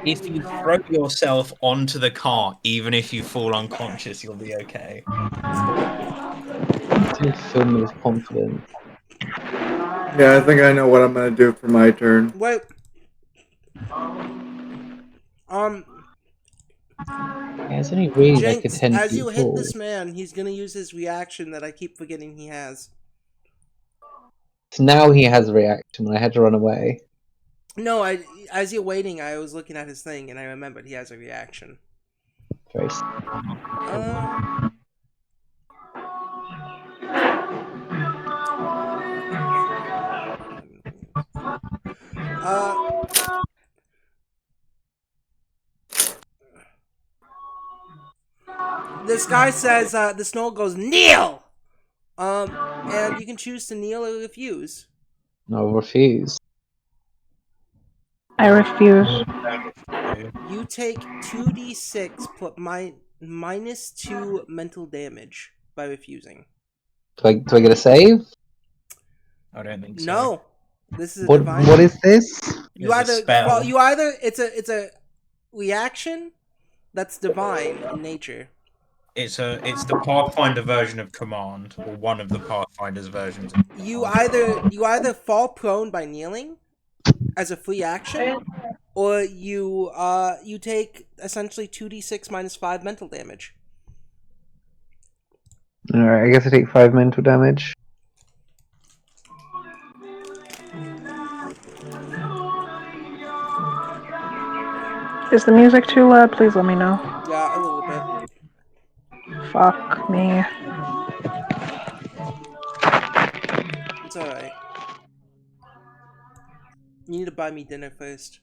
If you throw yourself onto the cart, even if you fall unconscious, you'll be okay. To fill me with confidence. Yeah, I think I know what I'm gonna do for my turn. Wait. Yeah, it's only really like a Jinx, 10 as feet you hit fall. this man, he's gonna use his reaction that I keep forgetting he has. So now he has a reaction when I had to run away. No, as you're waiting, I was looking at his thing and I remembered he has a reaction. Very This guy says, the snow goes, kneel! And you can choose to kneel or refuse. No, refuse. I refuse. You take 2d6 minus 2 mental damage by refusing. Do I get a save? I don't think so. No, this is a What divine. what is this? You It's a either spell. it's a reaction that's divine in nature. It's the Pathfinder version of command, or one of the Pathfinder's versions of You command. either fall prone by kneeling as a free action, or you take essentially 2d6 minus 5 mental damage. Alright, I guess I take 5 mental damage. Is the music too loud? Please let me know. Yeah, a little bit. Fuck me. It's alright. You need to buy me dinner first.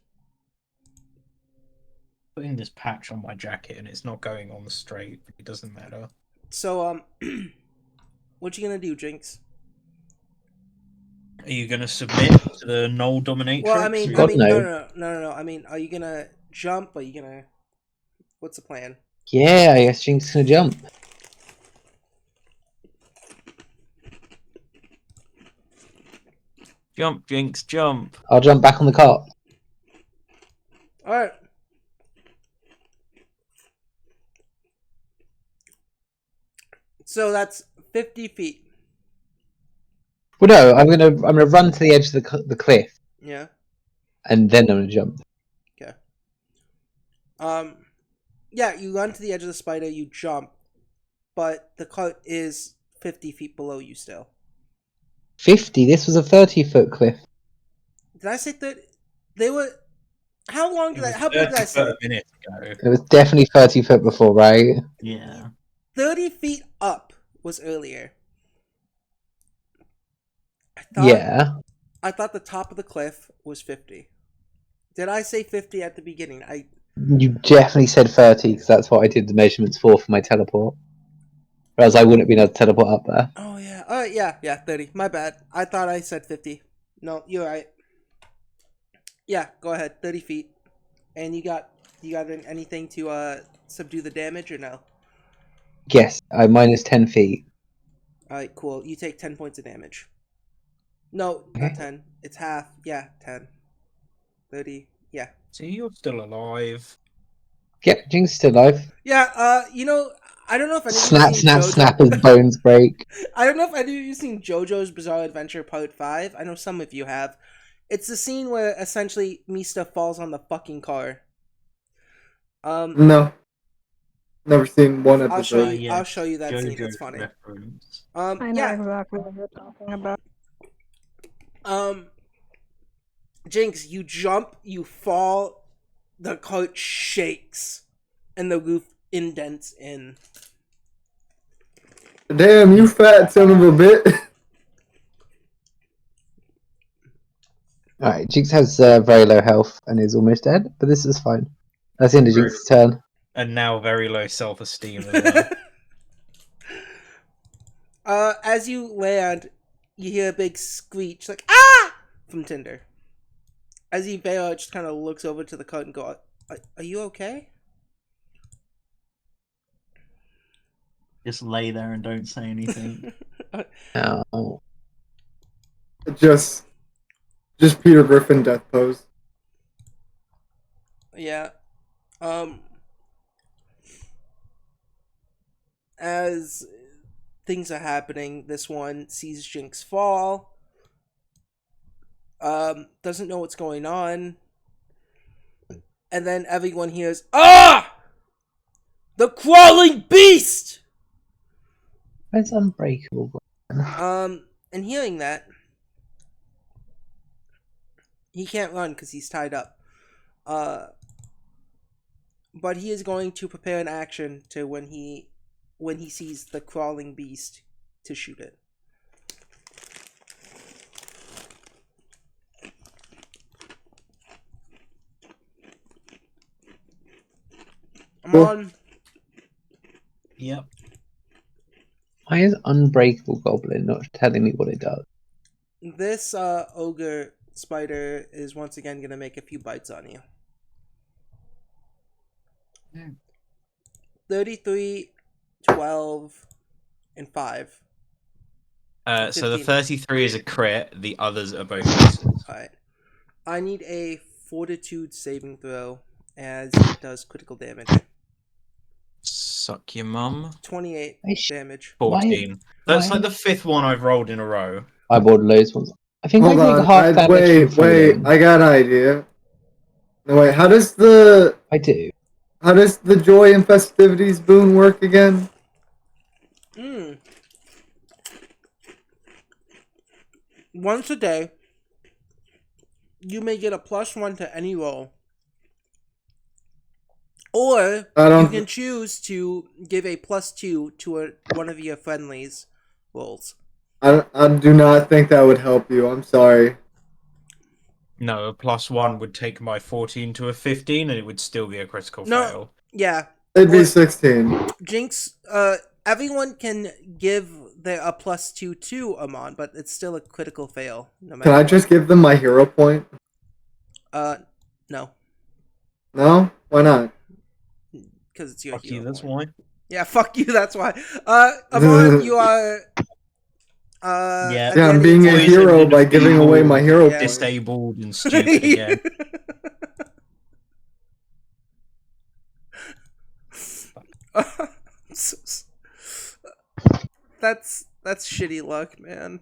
Putting this patch on my jacket and it's not going on straight. It doesn't matter. So what you gonna do, Jinx? Are you gonna submit to the null dominatrix? Well, I mean, God, no. no. I mean, are you gonna jump? Are you gonna? What's the plan? Yeah, I guess Jinx is gonna jump. Jump, Jinx, jump. I'll jump back on the cart. All right. So that's 50 feet. Well, no, I'm gonna run to the edge of the cliff, Yeah. and then I'm gonna jump. Okay. Yeah, you run to the edge of the spider. You jump, but the cart is 50 feet below you still. 50. This was a 30-foot cliff. Did I say that? They were. How long did I? It was How big did I 30 say? minutes ago. It was definitely 30 foot before, right? Yeah. 30 feet up was earlier. Yeah. I thought the top of the cliff was 50. Did I say 50 at the beginning? You definitely said 30 because that's what I did the measurements for my teleport. Whereas I wouldn't have been able to teleport up there. Oh yeah. Yeah, 30. My bad. I thought I said 50. No, you're right. Yeah, go ahead. 30 feet. And you got anything to subdue the damage or no? Yes, I minus 10 feet. Alright, cool. You take 10 points of damage. No, not 10. It's half. Yeah, 10. 30. Yeah. See, you're still alive. Yep, Jinx is still alive. Yeah, I don't know if any of you Snap, seen snap, JoJo. snap as bones break. I don't know if any of you seen JoJo's Bizarre Adventure Part 5. I know some of you have. It's the scene where essentially Mista falls on the fucking car. No, never seen one I'll show episode. you. I'll show you that scene. It's JoJo's funny. reference. I know Yeah. exactly what you're talking about. Jinx, you jump, you fall, the cart shakes, and the roof indents in. Damn, you fat son of a bit. Alright, Jinx has very low health and is almost dead, but this is fine. That's the end of True. Jinx's turn. And now very low self-esteem as well. As you land, you hear a big screech like "Ah!" from Tinder. As Iveo just kind of looks over to the cart and go, "Are you okay?" Just lay there and don't say anything. Oh. Just Peter Griffin death pose. Yeah. As things are happening, this one sees Jinx fall. Doesn't know what's going on. And then everyone hears, "Ah! The crawling beast!" That's unbreakable. And hearing that, he can't run because he's tied up. But he is going to prepare an action to when he sees the crawling beast to shoot it. I'm Cool. on. Yep. Why is Unbreakable Goblin not telling me what it does? This ogre spider is once again going to make a few bites on you. 33, 12, and 5. So the 15. 33 is a crit. The others are both misses. Alright. I need a fortitude saving throw as it does critical damage. Suck your mum. 28 Hey, damage. 14. That's like the 5th one I've rolled in a row. I rolled loads ones. I think Hold I take on. half damage Wait, from falling. I got an idea. No, wait, how does I do. the joy and festivities boon work again? Once a day, you may get a +1 to any roll. Or you can choose to give a +2 to one of your friendlies' rolls. I do not think that would help you. I'm sorry. No, a +1 would take my 14 to a 15, and it would still be a critical fail. Yeah. It'd be 16. Jinx, everyone can give a +2 to Amon, but it's still a critical fail. No matter Can I what. just give them my hero point? No. No? Why not? Because it's your Fuck hero you, that's point. why. Yeah, fuck you, that's why. Amon, you are... Yeah, I'm being a hero by giving away my hero point. Disabled and stupid again. That's shitty luck, man.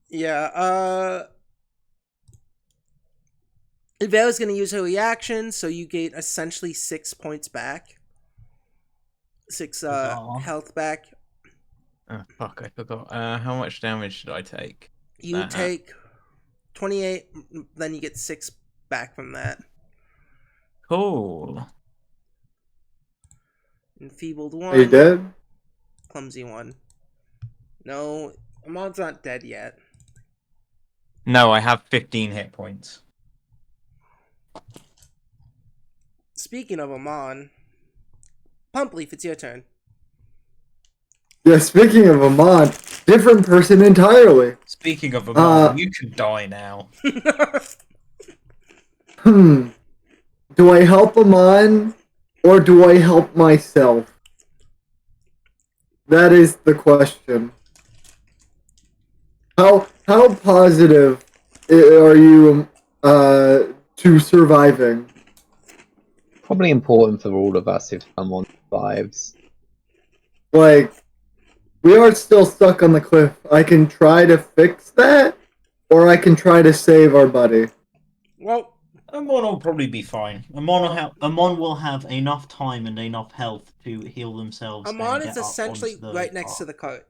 Yeah, Vela's gonna use her reaction, so you gain essentially 6 points back. 6 health back. Oh, fuck, I forgot. How much damage should I take? You take 28, then you get 6 back from that. Cool. Enfeebled 1. Are you dead? Clumsy 1. No, Amon's not dead yet. No, I have 15 hit points. Speaking of Amon, Pumpleaf, it's your turn. Yeah, speaking of Amon, different person entirely. Speaking of Amon, you can die now. Do I help Amon, or do I help myself? That is the question. How positive are you to surviving? Probably important for all of us if someone survives. Like, we are still stuck on the cliff. I can try to fix that, or I can try to save our buddy. Well, Amon will probably be fine. Amon will have enough time and enough health to heal themselves. Amon is essentially right next to the cart.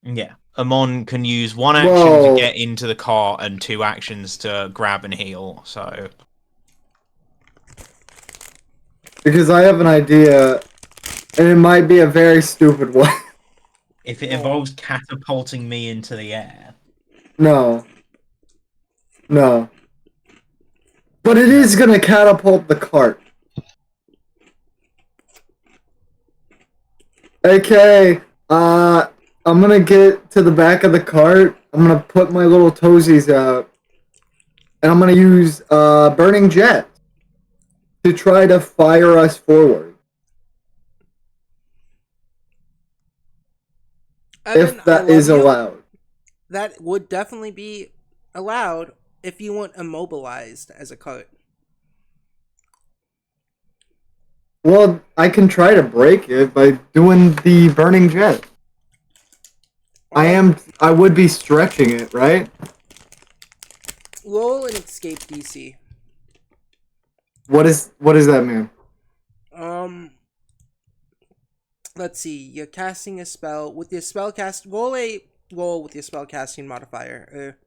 Yeah. Amon can use 1 action to get into the car and 2 actions to grab and heal, so... Because I have an idea, and it might be a very stupid one. If it involves catapulting me into the air... No. But it is gonna catapult the cart. Okay, I'm gonna get to the back of the cart. I'm gonna put my little toesies out. And I'm gonna use Burning Jet to try to fire us forward. If that is allowed. That would definitely be allowed if you weren't immobilized as a cart. Well, I can try to break it by doing the Burning Jet. I would be stretching it, right? Roll an escape DC. What does that mean? Let's see. You're casting a spell with your spellcast. Roll with your spellcasting modifier,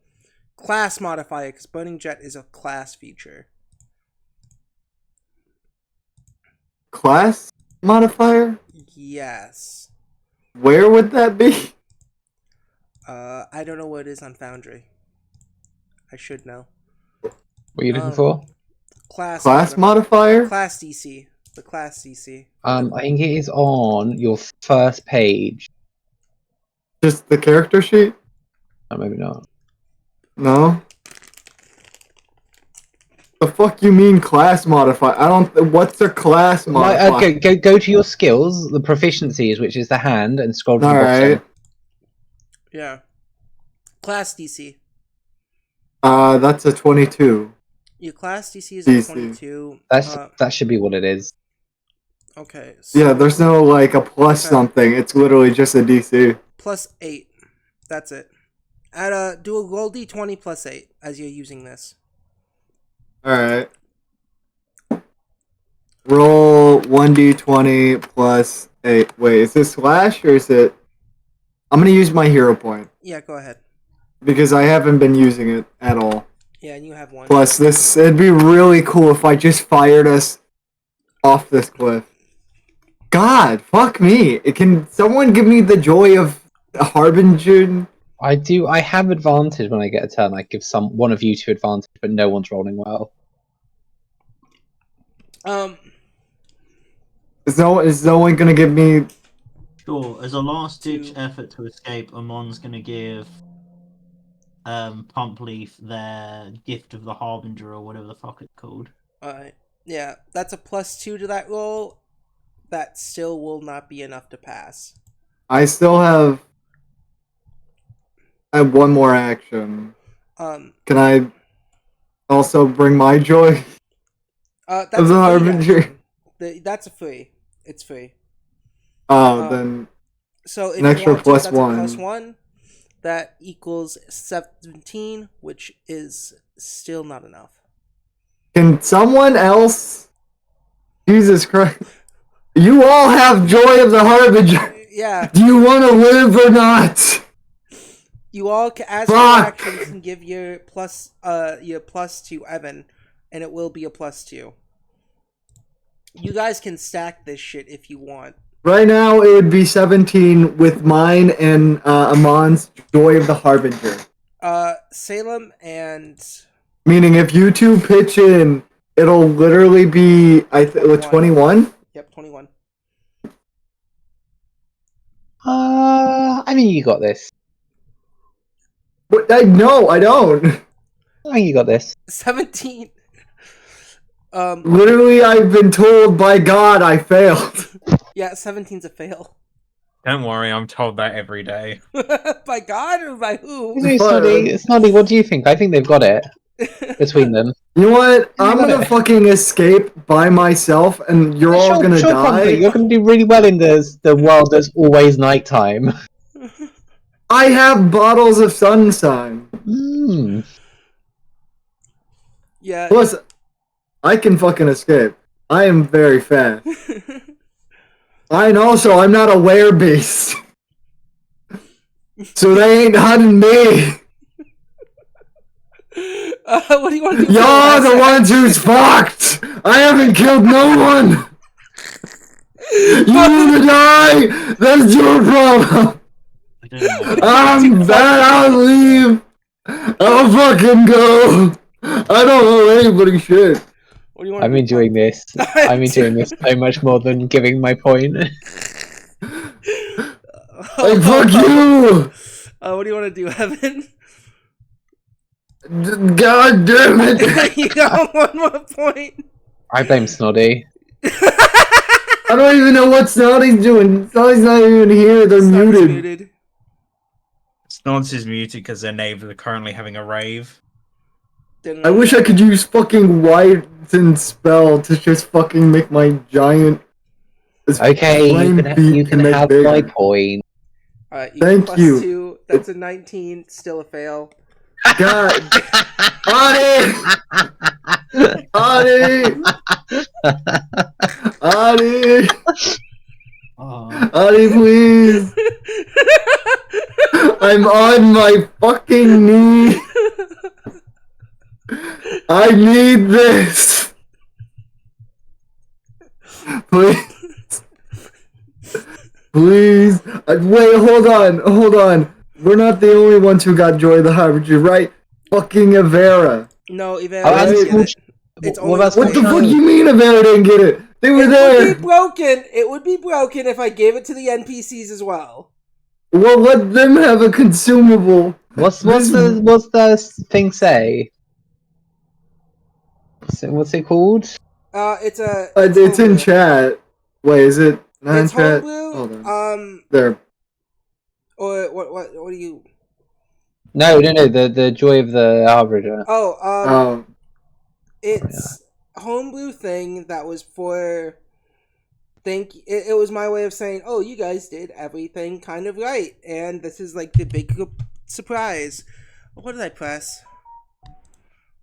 class modifier, because Burning Jet is a class feature. Class modifier? Yes. Where would that be? I don't know what it is on Foundry. I should know. What are you looking for? Class modifier? Class DC. The class DC. I think it is on your first page. Just the character sheet? No, maybe not. No. The fuck you mean class modifier? I don't. What's a class modifier? Go to your skills, the proficiencies, which is the hand, and scroll to the All bottom. right. Yeah. Class DC. That's a 22. Your class DC is DC. a 22. That should be what it is. Okay. So Yeah, there's no like a plus something. It's literally just a DC. plus 8. That's it. Add do a roll d20 plus 8 as you're using this. Alright. Roll 1d20 plus 8. Wait, is this slash or is it... I'm gonna use my hero point. Yeah, go ahead. Because I haven't been using it at all. Yeah, and you have one. Plus, it'd be really cool if I just fired us off this cliff. God, fuck me. Can someone give me the joy of Harbinger? I do. I have advantage when I get a turn. I give one of you 2 advantage, but no one's rolling well. Is no one gonna give me... Sure, as a last-ditch effort to escape, Amon's gonna give Pumpleaf their Gift of the Harbinger, or whatever the fuck it's called. Alright. Yeah, that's a plus 2 to that roll. That still will not be enough to pass. I still have one more action. Can I also bring my joy? That's of the Harbinger? That's a free. It's free. Oh, then so if an extra you want plus to, that's one. A plus 1. That equals 17, which is still not enough. Can someone else? Jesus Christ. You all have joy of the Harbinger. Yeah. Do you want to live or not? You all, as your actions, can give your plus to Evan, and it will be a plus 2. You guys can stack this shit if you want. Right now, it would be 17 with mine and Amon's joy of the Harbinger. Salem and... Meaning, if you two pitch in, it'll literally be 21. Yep, 21. I mean, you got this. But no, I don't. Oh, you got this. 17. Literally, I've been told by God I failed. Yeah, 17's a fail. Don't worry, I'm told that every day. By God or by who? Snoddy, what do you think? I think they've got it between them. You know what? I'm gonna fucking escape by myself, and you're all gonna die. Pumpy, you're gonna do really well in the world that's always nighttime. I have bottles of sunshine. Yeah. Plus, I can fucking escape. I am very fast. And also, I'm not a werebeast. So they ain't hunting me. What do you want to do? Y'all the ones who's fucked. I haven't killed no one. You wanna die? That's your problem. I'm bad. I'll leave. I'll fucking go. I don't owe anybody shit. I'm enjoying this. I'm enjoying this so much more than giving my point. Like, fuck you! What do you want to do, Evan? God damn it! You got one more point. I blame Snoddy. I don't even know what Snoddy's doing. Snoddy's not even here. They're muted. Snods is muted because their neighbors are currently having a rave. I wish I could use fucking Widen spell to just fucking make my giant. Okay, you can have my point. Thank you. 2. That's a 19. Still a fail. God. Adi! Adi! Adi! Adi, please! I'm on my fucking knee! I need this! Please! Please! Wait, hold on! We're not the only ones who got Joy of the Harbinger, right? Fucking Avera. No, Avera didn't get it. It's only What the fuck do you mean Avera didn't get it? They were there! It would be broken if I gave it to the NPCs as well. Well, let them have a consumable. What's the thing say? What's it called? It's a. It's in homebrew. chat. Wait, is it not in It's chat? homebrew. Hold on. There. There. Or what do you? No. The Joy of the Harbinger. Oh. It's a homebrew thing that was for. It was my way of saying, oh, you guys did everything kind of right, and this is like the big surprise. What did I press?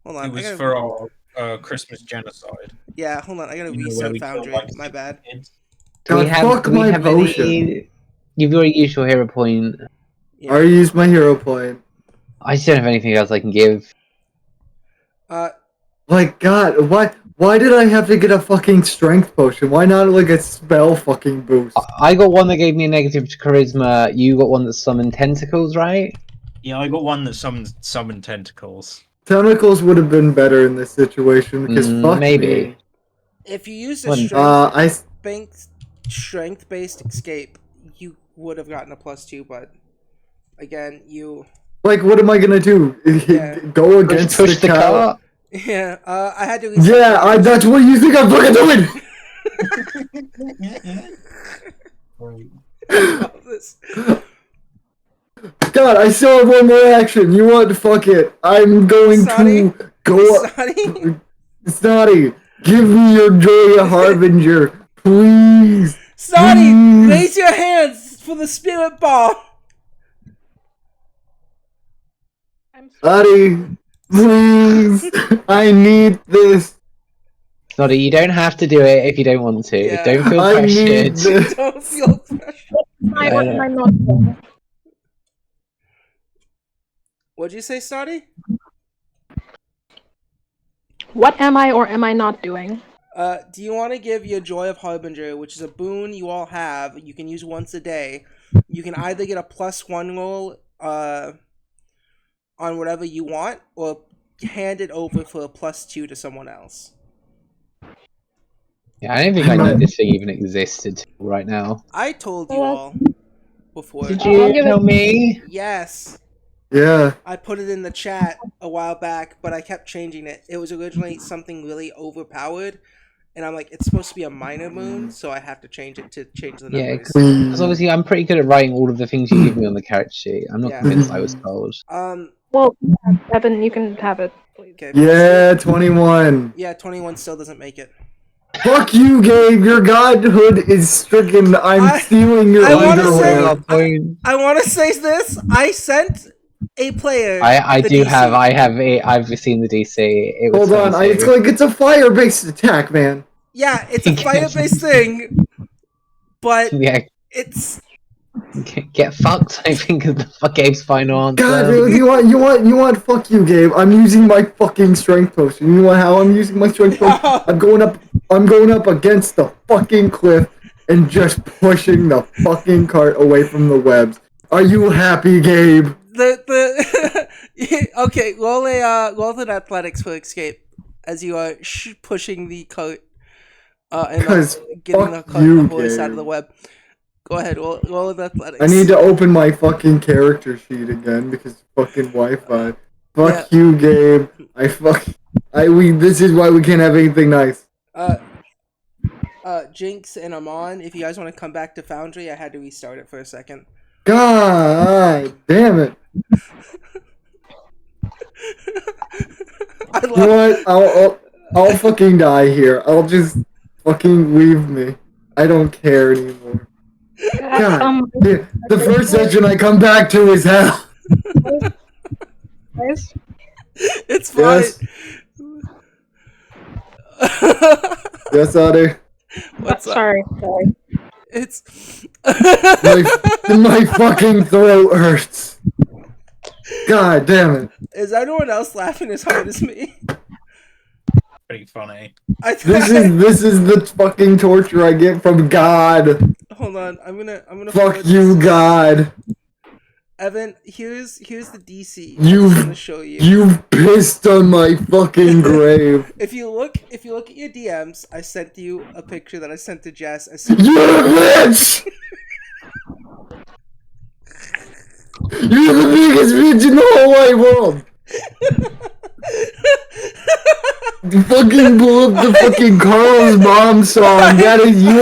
Hold on. It was for our Christmas genocide. Yeah, hold on. I gotta You know, where restart we killed, Foundry. like, My bad. kids. Do we God, fuck my have potion. any? You've already used your hero point. Yeah. I already used my hero point. I just don't have anything else I can give. Like, God, why did I have to get a fucking strength potion? Why not, like, a spell fucking boost? I got one that gave me a negative to charisma. You got one that summoned tentacles, right? Yeah, I got one that summoned tentacles. Tentacles would have been better in this situation, because fuck maybe. me. If you used a One- strength-based escape, you would have gotten a +2, but again, you. Like, what am I gonna do? Yeah. Go against push the cow? cart? Yeah, I had to. Yeah, that's what you think I'm fucking doing! God, I still have one more action. You want to fuck it? I'm going to go up. Snotty, give me your Joy Harbinger, please. Snotty, please. raise your hands for the spirit ball. Snotty, please. I need this. Snotty, you don't have to do it if you don't want to. Yeah. Don't feel I need pressured. this. Don't feel pressure. What am I not doing? What'd you say, Snotty? What am I or am I not doing? Do you want to give your Joy of Harbinger, which is a boon you all have, you can use once a day. You can either get a +1 roll on whatever you want, or hand it over for a +2 to someone else. Yeah, I don't think I know this thing even existed right now. I told you all before. Did you tell me? Yes. Yeah. I put it in the chat a while back, but I kept changing it. It was originally something really overpowered, and I'm like, it's supposed to be a minor moon, so I have to change it to change the Yeah, numbers. because obviously I'm pretty good at writing all of the things you give me on the character sheet. I'm not Yeah. convinced I was told. Well, Evan, you can have it. Please. Okay. Yeah, 21. Yeah, 21 still doesn't make it. Fuck you, Gabe. Your godhood is stricken. I'm stealing your underwear. I want to say this. I sent a player. I the do DC. have. I've seen the DC. It was Hold on. It's like it's a fire-based attack, man. Yeah, it's a fire-based thing, but yeah. it's get fucked. I think is the Gabe's final answer. God, you want fuck you, Gabe. I'm using my fucking strength potion. You know how I'm using my strength potion? I'm going up against the fucking cliff and just pushing the fucking cart away from the webs. Are you happy, Gabe? Okay, roll an athletics for escape as you are pushing the cart and getting the cart on the other side of the web. Go ahead, roll an athletics. I need to open my fucking character sheet again because fucking Wi-Fi. Fuck you, Gabe. This is why we can't have anything nice. Jinx and Amon, if you guys want to come back to Foundry, I had to restart it for a second. God damn it. You know what? I'll fucking die here. I'll just fucking leave me. I don't care anymore. God, the first session I come back to is hell. Guys? It's fine. Yes, Otter. What's up? Sorry. It's my fucking throat hurts. God damn it. Is anyone else laughing as hard as me? Pretty funny. This is the fucking torture I get from God. Hold on, I'm gonna. Fuck you, God. Evan, here's the DC. You've pissed on my fucking grave. If you look at your DMs, I sent you a picture that I sent to Jess. You're a bitch. You're the biggest bitch in the whole wide world. fucking pull up the fucking Carl's Mom song. That is you.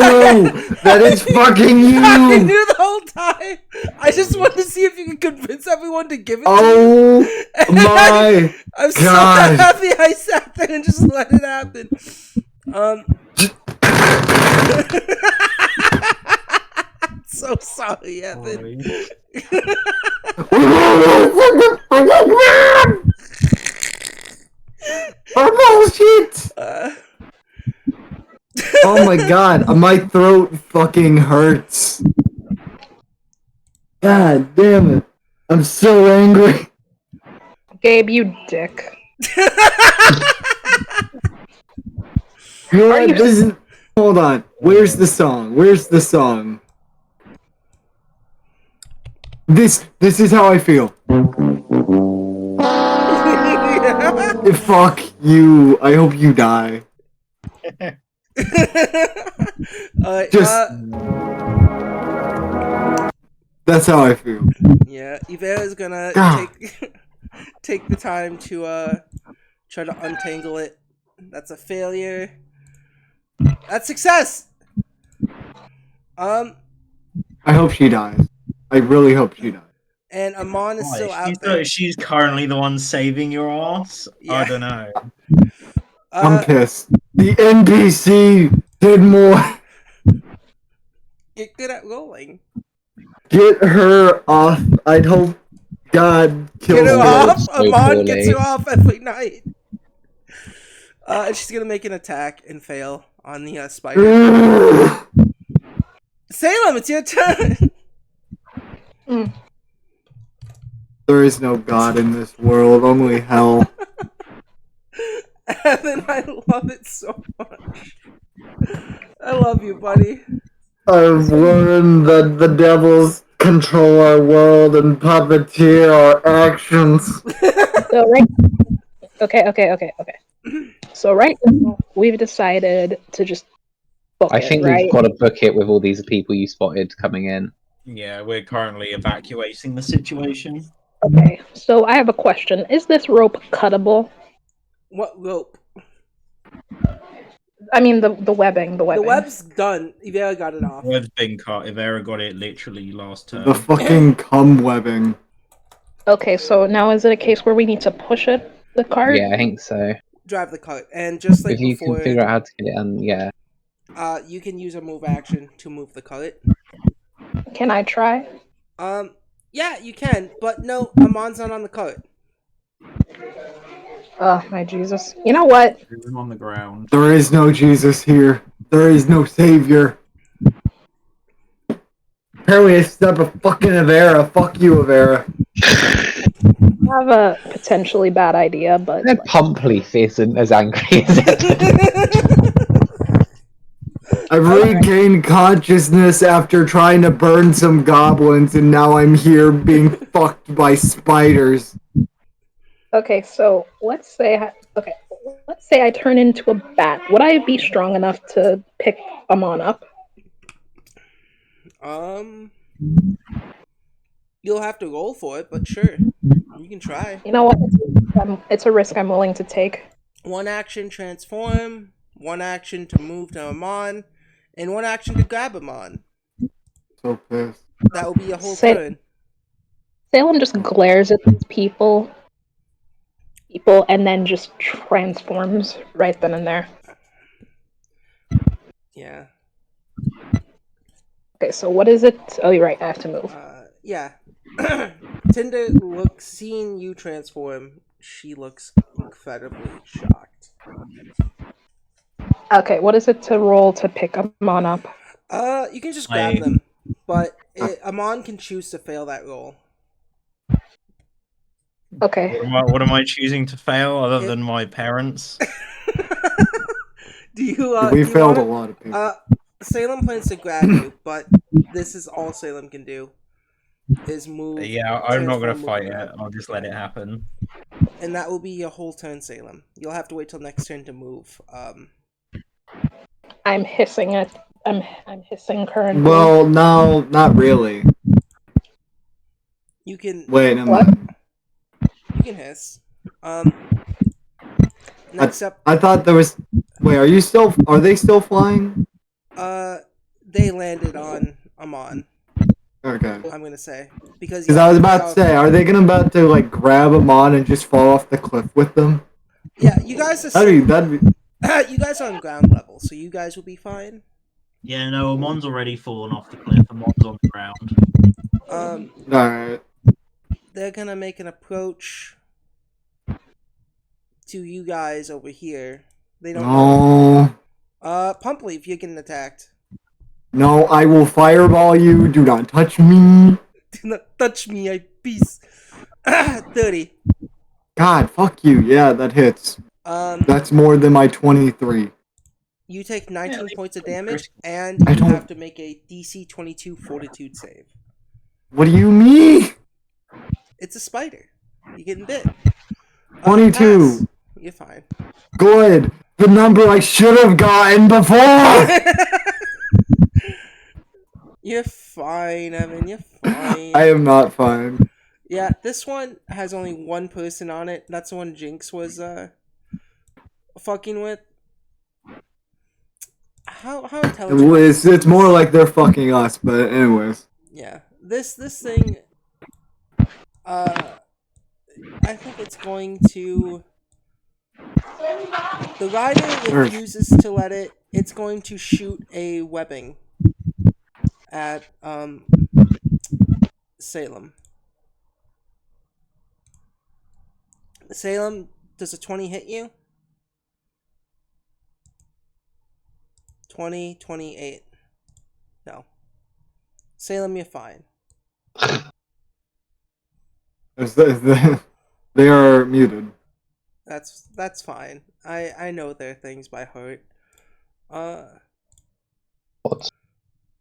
That is fucking I you. knew the whole time. I just wanted to see if you could convince everyone to give it to Oh you. And my I'm so God. happy I sat there and just let it happen. So sorry, Evan. Oh shit! Oh my god, my throat fucking hurts. God damn it. I'm so angry. Gabe, you dick. You know Are what? you- This is. Hold on. Where's the song? Where's the song? This is how I feel. Fuck you. I hope you die. Just. That's how I feel. Yeah, Ivera is gonna God. take the time to try to untangle it. That's a failure. That's success. I hope she dies. I really hope she dies. And Amon is still out she's there. she's currently the one saving your ass. Yeah. I don't know. I'm pissed. The NPC did more. Get good at rolling. Get her off. I'd hope God kills Get her her. off. Amon gets her off every night. And she's gonna make an attack and fail on the spider. Salem, it's your turn. There is no God in this world, only hell. Evan, I love it so much. I love you, buddy. I've learned that the devils control our world and puppeteer our actions. So okay. So right now, we've decided to just book I it, think right? we've got to book it with all these people you spotted coming in. Yeah, we're currently evacuating the situation. Okay, so I have a question. Is this rope cuttable? What rope? I mean, the webbing. The web's done. Ivera got it off. Web's been cut. Ivera got it literally last turn. The fucking cum webbing. Okay, so now is it a case where we need to push it, the cart? Yeah, I think so. Drive the cart, and just like If you before, can figure out how to get it on, yeah. you can use a move action to move the cart. Can I try? Yeah, you can, but no, Amon's not on the cart. Oh my Jesus! You know what? I'm on the ground. There is no Jesus here. There is no savior. Apparently I stuck a fucking Avera. Fuck you, Avera. I have a potentially bad idea, but Pump Leaf isn't as angry as it. I've regained consciousness after trying to burn some goblins, and now I'm here being fucked by spiders. okay. So let's say I turn into a bat. Would I be strong enough to pick Amon up? You'll have to roll for it, but sure, you can try. You know what? It's a risk I'm willing to take. One action transform, one action to move to Amon, and one action to grab Amon. So pissed. That will be a whole turn. Salem just glares at these people, and then just transforms right then and there. Yeah. Okay, so what is it? Oh, you're right. I have to move. Yeah. Tinder seeing you transform, she looks incredibly shocked. Okay, what is it to roll to pick Amon up? You can just grab them, but Amon can choose to fail that roll. Okay. What am I choosing to fail other than my parents? We failed a lot of people. Salem plans to grab you, but this is all Salem can do. Is move. Yeah, I'm not gonna fight it. I'll just let it happen. And that will be your whole turn, Salem. You'll have to wait till next turn to move. I'm hissing it. I'm hissing currently. Well, no, not really. You can wait. You can hiss. Next up, I thought there was. Wait, are you still? Are they still flying? they landed on Amon. Okay. I'm gonna say because Because I was about to say, are they about to like grab them on and just fall off the cliff with them? Yeah, you guys are That'd be. you guys are on ground level, so you guys will be fine. Yeah, no, Amon's already fallen off the cliff. Amon's on the ground. Um, Alright. they're gonna make an approach to you guys over here. They don't know. No. Pumpleaf, you're getting attacked. No, I will fireball you. Do not touch me. Do not touch me, I peace. 30. God, fuck you. Yeah, that hits. That's more than my 23. You take 19 Yeah, points of damage, and I you don't- have to make a DC 22 Fortitude save. What do you mean? It's a spider. You're getting bit. 22. Pass. You're fine. Good. The number I should have gotten before. You're fine, Evan. You're fine. I am not fine. Yeah, this one has only one person on it. That's the one Jinx was fucking with. How intelligent? It's more like they're fucking us, but anyways. Yeah. This thing I think it's going to the rider refuses to let it. It's going to shoot a webbing at Salem. Salem, does a 20 hit you? 20, 28. No. Salem, you're fine. They are muted. That's fine. I know their things by heart. What?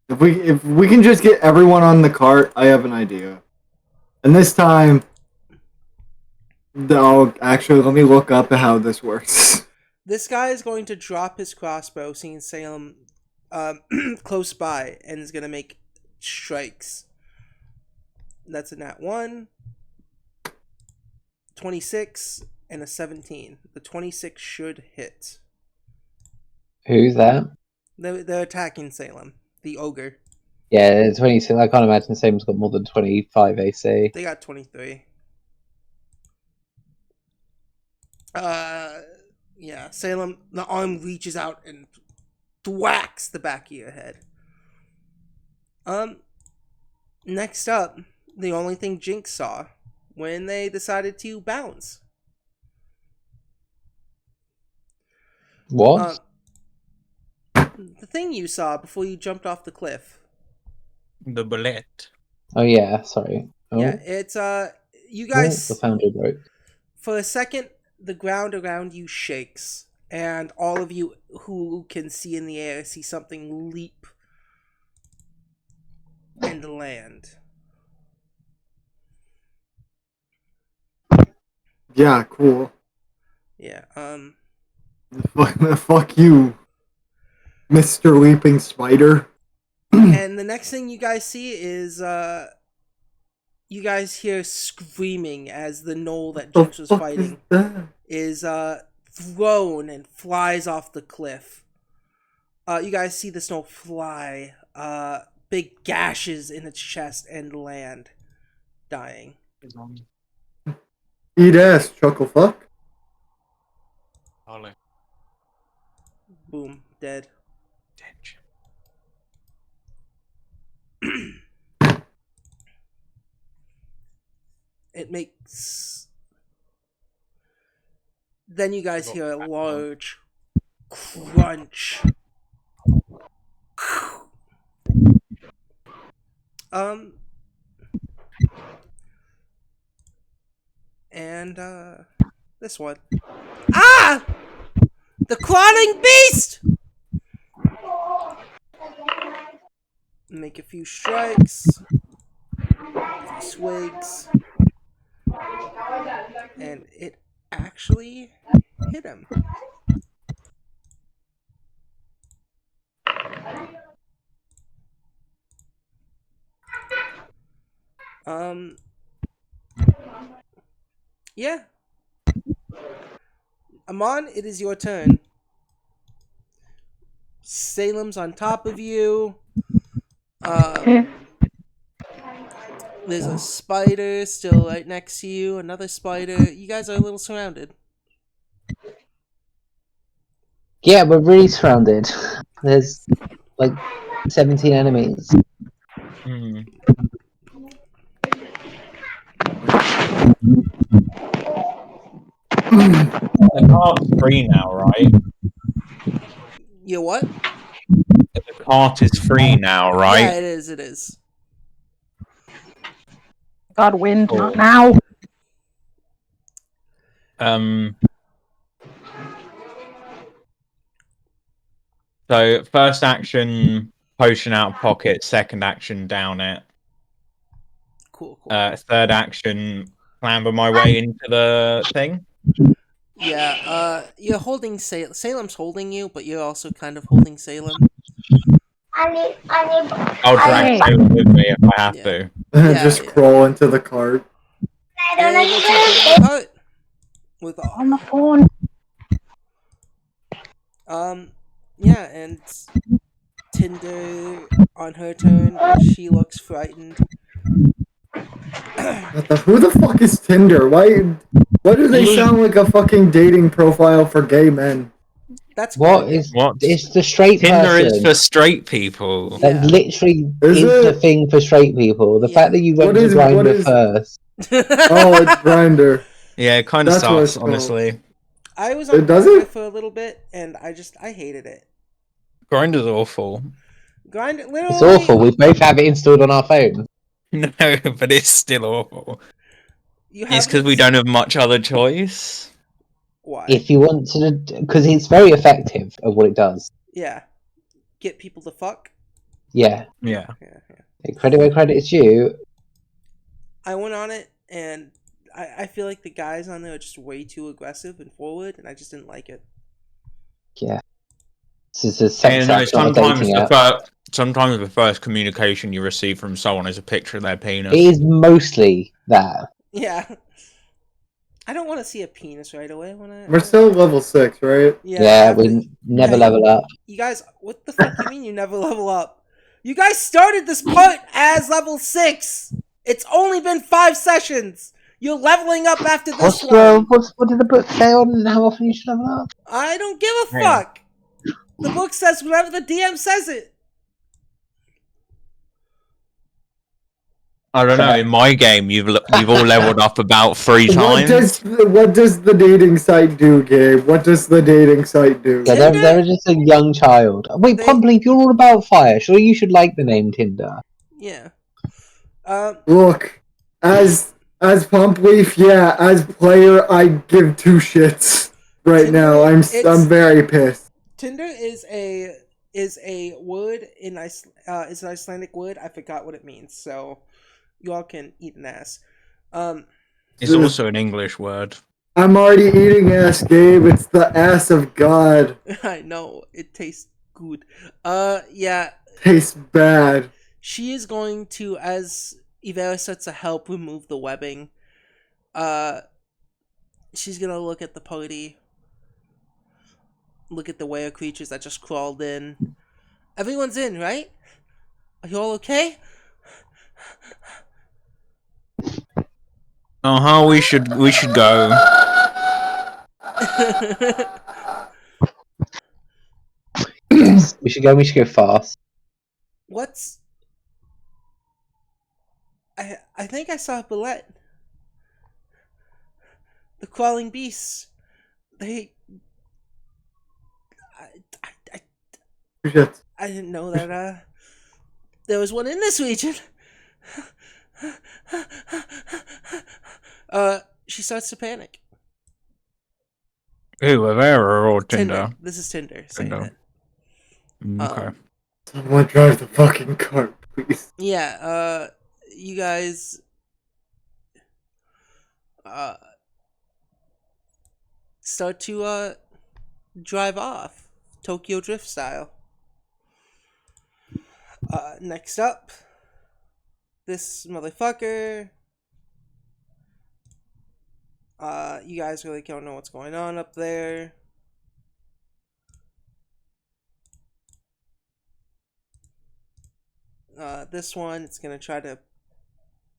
If we can just get everyone on the cart, I have an idea. And this time, actually, let me look up how this works. This guy is going to drop his crossbow, seeing Salem close by, and is going to make strikes. That's a nat 1, 26, and a 17. The 26 should hit. Who's that? They're attacking Salem, the ogre. Yeah, 26. I can't imagine Salem's got more than 25 AC. They got 23. Yeah, Salem, the arm reaches out and thwacks the back of your head. Next up, the only thing Jinx saw when they decided to bounce. What? The thing you saw before you jumped off the cliff. The bullet. Oh yeah, sorry. Oh, Yeah, it's you oh, guys the foundry broke. for a second the ground around you shakes, and all of you who can see in the air see something leap and land. Yeah, cool. Yeah, Fuck you, Mr. Leaping Spider. and the next thing you guys see is you guys hear screaming as the knoll that Jinx was fighting is thrown and flies off the cliff. You guys see the snow fly, big gashes in its chest and land, dying. Eat ass, chuckle fuck. Ollie. Boom, dead. It makes. Then you guys hear a large crunch. And this one. Ah! The crawling beast! Make a few strikes. A few swigs. And it actually hit him. Yeah. Amon, it is your turn. Salem's on top of you. There's a spider still right next to you. Another spider. You guys are a little surrounded. Yeah, we're really surrounded. There's like 17 enemies. Hmm. The cart's free now, right? You what? The cart is free now, Yeah, right? it is. It is. God, wind, Cool. not now. So first action, potion out of pocket. Second action, down it. Cool. Third action, clamber my way into the thing. Yeah. You're holding Salem's holding you, but you're also kind of holding Salem. I'll drag Hey. Salem with me if I have Yeah. to. Yeah, Just yeah. crawl into the cart. You're able to get in the cart with all. On the phone. Yeah, and Tinder on her turn, she looks frightened. Who the fuck is Tinder? Why do they sound like a fucking dating profile for gay men? That's What Grindr. is? What? It's the straight Tinder person. is for straight people. That Yeah. literally Is is the it? thing for straight people. The Yeah. fact that you went What to is- what Grindr is- first. Oh, it's Grinder. Yeah, it kind of That's what it's sucks, called. honestly. I was on Does Grindr it? for a little bit, and I hated it. Grinder's awful. Grindr, literally. It's awful. We both have it installed on our phone. No, but it's still awful. You have It's because we don't have much other choice. Why? If you want to, because it's very effective at what it does. Yeah. Get people to fuck. Yeah. Yeah. Credit where credit is due. I went on it, and I feel like the guys on there are just way too aggressive and forward, and I just didn't like it. Yeah. This is a sex And app, not a dating app. sometimes the first communication you receive from someone is a picture of their penis. It is mostly that. Yeah. I don't want to see a penis right away when I. We're still level 6, right? Yeah, we never Hey, level up. You guys, what the fuck you mean you never level up? You guys started this part as level 6. It's only been 5 sessions. You're leveling up after this one. What did the book say on how often you should level up? I don't give a Hey. fuck. The book says whatever the DM says it. I don't know. In my game, you've all leveled up about 3 times. What does the dating site do, Gabe? What does the dating site do? Yeah, they're just a young child. Wait, Pumpleaf, you're all about fire. Surely you should like the name Tinder. Yeah. Look, as Pumpleaf, yeah, as player, I give 2 shits right now. I'm very pissed. Tinder is a word in is an Icelandic word. I forgot what it means, so you all can eat an ass. It's also an English word. I'm already eating ass, Gabe. It's the ass of God. I know it tastes good. Yeah. Tastes bad. She is going to, as Ivera starts to help remove the webbing, she's gonna look at the party, look at the were creatures that just crawled in. Everyone's in, right? Are you all okay? We should go. Yes, we should go fast. What's... I think I saw a bullet. The crawling beasts. They... I didn't know that, there was one in this region. She starts to panic. Who, Avera or Tinder? This is Tinder saying Tinder. it. Okay. Someone drive the fucking cart, please. Yeah, you guys start to drive off Tokyo Drift style. Next up, this motherfucker You guys really don't know what's going on up there. This one, it's gonna try to.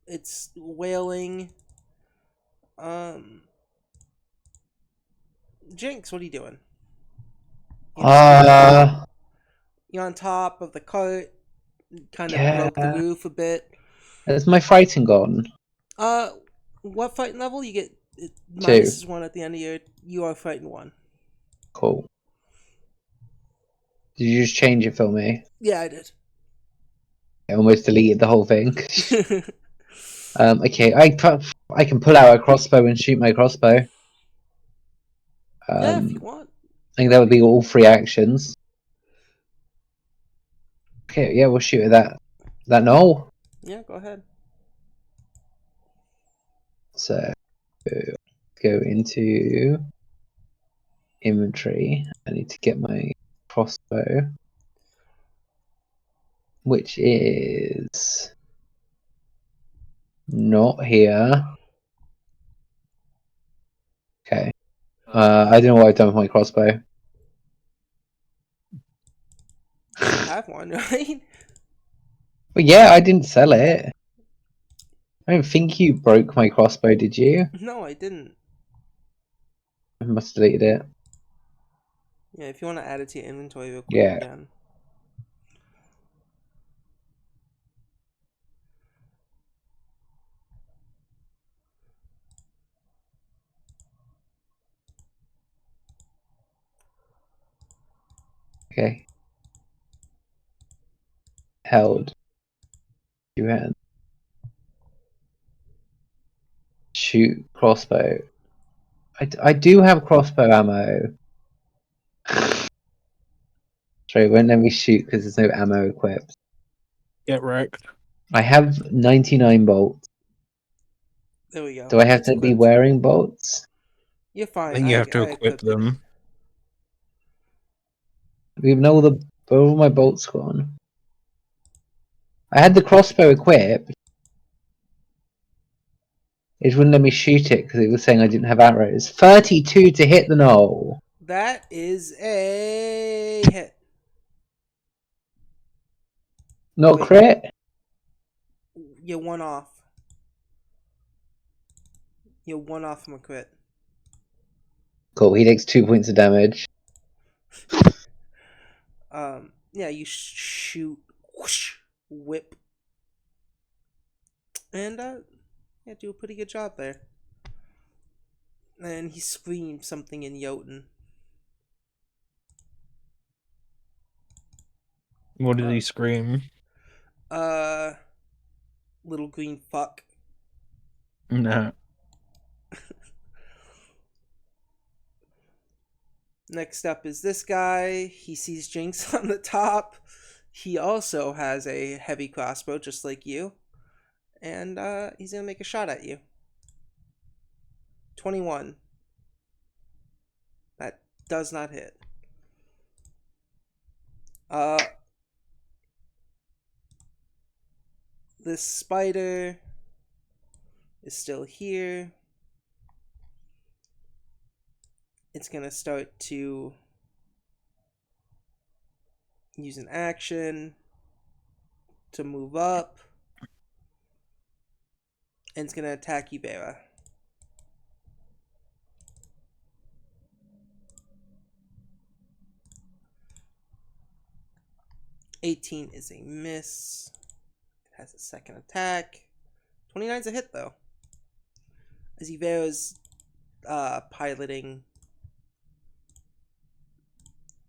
It's wailing. Jinx, what are you doing? You're on top of the cart. Kind of broke the roof a bit. Is my fighting gone? What fighting level you get? Two. -1 at the end of your. You are fighting 1. Cool. Did you just change it for me? Yeah, I did. I almost deleted the whole thing. Okay, I can pull out a crossbow and shoot my crossbow. Yeah, if you want. I think that would be all 3 actions. Okay, yeah, we'll shoot at that. That null. Yeah, go ahead. So go into inventory. I need to get my crossbow, which is not here. Okay. I don't know what I've done with my crossbow. You have one, right? But yeah, I didn't sell it. I don't think you broke my crossbow, did you? No, I didn't. I must have deleted it. Yeah, if you want to add it to your inventory real quick, Yeah. you can. Okay. Held. 2 hands. Shoot crossbow. I do have crossbow ammo. Sorry, it won't let me shoot because there's no ammo equipped. Get wrecked. I have 99 bolts. There we go. Do I have It's to be equipped. wearing bolts? You're fine. I think you have to I equip equipped it. them. Even though all my bolts gone. I had the crossbow equipped. It wouldn't let me shoot it because it was saying I didn't have arrows. 32 to hit the knoll. That is a hit. Not Wait. crit? You're 1 off. You're 1 off from a crit. Cool, he takes 2 points of damage. Yeah, you shoot, whoosh, whip, and yeah, do a pretty good job there. And he screams something in Jotun. What did he scream? Little green fuck. No. Next up is this guy. He sees Jinx on the top. He also has a heavy crossbow, just like you. And he's gonna make a shot at you. 21. That does not hit. This spider is still here. It's gonna start to use an action to move up. And it's gonna attack Ibera. $18 is a miss. It has a second attack. 29 is a hit though. As Ibera's piloting,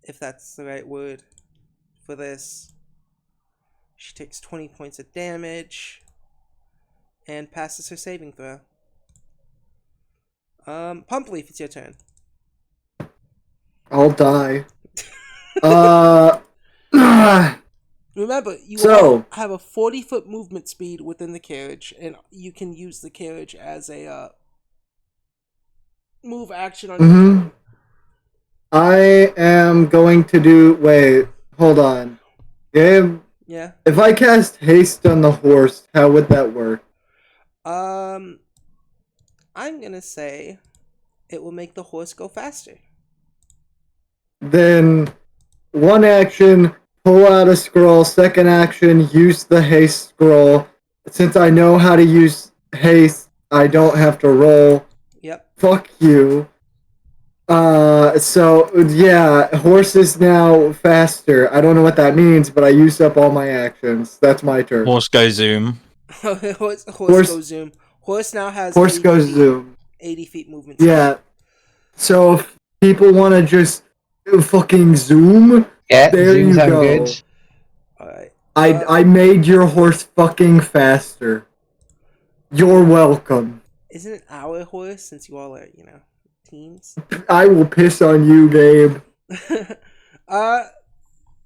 if that's the right word for this. She takes 20 points of damage and passes her saving throw. Pumpleaf, it's your turn. I'll die. Remember, you So- have a 40-foot movement speed within the carriage, and you can use the carriage as a move action on your turn. I am going to do. Wait, hold on. If Yeah. I cast haste on the horse, how would that work? I'm I'm gonna say it will make the horse go faster. Then, one action, pull out a scroll. Second action, use the haste scroll. Since I know how to use haste, I don't have to roll. Yep. Fuck you. So, yeah, horse is now faster. I don't know what that means, but I used up all my actions. That's my turn. Horse go zoom. Horse Horse- goes zoom. Horse now has Horse 80 goes feet, zoom. 80 feet movement speed. Yeah. So, if people want to just fucking zoom, Yeah, there zoom you sound go. good. Alright. I made your horse fucking faster. You're welcome. Isn't it our horse since you all are, teens? I will piss on you, Gabe.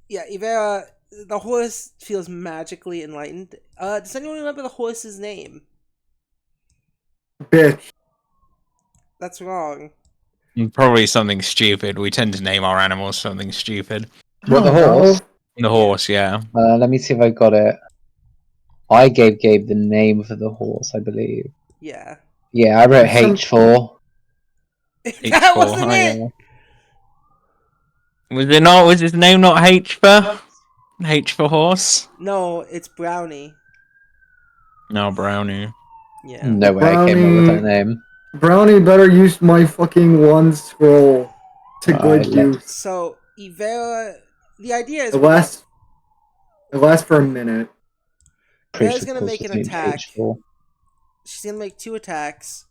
Yeah, Ivera, the horse feels magically enlightened. Does anyone remember the horse's name? Bitch. That's wrong. Probably something stupid. We tend to name our animals something stupid. What, the I don't horse? The horse, yeah. Let me see if I got it. I gave Gabe the name for the horse, I believe. Yeah. Yeah, I wrote Some- H4. That wasn't Oh, it! yeah. Was it not? Was his name not H for? H for horse? No, it's Brownie. No, Brownie. Yeah. No way I came up with that name. Brownie better use my fucking one scroll to good Alright, use. So, Ivera, the idea is It lasts for a minute. Pretty Bear's sure gonna horse make was an named attack. H4. she's gonna make 2 attacks.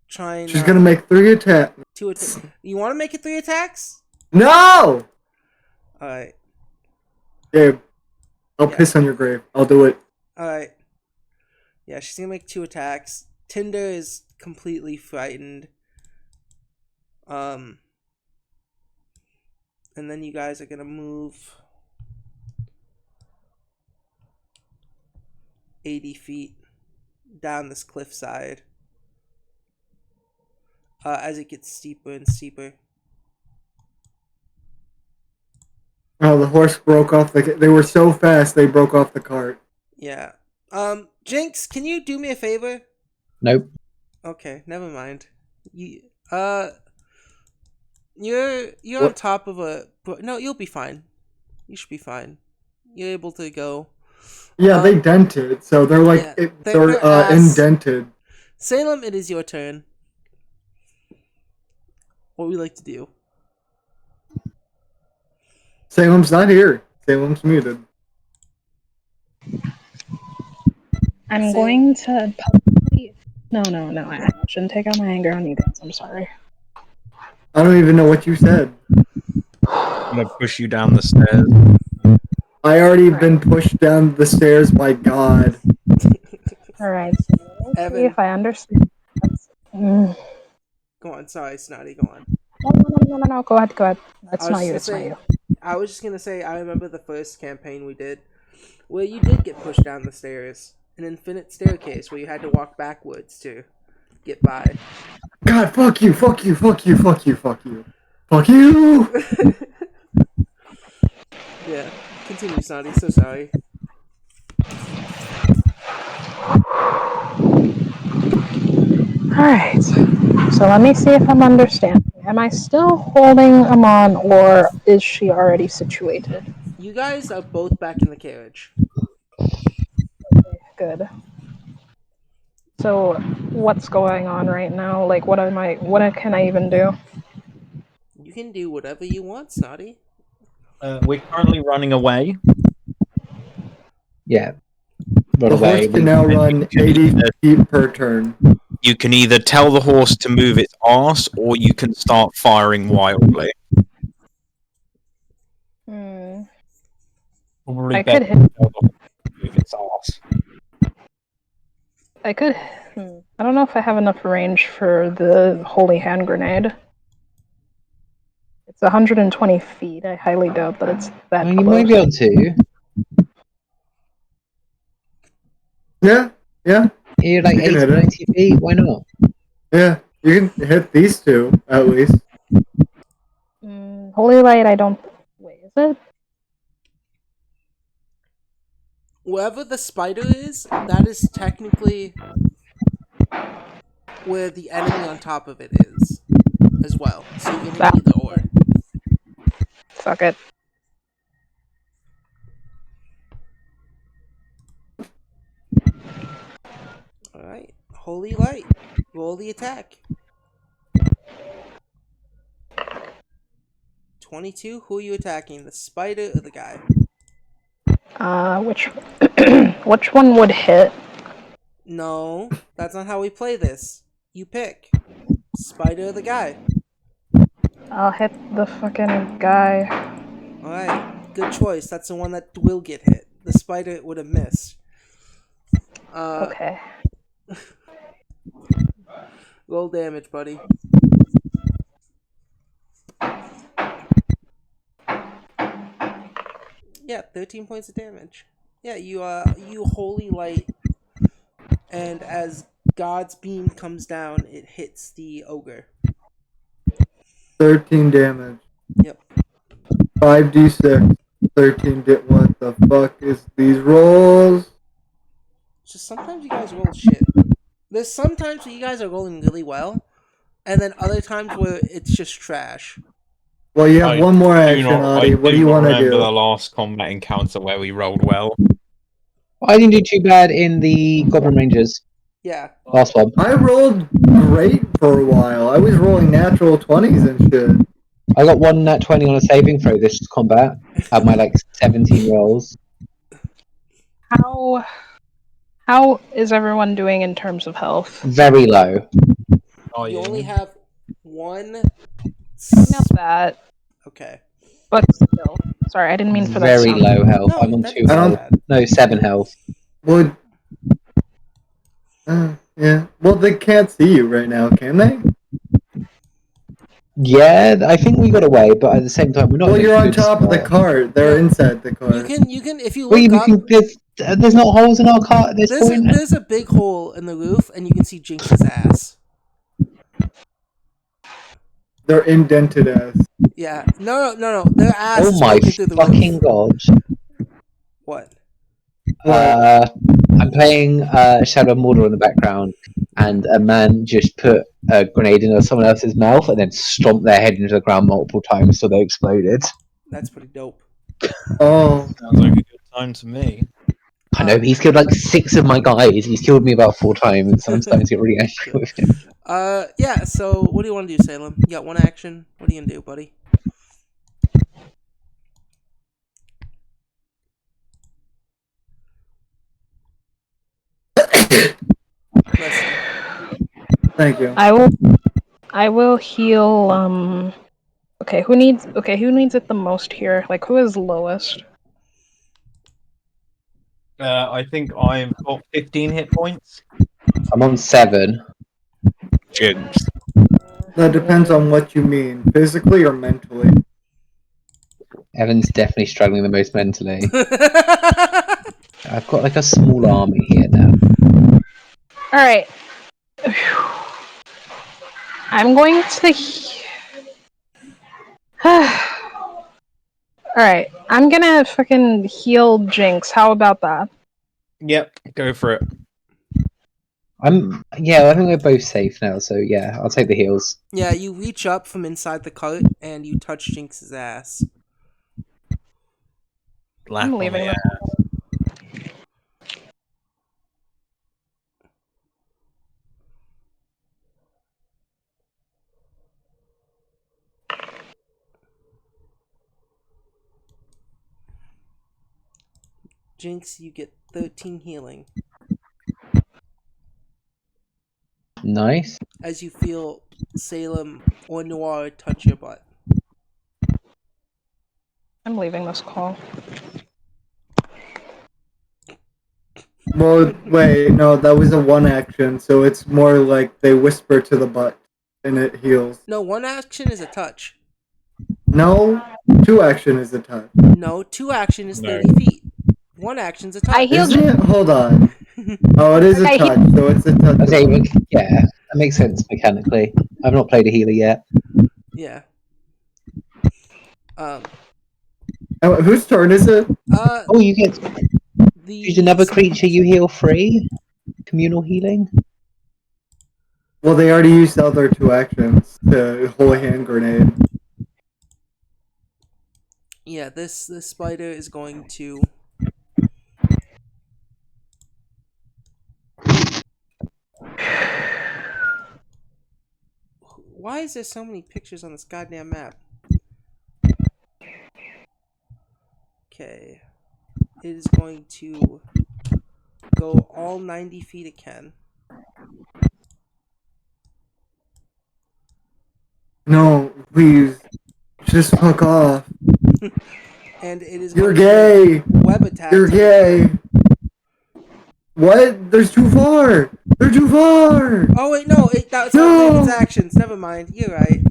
Trying. She's gonna make 3 attacks. 2 attacks. You want to make it 3 attacks? No! Alright. Gabe, I'll Yeah. piss on your grave. I'll do it. Alright. Yeah, she's gonna make 2 attacks. Tinder is completely frightened. And then you guys are gonna move 80 feet down this cliffside. As it gets steeper and steeper. Oh, the horse broke off they were so fast they broke off the cart. Yeah. Jinx, can you do me a favor? Nope. Okay, never mind. You're on What? top of a. No, you'll be fine. You should be fine. You're able to go. Yeah, they dented, so they're like yeah, they're they're ass. indented. Salem, it is your turn. What would we like to do? Salem's not here. Salem's muted. I'm Same. going to publicly. No, I shouldn't take out my anger on you guys. I'm sorry. I don't even know what you said. I'm gonna push you down the stairs. I already been pushed down the stairs by God. Alright, so let me see Evan. if I understand. Mm. Go on, sorry, Snotty, go on. No, go ahead. It's I was not you, just it's not gonna you. I was just gonna say, I remember the first campaign we did, where you did get pushed down the stairs. An infinite staircase where you had to walk backwards to get by. God, fuck you, fuck you, fuck you, fuck you, fuck you. Fuck you! Yeah, continue, Snotty, so sorry. Alright, so let me see if I'm understanding. Am I still holding Amon, or is she already situated? You guys are both back in the carriage. Good. So, what's going on right now? Like, what can I even do? You can do whatever you want, Snotty. We're currently running away. Yeah. Run The away. horse can now run 80 feet per turn. You can either tell the horse to move its arse, or you can start firing wildly. Hmm. Probably I better could hit. to tell the horse to move its arse. I could. I don't know if I have enough range for the holy hand grenade. It's 120 feet. I highly doubt that it's that Oh, close. you might be able to. Yeah, yeah, You're like You can 80, hit it. 90 feet. Why not? yeah. You can hit these two, at least. Holy light. I don't. Wait, is it? Wherever the spider is, that is technically where the enemy on top of it is as well. So you can hit either or. Fuck it. Alright. Holy Light. Roll the attack. 22. Who are you attacking? The spider or the guy? Which which one would hit? No, that's not how we play this. You pick. Spider or the guy? I'll hit the fucking guy. Alright, good choice. That's the one that will get hit. The spider would have missed. Okay. Roll damage, buddy. Yeah, 13 points of damage. Yeah, you holy light, and as God's beam comes down, it hits the ogre. 13 damage. Yep. 5d6. 13 what the fuck is these rolls? Just sometimes you guys roll shit. There's sometimes where you guys are rolling really well, and then other times where it's just trash. Well, you have I one more do action, not- Adi. I What do you not want to remember do? the last combat encounter where we rolled well. I didn't do too bad in the Goblin Rangers Yeah. last one. I rolled great for a while. I was rolling natural 20s and shit. I got one nat 20 on a saving throw this combat. Out of my 17 rolls. How is everyone doing in terms of health? Very low. Oh, You yeah. only have one. Not that, Okay. but still. Sorry, I didn't mean for that. Very sound. low health. No, I'm on that 2 is health. bad. No, 7 health. Would. Yeah. Well, they can't see you right now, can they? Yeah, I think we got away, but at the same time, we're not. Well, in a you're on good top of the spot. cart. They're Yeah. inside the car. You can if you Well, look you up. can, there's not holes in our cart at this point. There's a big hole in the roof, and you can see Jinx's ass. They're indented as. Yeah. No. Their ass Oh is my poking through the fucking roof. god! What? I'm playing Shadow of Mordor in the background, and a man just put a grenade in someone else's mouth and then stomped their head into the ground multiple times till they exploded. That's pretty dope. Oh. Sounds like a good time to me. I know, he's killed 6 of my guys. He's killed me about 4 times, so I'm starting to get really angry with him. Yeah. So what do you want to do, Salem? You got one action. What are you gonna do, buddy? Bless you. Thank you. I will heal. Okay, who needs it the most here? Who is lowest? I think I've got 15 hit points. I'm on 7. Jinx. That depends on what you mean, physically or mentally. Evan's definitely struggling the most mentally. I've got a small army here now. Alright. I'm going to... Alright, I'm gonna fucking heal Jinx. How about that? Yep, go for it. I think we're both safe now, so yeah, I'll take the heals. Yeah, you reach up from inside the cart and you touch Jinx's ass. Laugh on leaving the them. ass. Jinx, you get 13 healing Nice. as you feel Salem or Noir touch your butt. I'm leaving this call. Well, wait, no, that was a one action, so it's more like they whisper to the butt and it heals. No, one action is a touch. No, 2 action is a touch. No, 2 action is No. 30 feet. 1 action's a touch. I healed Isn't it? Hold on. Oh, it is a I touch, so it's a touch. Okay, yeah, that makes sense mechanically. I've not played a healer yet. Yeah. Whose turn is it? Oh, you get choose another creature you heal free? Communal healing? Well, they already used the other 2 actions. The holy hand grenade. Yeah, this spider is going to. Why is there so many pictures on this goddamn map? Okay. It is going to go all 90 feet it can. No, please. Just fuck off. And it is You're going gay! to web attack. You're gay! What? There's too far! They're too far! Oh wait, no, that's No! only its actions. Never mind. You're right.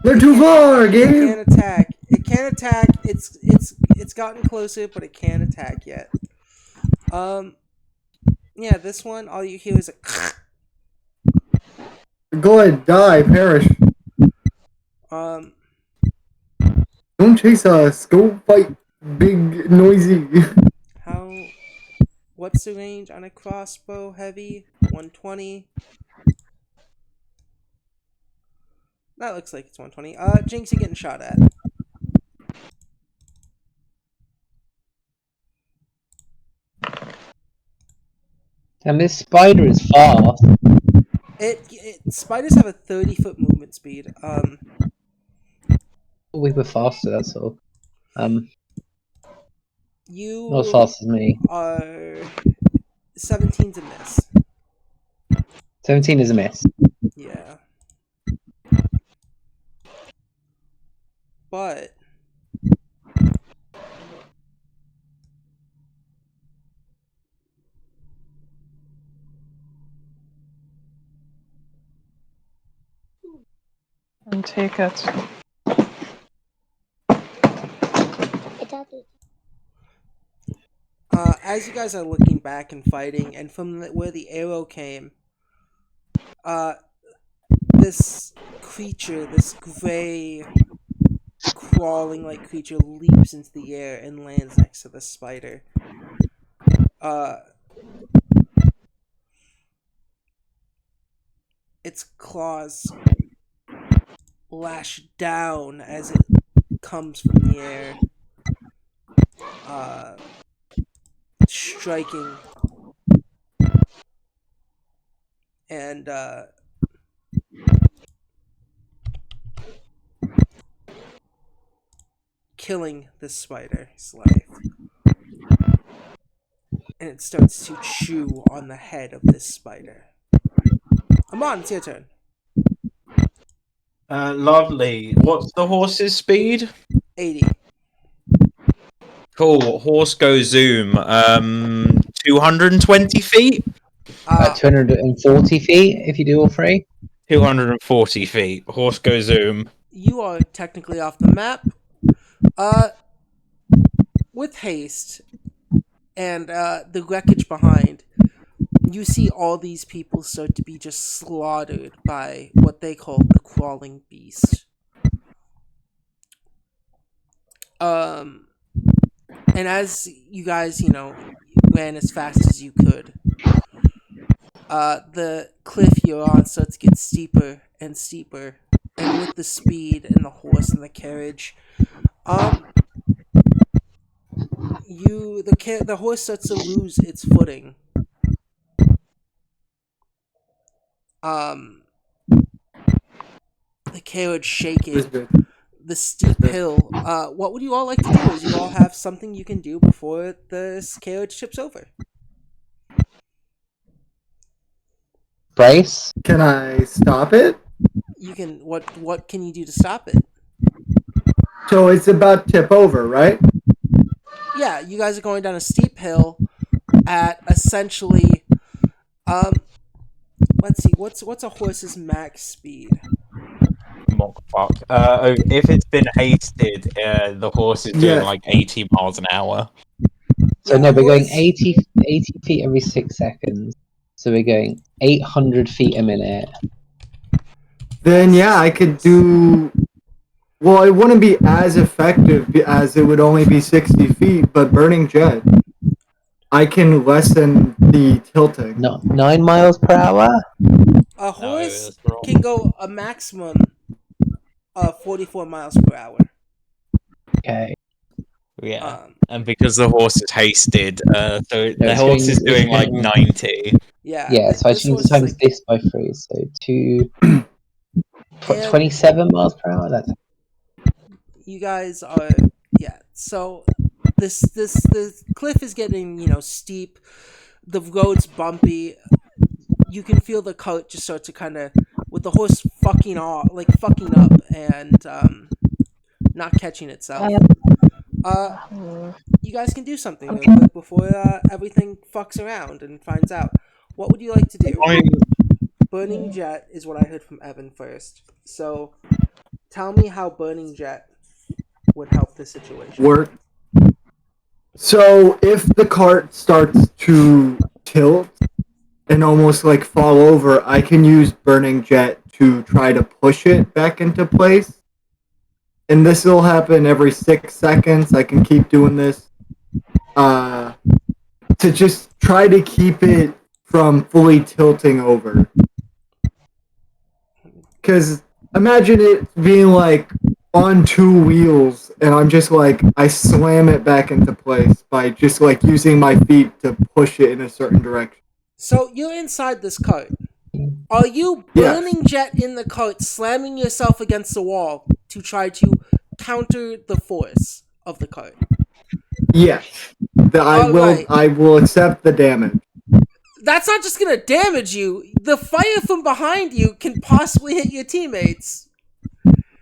They're too far, It Gabe! can't attack. It can't attack. It's gotten closer, but it can't attack yet. Yeah, this one, all you hear is a. Go ahead, die, perish. Um, Don't chase us. Go fight big, noisy. what's the range on a crossbow heavy? 120. That looks like it's 120. Jinx, you getting shot at. And this spider is fast. Spiders have a 30-foot movement speed. We were faster, that's all. You Not as fast as me. are 17's a miss. 17 is a miss. Yeah. But And take it. as you guys are looking back and fighting, and from where the arrow came, this creature, this gray, crawling-like creature, leaps into the air and lands next to the spider. Its claws lash down as it comes from the air, striking and killing the spider's life. And it starts to chew on the head of this spider. Amon, it's your turn. Lovely. What's the horse's speed? 80. Cool. Horse go zoom. 220 feet? 240 feet if you do all 3. 240 feet. Horse go zoom. You are technically off the map. With haste and the wreckage behind, you see all these people start to be just slaughtered by what they call the crawling beast. And as you guys, ran as fast as you could, the cliff you're on starts to get steeper and steeper, and with the speed and the horse and the carriage, the horse starts to lose its footing. The carriage shaking, the steep hill. What would you all like to do? Is you all have something you can do before this carriage tips over? Brace? Can I stop it? You can. What can you do to stop it? So it's about to tip over, right? Yeah, you guys are going down a steep hill at essentially. Let's see. What's a horse's max speed? Fuck. If it's been hasted, the horse is doing like 80 miles an hour. So no, we're going 80 feet every 6 seconds. So we're going 800 feet a minute. Then yeah, I could do. Well, it wouldn't be as effective as it would only be 60 feet, but Burning Jet. I can lessen the tilting. No, 9 miles per hour? A horse that's wrong. can go a maximum of 44 miles per hour. Okay. Yeah. And because the horse is hasted, so the it's horse going- is doing it's like going- 90. Yeah, so I this just need horse to is times like, this by 3, so 2... And- 27 miles per hour? That's... you guys are, yeah. So the cliff is getting steep. The road's bumpy. You can feel the cart just start to kind of, with the horse fucking up and not catching itself. You guys can do something real quick before everything fucks around and finds out. What would you like to do? Burning Jet is what I heard from Evan first. So tell me how Burning Jet would help the situation. Work. So if the cart starts to tilt and almost like fall over, I can use Burning Jet to try to push it back into place. And this will happen every 6 seconds. I can keep doing this to just try to keep it from fully tilting over. Because imagine it being like on 2 wheels, and I'm just like, I slam it back into place by just like using my feet to push it in a certain direction. So you're inside this cart. Are you burning Jet in the cart, slamming yourself against the wall to try to counter the force of the cart? Yes. I will accept the damage. That's not just gonna damage you. The fire from behind you can possibly hit your teammates.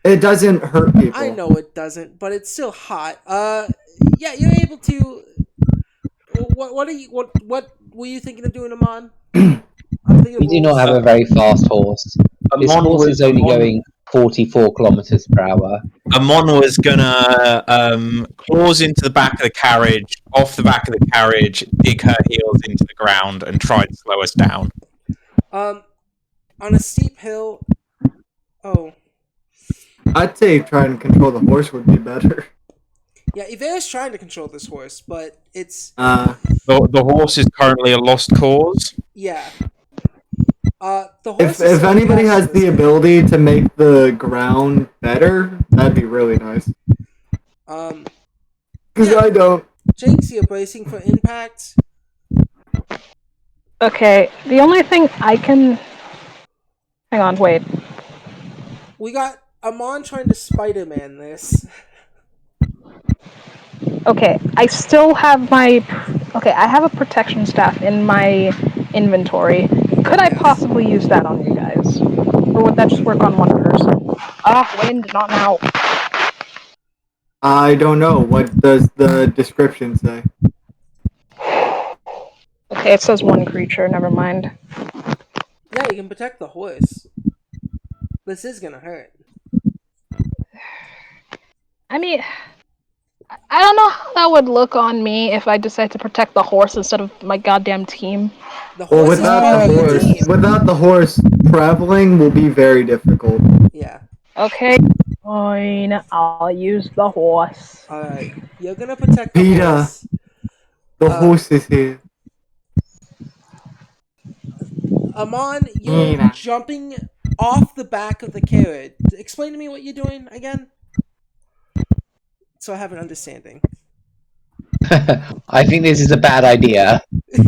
It doesn't hurt people. I know it doesn't, but it's still hot. Yeah, you're able to. What were you thinking of doing, Amon? We do not have a very fast horse. This horse is only going 44 kilometers per hour. Amon was gonna claws into the back of the carriage, off the back of the carriage, dig her heels into the ground, and try to slow us down. On a steep hill. Oh. I'd say trying to control the horse would be better. Yeah, Ivera's trying to control this horse, but it's... The horse is currently a lost cause. Yeah. The horse if anybody has the ability to make the ground better, that'd be really nice. Because I don't. Jinx, you're bracing for impact. Okay, the only thing I can... Hang on, wait. We got Amon trying to Spider-Man this. Okay, I still have my... Okay, I have a protection staff in my inventory. Could I possibly use that on you guys? Or would that just work on one person? Wind, not now. I don't know. What does the description say? Okay, it says one creature, never mind. Yeah, you can protect the horse. This is gonna hurt. I mean... I don't know how that would look on me if I decide to protect the horse instead of my goddamn team. The horse without the horse, traveling will be very difficult. Yeah. Okay, fine. I'll use the horse. Alright, you're gonna protect the Peter, horse. the horse is here. Amon, you're jumping off the back of the carrot. Explain to me what you're doing again. So I have an understanding. I think this is a bad idea.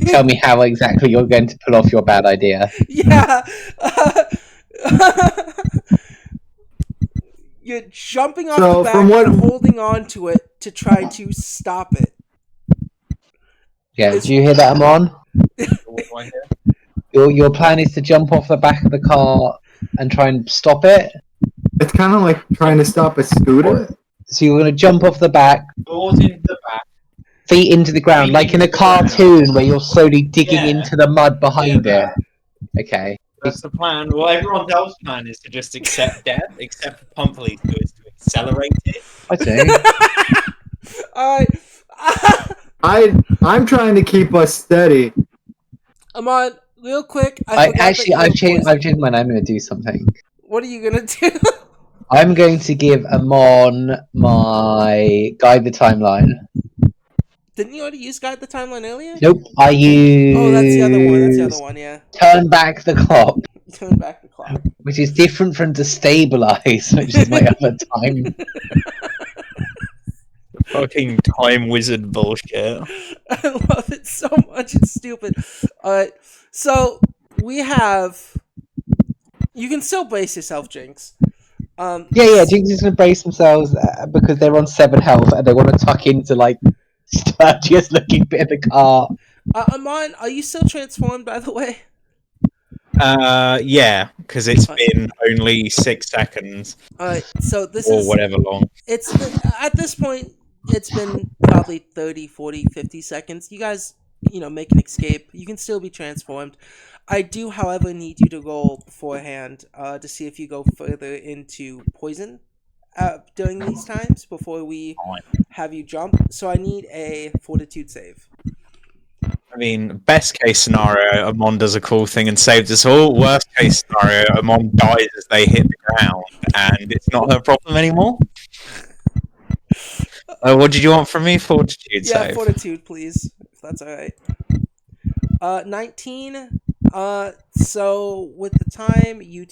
Tell me how exactly you're going to pull off your bad idea. Yeah. You're jumping off the back and holding on to it to try to stop it. Yeah, did you hear that, Amon? Your plan is to jump off the back of the car and try and stop it? It's kind of like trying to stop a scooter. So you're going to jump off the back, feet into the ground, like in a cartoon where you're slowly digging into the mud behind it. Okay. That's the plan. Well, everyone else's plan is to just accept death, except Pumphrey's is to accelerate it. I see. I'm trying to keep us steady. Amon, real quick. I've changed my mind. I'm going to do something. What are you going to do? I'm going to give Amon my Guide the Timeline. Didn't you already use Guide the Timeline earlier? Nope, I use. Oh, that's the other one. That's the other one. Yeah. Turn back the clock, Turn back the clock. which is different from destabilize, which is my other time. Fucking time wizard bullshit. I love it so much. It's stupid. Alright, so we have. You can still brace yourself, Jinx. Yeah. Jinx is gonna brace themselves because they're on 7 health and they want to tuck into like sturdiest looking bit of the car. Amon, are you still transformed, by the way? Yeah, because it's been only 6 seconds. Alright, so this or is. whatever long. At this point, it's been probably 30, 40, 50 seconds. You guys, make an escape. You can still be transformed. I do, however, need you to roll beforehand to see if you go further into poison during these times before we have you jump. So I need a fortitude save. I mean, best case scenario, Amon does a cool thing and saves us all. Worst case scenario, Amon dies as they hit the ground, and it's not her problem anymore. What did you want from me? Fortitude save? Yeah, fortitude, please, if that's alright. 19. So with the time, you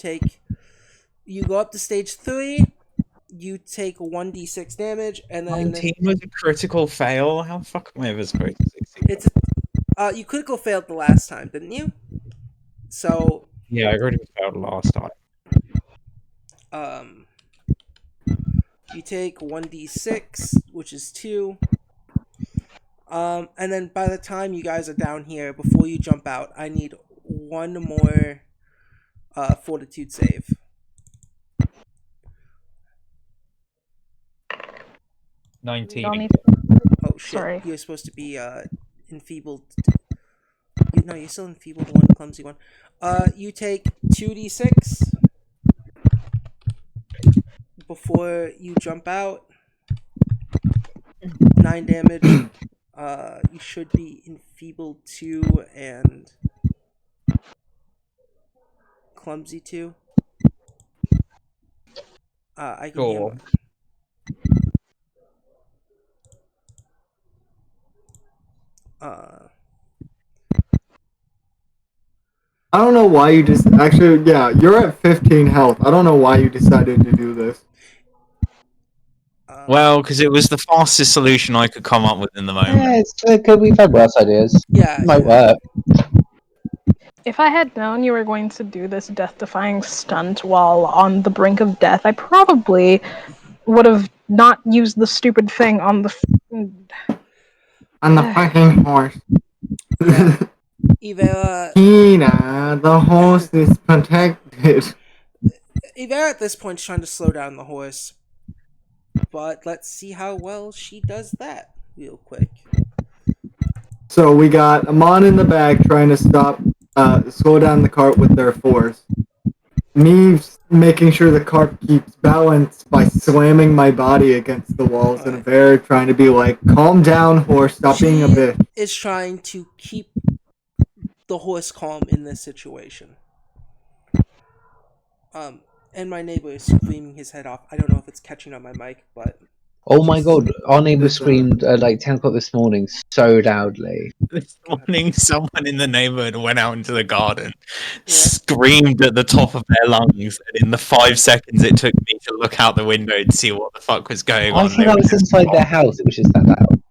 go up to stage 3. You take 1d6 damage, and then 19 was a critical fail. How the fuck am I ever supposed to succeed? You critical failed the last time, didn't you? So yeah, I already failed last time. You take 1d6, which is 2. And then by the time you guys are down here, before you jump out, I need one more fortitude save. You 19. don't need Oh shit! Sorry. You're supposed to be enfeebled. No, you're still enfeebled. One clumsy one. You take 2d6 before you jump out. 9 damage. You should be enfeebled 2 and clumsy 2. I can Cool. handle it. I don't know why you just actually. Yeah, you're at 15 health. I don't know why you decided to do this. Well, because it was the fastest solution I could come up with in the moment. Yeah, it's good. We've had worse ideas. Yeah, It might work. If I had known you were going to do this death-defying stunt while on the brink of death, I probably would have not used the stupid thing on the. On the fucking horse. Ivera. Tina, the horse is protected. Ivera at this point is trying to slow down the horse. But let's see how well she does that real quick. So we got Amon in the back trying to slow down the cart with their force. Me making sure the cart keeps balance by slamming my body against the walls, and Ivera trying to be like, calm down, horse, stop being a bitch. Is trying to keep the horse calm in this situation. And my neighbor is screaming his head off. I don't know if it's catching on my mic, but... Oh my god, our neighbour screamed at like 10 o'clock this morning so loudly. This morning, someone in the neighborhood went out into the garden, screamed at the top of their lungs, and in the 5 seconds it took me to look out the window to see what the fuck was going on. I think I was inside their house, it was just that loud.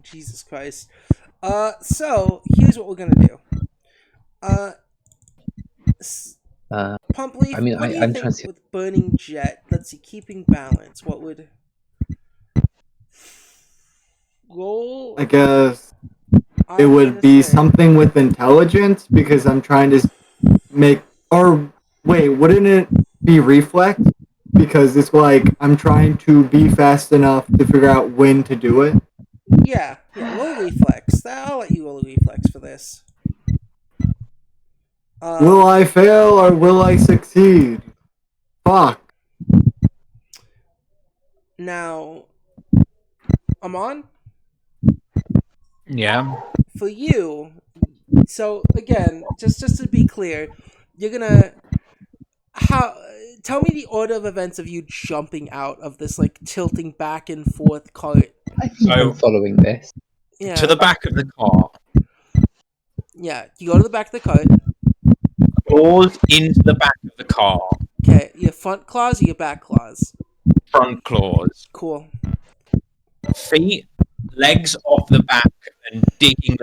Jesus Christ. So, here's what we're gonna do. Pump Leaf, I mean, what do you I'm think trying to... with Burning Jet? Let's see, keeping balance. What would... Roll... I guess it would be something with intelligence, because I'm trying to make... Or, wait, wouldn't it be reflex? Because it's like, I'm trying to be fast enough to figure out when to do it. Yeah, roll reflex. I'll let you roll a reflex for this. Will I fail or will I succeed? Fuck. Now, Amon? Yeah. For you, so again, just to be clear, you're gonna... Tell me the order of events of you jumping out of this, like, tilting back and forth cart. I think I'm following this. Yeah. To the back of the car. Yeah, you go to the back of the cart. Claws into the back of the car. Okay, your front claws or your back claws? Front claws. Cool. Feet, legs off the back, and digging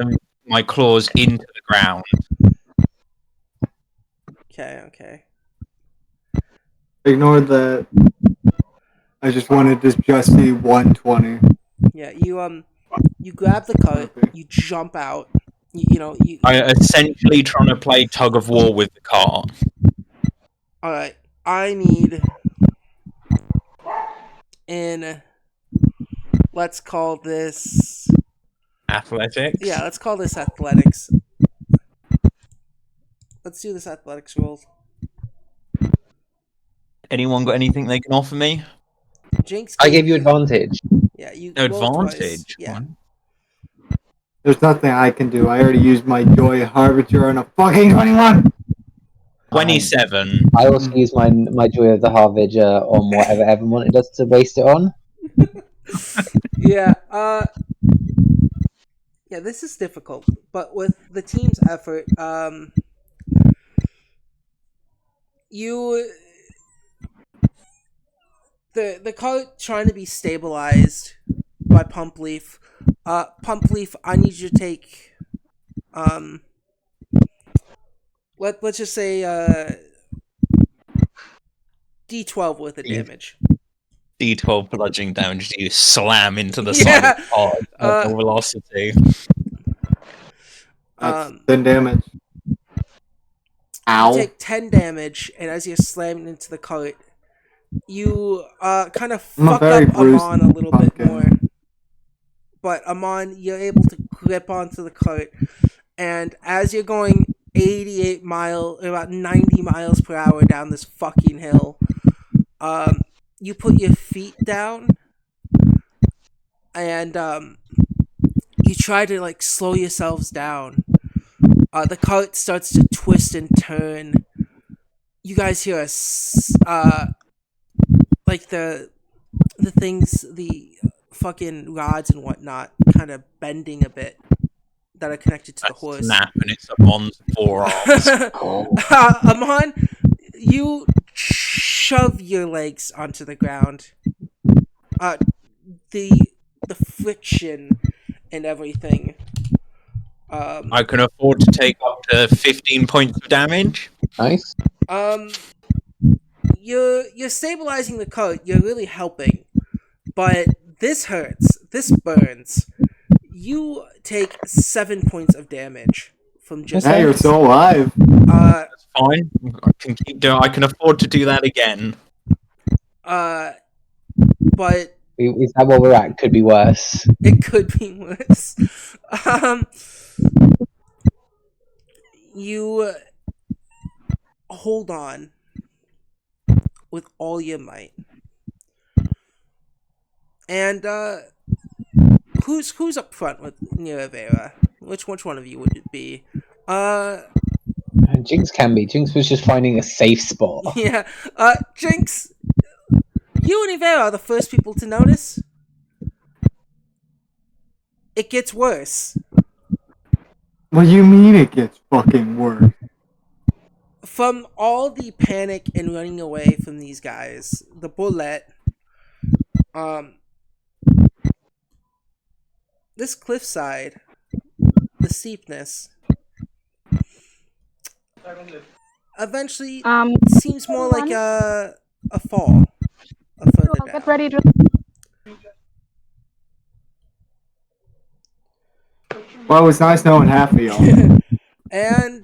my claws into the ground. Okay. Ignore the. I just wanted to just be 120. Yeah, you grab the cart, Okay. you jump out. You. I essentially trying to play tug of war with the car. All right, I need let's call this. Athletics. Yeah, let's call this athletics. Let's do this athletics roll. Anyone got anything they can offer me? Jinx. I gave you advantage. Yeah, you No roll twice. advantage. Yeah. There's nothing I can do. I already used my Joy Harbinger on a fucking 21! 27. I also used my Joy of the Harbinger on whatever Evan wanted us to waste it on. Yeah, yeah, this is difficult, but with the team's effort, the cart trying to be stabilized by Pump Leaf. Pump Leaf, I need you to take, let's just say, D12 worth of damage. D12 bludgeoning damage. You slam into the Yeah. side of the car at no velocity. That's 10 damage. Ow. You take 10 damage, and as you're slamming into the cart, you kind of fuck up Amon a little bit more. But Amon, you're able to grip onto the cart, and as you're going about 90 miles per hour down this fucking hill, you put your feet down, and you try to like slow yourselves down. The cart starts to twist and turn. You guys hear like the things, the fucking rods and whatnot, kind of bending a bit that are connected to the horse. Snap, and it's Amon's forearms. Amon, you shove your legs onto the ground. The friction and everything. I can afford to take up to 15 points of damage. Nice. You're stabilizing the cart. You're really helping, but this hurts. This burns. You take 7 points of damage from just. Hey, you're still alive. That's fine. I can keep doing. I can afford to do that again. But Is that where we're at? Could be worse. it could be worse. You hold on with all your might. And who's up front with Niravera? Which one of you would it be? Jinx can be. Jinx was just finding a safe spot. Yeah. Jinx, you and Ivera are the first people to notice. It gets worse. What do you mean it gets fucking worse? From all the panic and running away from these guys, the bullet, this cliffside, the steepness, eventually seems more like a fall, a further down. Get ready to. Well, it was nice knowing half of y'all. And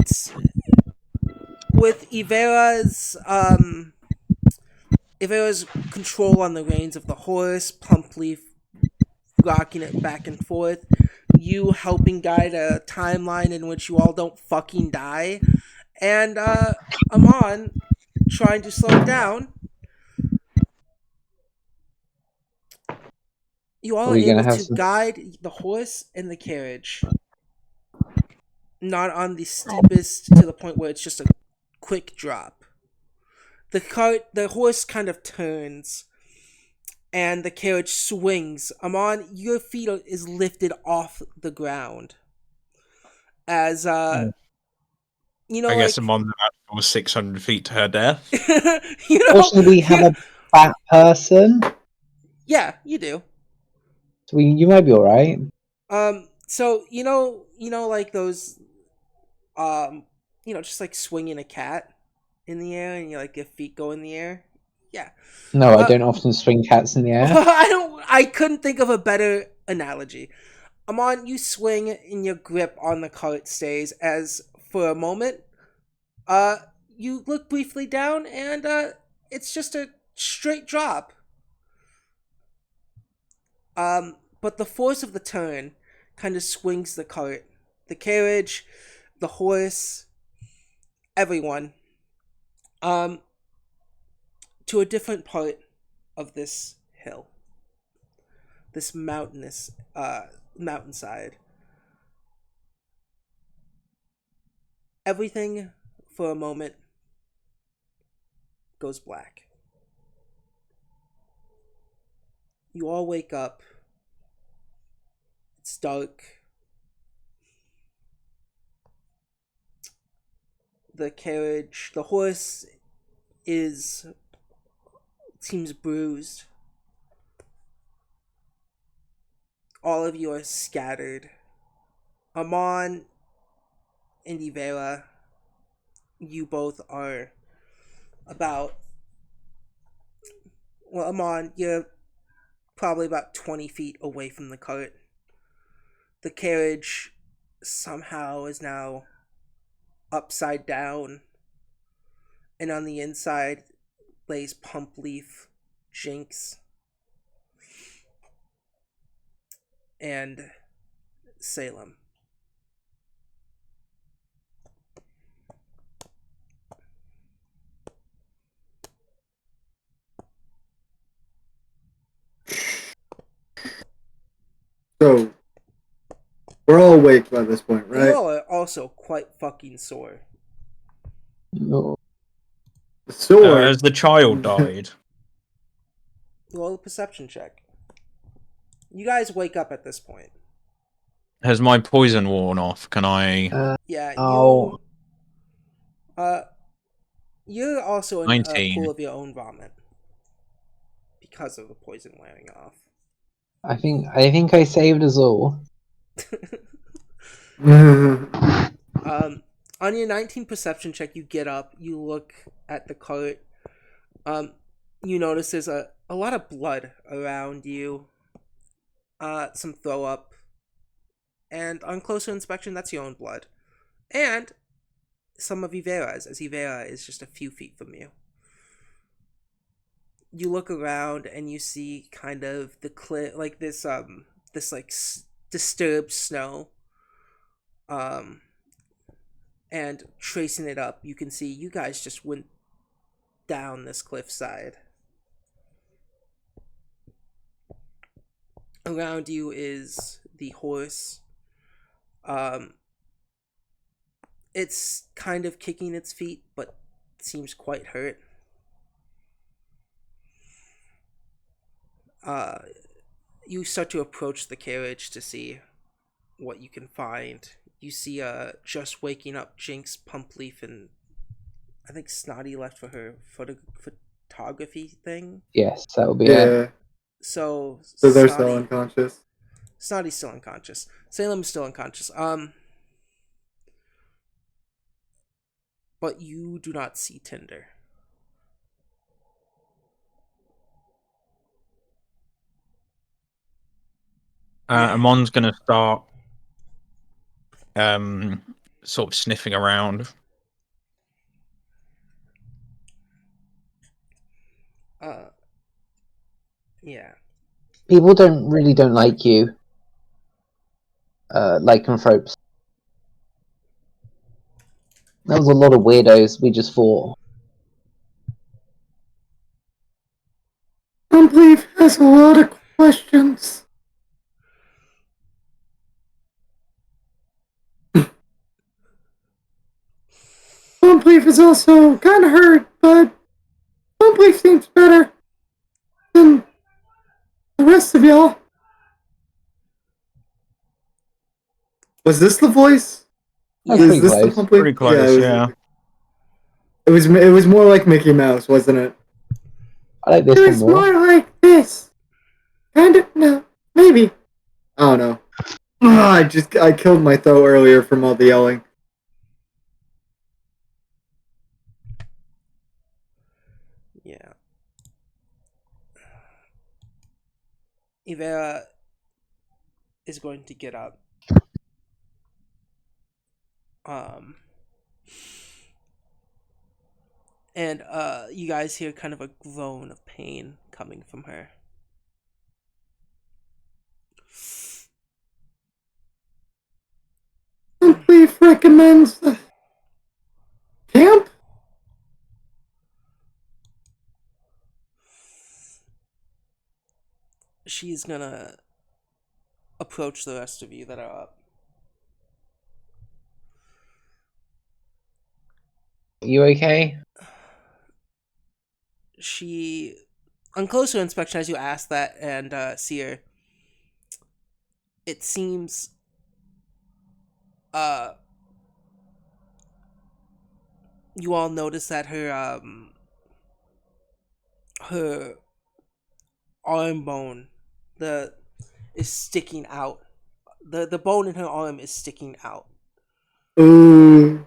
with Ivera's control on the reins of the horse, Plump Leaf rocking it back and forth, you helping guide a timeline in which you all don't fucking die, and Amon trying to slow it down. You all are able to guide the horse and the carriage. Not on the steepest to the point where it's just a quick drop. The horse kind of turns, and the carriage swings. Amon, your feet is lifted off the ground as you know, I guess like Amon's about to fall 600 feet to her death. you know, Fortunately, we have a fat person, yeah, you do. so you might be all right. So like those, just like swinging a cat in the air, and like your feet go in the air. Yeah. No, I don't often swing cats in the air. I couldn't think of a better analogy. Amon, you swing and your grip on the cart stays as for a moment, you look briefly down and it's just a straight drop. But the force of the turn kind of swings the cart, the carriage, the horse, everyone, to a different part of this hill, this mountainous mountainside. Everything for a moment goes black. You all wake up. It's dark. The horse seems bruised. All of you are scattered. Amon and Ivera, you both are about. Well, Amon, you're probably about 20 feet away from the cart. The carriage somehow is now upside down, and on the inside lays Pump Leaf, Jinx, and Salem. So, we're all awake by this point, You right? all are also quite fucking sore. No. The sword. Has the child died? Roll a perception check. You guys wake up at this point. Has my poison worn off? Can I? Yeah, Oh. you're also in 19. a pool of your own vomit because of the poison wearing off. I think I saved us all. On your 19 perception check, you get up, you look at the cart. You notice there's a lot of blood around you. Some throw up. And on closer inspection, that's your own blood. And some of Ivera's, as Ivera is just a few feet from you. You look around and you see kind of the cliff, like this disturbed snow. And tracing it up, you can see you guys just went down this cliffside. Around you is the horse. It's kind of kicking its feet, but seems quite hurt. You start to approach the carriage to see what you can find. You see just waking up Jinx, Pump Leaf, and I think Snotty left for her photography thing. Yes, that'll be it. So they're still unconscious. Snotty's still unconscious. Salem's still unconscious. But you do not see Tinder. Amon's gonna start sort of sniffing around. Yeah. People don't like you. Lycanthropes. There was a lot of weirdos we just fought. Pump Leaf has a lot of questions. Pump Leaf is also kind of hurt, but Pump Leaf seems better than of y'all? Was this the voice? That's Yeah. pretty Is this the close. Pumpley? Pretty close, it was, yeah. It was more like Mickey Mouse, wasn't it? I like this It one was more. more like this. Kind of, no, maybe. I don't know. I killed my throat earlier from all the yelling. Yeah. Ivera is going to get up. And you guys hear kind of a groan of pain coming from her. Leaf recommends the camp? She's gonna approach the rest of you that are up. You okay? She, on closer inspection, as you ask that and see her, it seems you all notice that her arm bone is sticking out. The bone in her arm is sticking out. Ooh.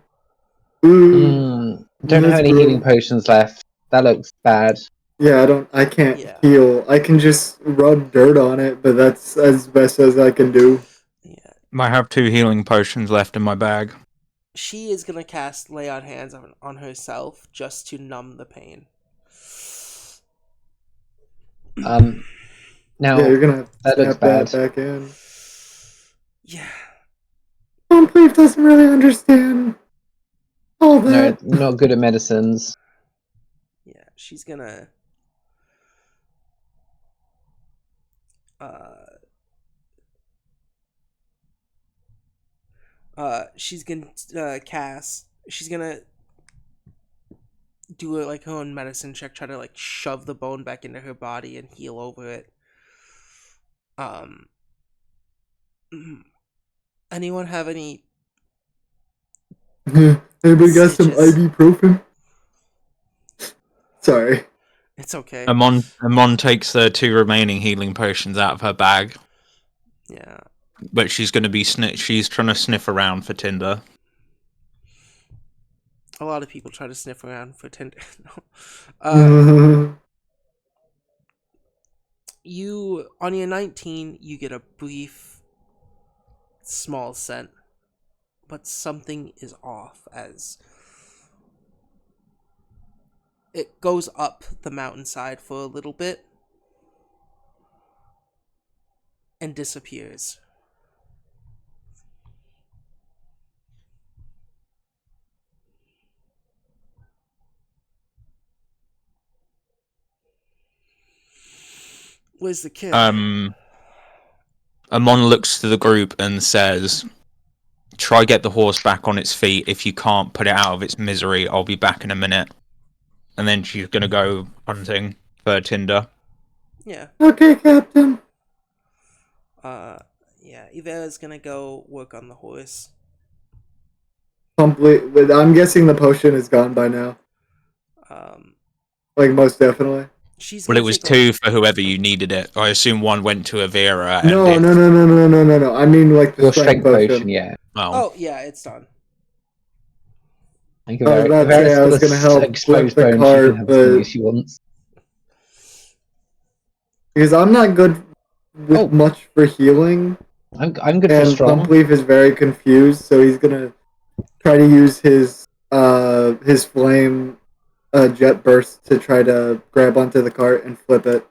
Don't have That's any healing gross. potions left. That looks bad. Yeah, I can't Yeah. heal. I can just rub dirt on it, but that's as best as I can do. Yeah. I have 2 healing potions left in my bag. She is gonna cast Lay on Hands on herself just to numb the pain. Now Yeah, you're gonna that looks snap that bad. back in. Yeah. Leaf doesn't really understand all No, that. not good at medicines. Yeah, she's gonna she's gonna do it like her own medicine check, try to like shove the bone back into her body and heal over it. Anyone have any Anybody got some stitches? ibuprofen? Sorry. It's okay. Amon takes the 2 remaining healing potions out of her bag, Yeah. but she's going to be she's trying to sniff around for Tinder. A lot of people try to sniff around for Tinder. No. You, on your 19, you get a brief, small scent, but something is off as it goes up the mountainside for a little bit and disappears. Where's the kid? Amon looks to the group and says, "Try get the horse back on its feet. If you can't put it out of its misery, I'll be back in a minute." And then she's going to go hunting for Tinder. Yeah. Okay, Captain. Yeah, Ivera's gonna go work on the horse. Complete. I'm guessing the potion is gone by now. Like, most definitely. She's Well, gonna it was take 2 for whoever you needed it. I assume 1 went to Avera. And No. I mean, like, the Your strength strength potion. yeah. Oh, yeah, it's done. I think I was about to Avera's say I got was a gonna help exposed flip the bone. She can cart, have as many but as she wants. because I'm not good with much for healing, I'm good for and strong. Pumpleaf is very confused, so he's gonna try to use his flame jet burst to try to grab onto the cart and flip it.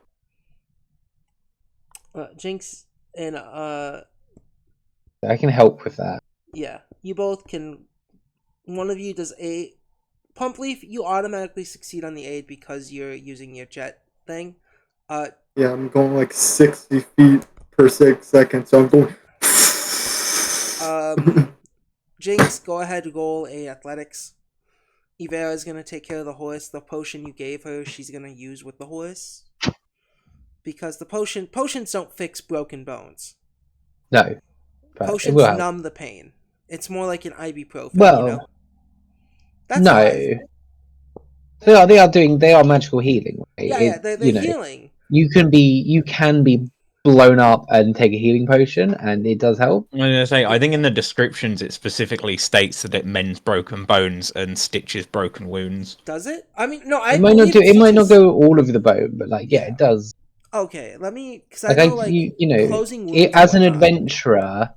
Jinx and I can help with that. yeah, you both can. One of you does a pump leaf. You automatically succeed on the aid because you're using your jet thing. Yeah, I'm going like 60 feet per 6 seconds, so I'm going. Jinx, go ahead, roll a athletics. Ivera is gonna take care of the horse. The potion you gave her, she's gonna use with the horse. because the potions don't fix broken bones. No, but it Potions will help. numb the pain. It's more like an ibuprofen. Well, That's no, why. they are magical healing. Right? Yeah, they're healing. You can be blown up and take a healing potion, and it does help. I'm gonna say, I think in the descriptions it specifically states that it mends broken bones and stitches broken wounds. Does it? I mean, no. I It might not believe it might not stitches- go all over the bone, but it does. Okay, let me, because I Like know, like, you know, closing wounds as an and whatnot. adventurer,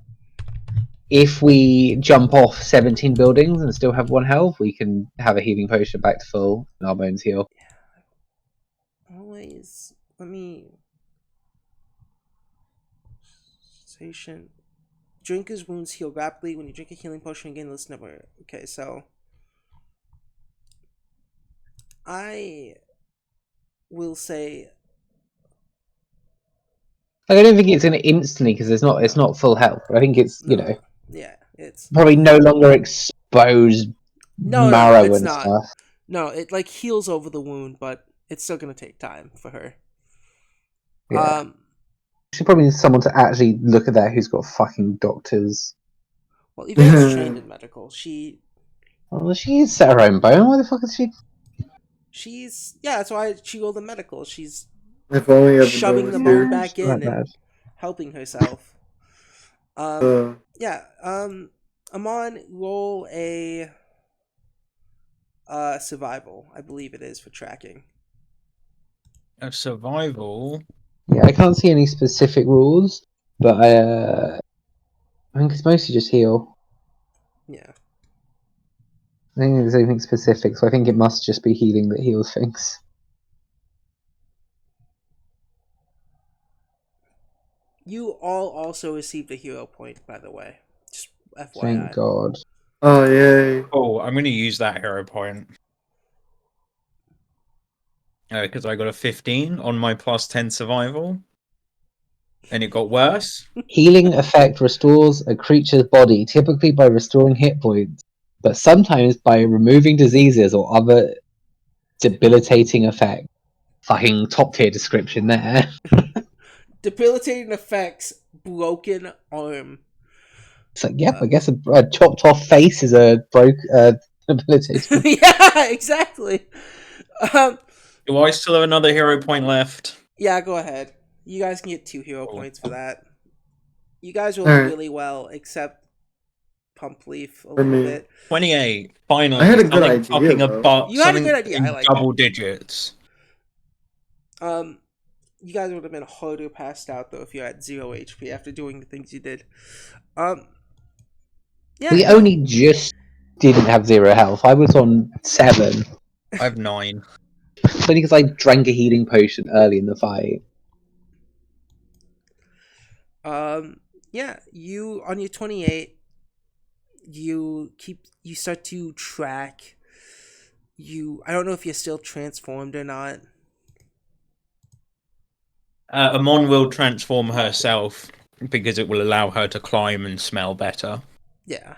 if we jump off 17 buildings and still have 1 health, we can have a healing potion back to full, and our bones heal. Always, let me. Station. Drinker's wounds heal rapidly when you drink a healing potion again. List number. Okay, so I will say. Like, I don't think it's gonna instantly because it's not full health. But I think it's Yeah, it's probably no longer exposed marrow it's and not. stuff. No, it like heals over the wound, but it's still gonna take time for her. Yeah. She probably needs someone to actually look at that who's got fucking doctors. Well, Yvette's trained in medical. Well, she set her own bone. Why the fuck is she? That's why she rolled a medical. She's If only shoving the bone back in and helping herself. Amon, roll a survival. I believe it is for tracking. A survival. Yeah, I can't see any specific rules, but I think it's mostly just heal. Yeah. I think there's anything specific, so I think it must just be healing that heals things. You all also received a hero point, by the way. Just FYI. Thank God. Oh, yay. Oh, I'm going to use that hero point. Because I got a 15 on my plus 10 survival. And it got worse. Healing effect restores a creature's body, typically by restoring hit points, but sometimes by removing diseases or other debilitating effects. Fucking top tier description there. Debilitating effects, broken arm. It's like, yep, I guess a chopped off face is a debilitating. Yeah, exactly. Do I still have another hero point left? Yeah, go ahead. You guys can get 2 hero points for that. You guys rolled really well, except Pump Leaf a little bit. 28. Finally. I had a good something idea, fucking though. above. You had a good idea. I like double it. digits. You guys would have been harder passed out though if you had 0 HP after doing the things you did. We only just didn't have 0 health. I was on 7. I have 9. It's only because I drank a healing potion early in the fight. You on your 28, you start to track. I don't know if you're still transformed or not. Amon will transform herself because it will allow her to climb and smell better. Yeah.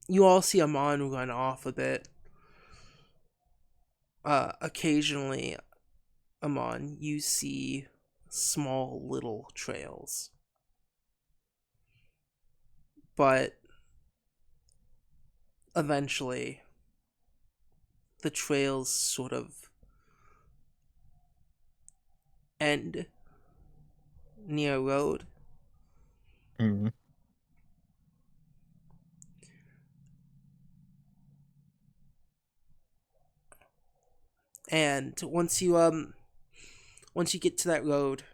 You all see Amon run off a bit. Occasionally, Amon, you see small little trails. But eventually, the trails sort of end near a road. Mm. And once you get to that road,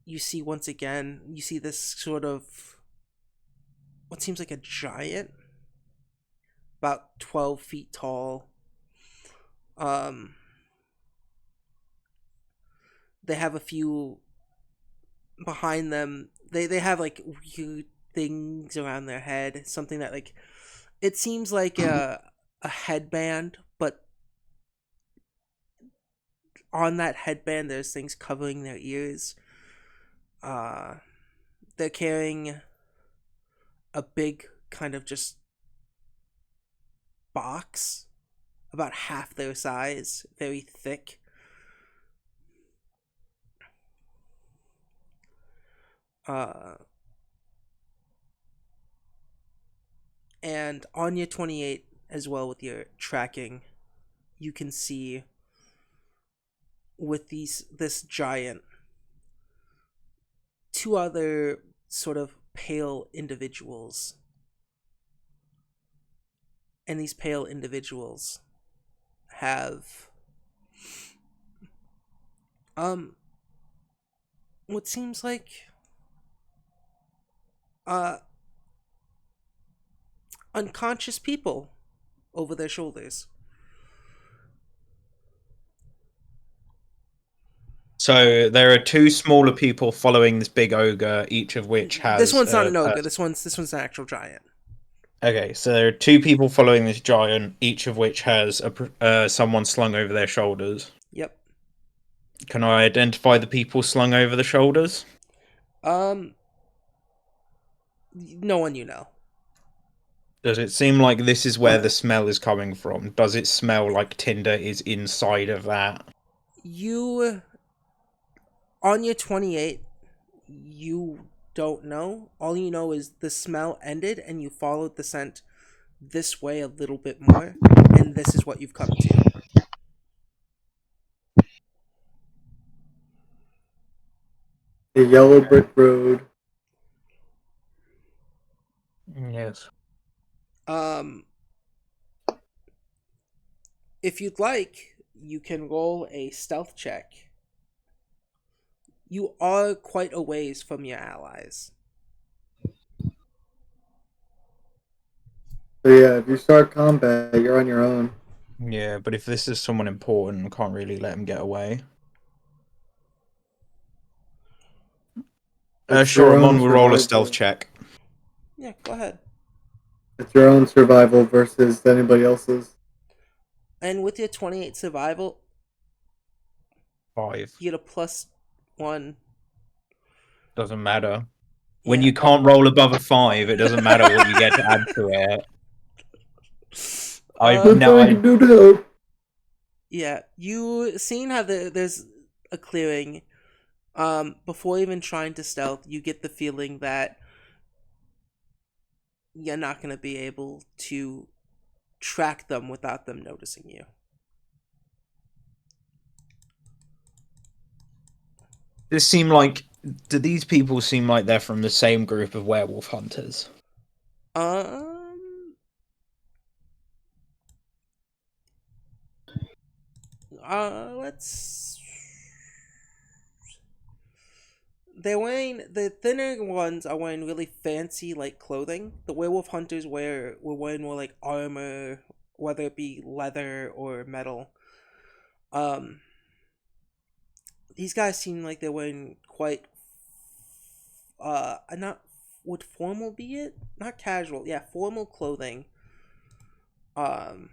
you see this sort of what seems like a giant, about 12 feet tall. They have a few behind them. They have like weird things around their head, something that like it seems like a headband, but on that headband there's things covering their ears. They're carrying a big kind of just box about half their size, very thick. And on your 28 as well with your tracking, you can see with this giant two other sort of pale individuals. And these pale individuals have what seems like unconscious people over their shoulders. So there are two smaller people following this big ogre, each of which has. This one's not an ogre. This one's an actual giant. Okay, so there are two people following this giant, each of which has someone slung over their shoulders. Yep. Can I identify the people slung over the shoulders? No one you know. Does it seem like this is where the smell is coming from? Does it smell like Tinder is inside of that? You, on your 28, you don't know. All you know is the smell ended and you followed the scent this way a little bit more, and this is what you've come to. The yellow brick road. Yes. If you'd like, you can roll a stealth check. You are quite a ways from your allies. So yeah, if you start combat, you're on your own. Yeah, but if this is someone important, I can't really let him get away. Sure, Amon will roll a stealth check. Yeah, go ahead. It's your own survival versus anybody else's. And with your 28 survival, 5. you get a +1. Doesn't matter. When you can't roll above a 5, it doesn't matter what you get to add to it. Yeah, you seen how there's a clearing. Before even trying to stealth, you get the feeling that you're not going to be able to track them without them noticing you. Do these people seem like they're from the same group of werewolf hunters? They're wearing, the thinner ones are wearing really fancy like clothing. The werewolf hunters were wearing more like armor, whether it be leather or metal. These guys seem like they're wearing quite not, would formal be it? Not casual, yeah, formal clothing. With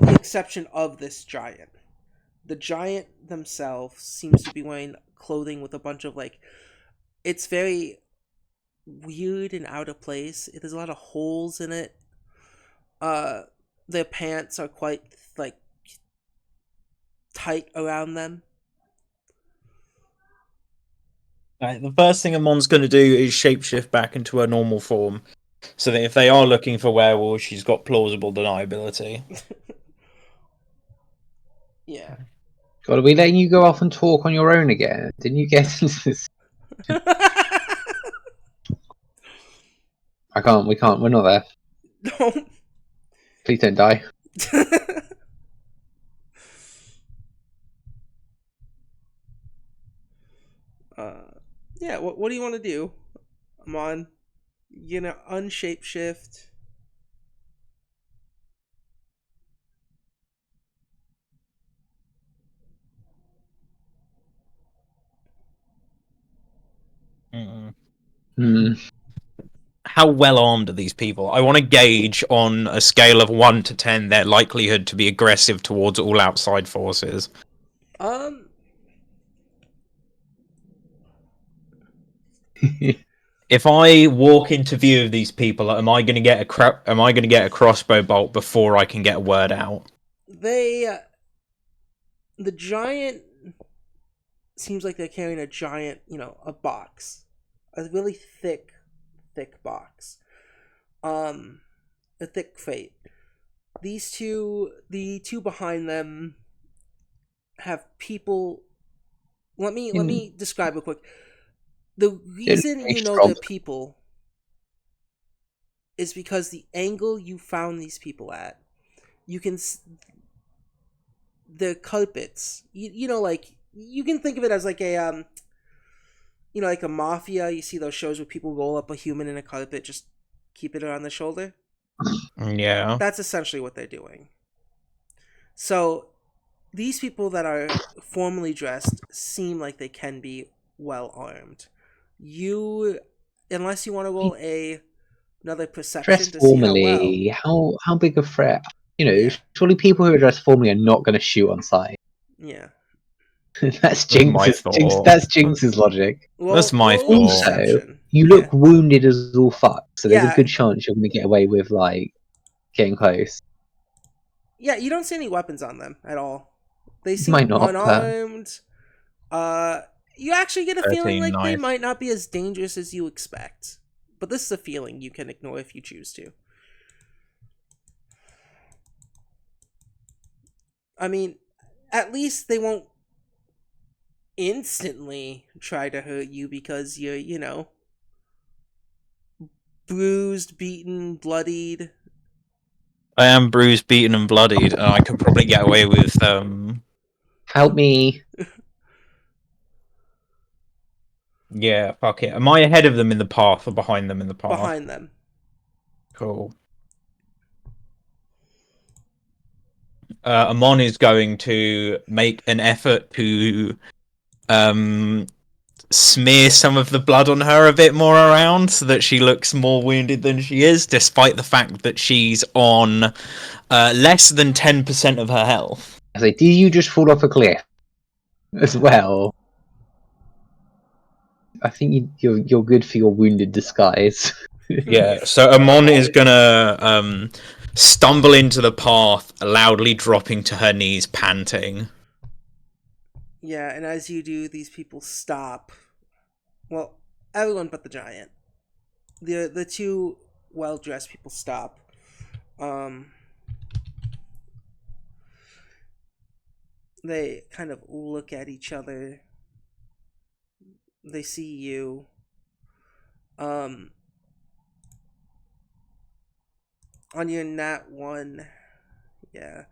the exception of this giant. The giant themselves seems to be wearing clothing with a bunch of like, it's very weird and out of place. There's a lot of holes in it. Their pants are quite like tight around them. Right, the first thing Amon's going to do is shapeshift back into her normal form, so that if they are looking for werewolves, she's got plausible deniability. Yeah. God, are we letting you go off and talk on your own again? Didn't you get into this? I can't, we can't, we're not there. No. Please don't die. Yeah, what do you want to do? Amon, you gonna unshapeshift? How well armed are these people? I want to gauge on a scale of 1 to 10 their likelihood to be aggressive towards all outside forces. if I walk into view of these people, am I going to get a crossbow bolt before I can get a word out? The giant seems like they're carrying a giant, a box, a really thick box, a thick crate. The two behind them have people. Let me describe real quick. The reason they're people is because the angle you found these people at, you can the carpets. Like you can think of it as like a like a mafia. You see those shows where people roll up a human in a carpet, just keep it around the shoulder. Yeah, That's essentially what they're doing. So these people that are formally dressed seem like they can be well armed. Unless you want to roll another perception Dressed to see how well. formally, how big a threat? Yeah. Surely people who are dressed formally are not going to shoot on sight. Yeah. That's my Jinx's. thought. That's Jinx's logic. That's my roll thought. Also, perception. you look wounded as all fuck, so there's Yeah. a good chance you're going to get away with like getting close. Yeah, you don't see any weapons on them at all. They seem Might not, unarmed. You actually get a feeling 13, like they nice. might not be as dangerous as you expect. But this is a feeling you can ignore if you choose to. I mean, at least they won't instantly try to hurt you because you're, bruised, beaten, bloodied. I am bruised, beaten, and bloodied, and I could probably get away with Help me. Yeah, fuck it. Am I ahead of them in the path or behind them in the path? Behind them. Cool. Amon is going to make an effort to smear some of the blood on her a bit more around so that she looks more wounded than she is, despite the fact that she's on less than 10% of her health. So, did you just fall off a cliff as well? I think you're good for your wounded disguise. Yeah, so Amon is gonna stumble into the path, loudly dropping to her knees, panting. Yeah, and as you do, these people stop. Well, everyone but the giant. The two well-dressed people stop. They kind of look at each other. They see you. On your nat 1, yeah.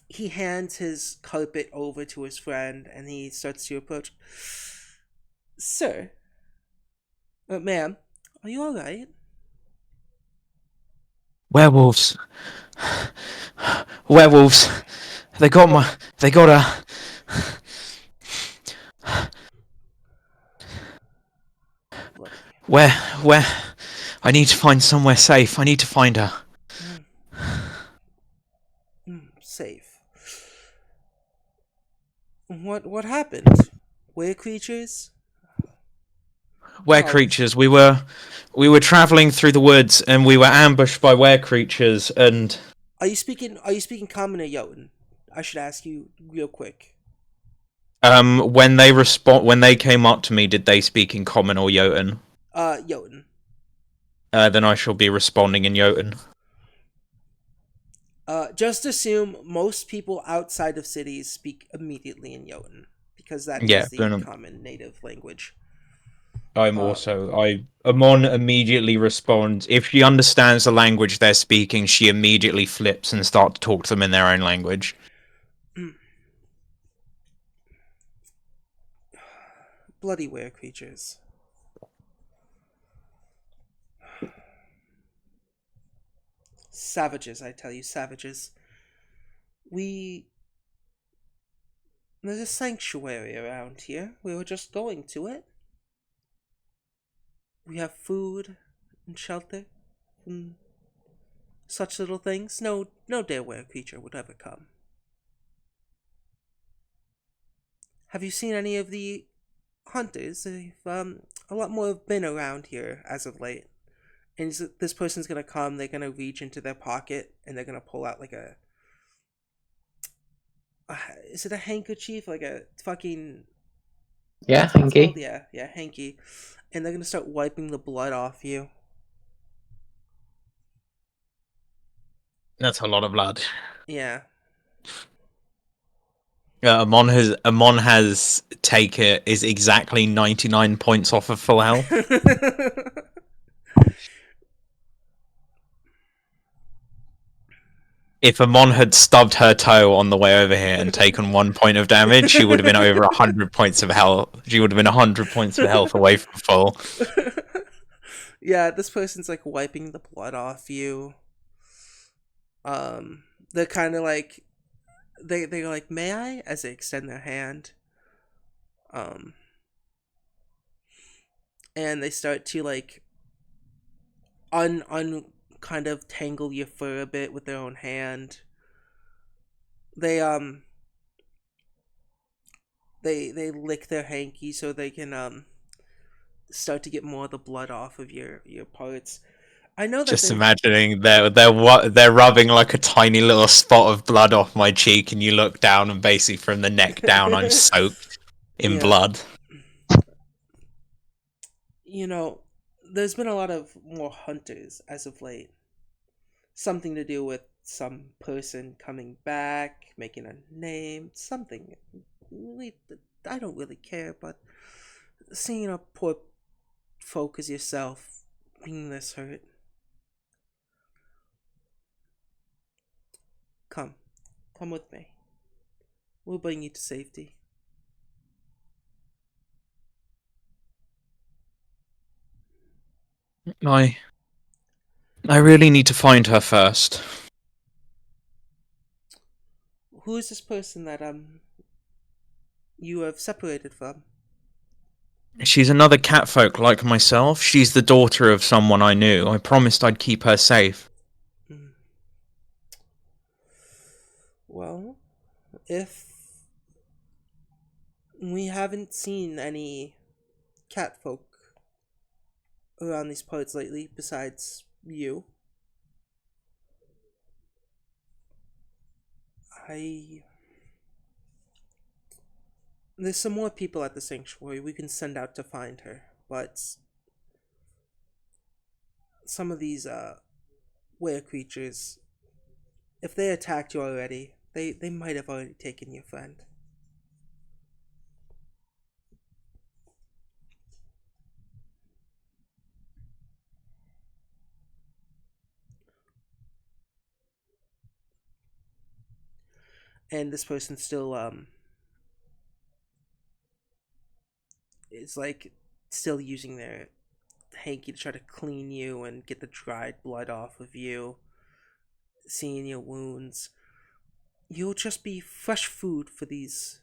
He hands his carpet over to his friend, and he starts to approach. Sir, ma'am, are you all right? Werewolves. Werewolves. They got her. Bloody. Where? I need to find somewhere safe. I need to find her. Safe. What happened? Were creatures? Were-creatures. We were traveling through the woods and we were ambushed by were-creatures and... Are you speaking common or Jotun? I should ask you real quick. When they came up to me, did they speak in common or Jotun? Jotun. Then I shall be responding in Jotun. Just assume most people outside of cities speak immediately in Jotun, because that is the common native language. Amon immediately responds. If she understands the language they're speaking, she immediately flips and starts to talk to them in their own language. Bloody were creatures. Savages, I tell you, savages. There's a sanctuary around here. We were just going to it. We have food and shelter and such little things. No dare were creature would ever come. Have you seen any of the hunters. They've a lot more have been around here as of late. And this person's gonna come. They're gonna reach into their pocket and they're gonna pull out like is it a handkerchief? Like a fucking Yeah, what's it hanky. called? Yeah, hanky. And they're gonna start wiping the blood off you. That's a lot of blood. Yeah. Amon has taken is exactly 99 points off of full health. If Amon had stubbed her toe on the way over here and taken 1 point of damage, she would have been over 100 points of health. She would have been 100 points of health away from full. Yeah, this person's like wiping the blood off you. They're kind of like they're like, "May I?" as they extend their hand. And they start to like kind of tangle your fur a bit with their own hand. They they lick their hanky so they can start to get more of the blood off of your parts. I know that Just imagining they're rubbing like a tiny little spot of blood off my cheek, and you look down, and basically from the neck down, I'm soaked in blood. You know, there's been a lot of more hunters as of late. Something to do with some person coming back, making a name, something. I don't really care, but seeing a poor folk as yourself being this hurt. Come with me. We'll bring you to safety. I really need to find her first. Who is this person that you have separated from? She's another catfolk like myself. She's the daughter of someone I knew. I promised I'd keep her safe. Well, if we haven't seen any catfolk around these parts lately besides you, there's some more people at the sanctuary we can send out to find her, but some of these were creatures, if they attacked you already, they might have already taken your friend. And this person still is like still using their hanky to try to clean you and get the dried blood off of you, seeing your wounds. You'll just be fresh food for these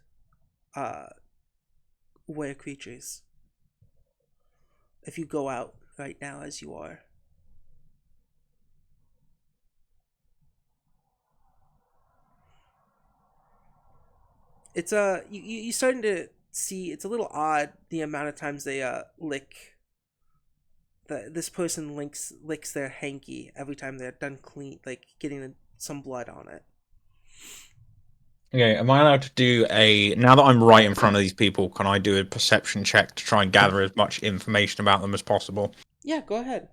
were creatures if you go out right now as you are. It's you starting to see it's a little odd the amount of times they lick this person licks their hanky every time they're done clean, like getting some blood on it. Okay, am I allowed to do now that I'm right in front of these people, can I do a perception check to try and gather as much information about them as possible? Yeah, go ahead.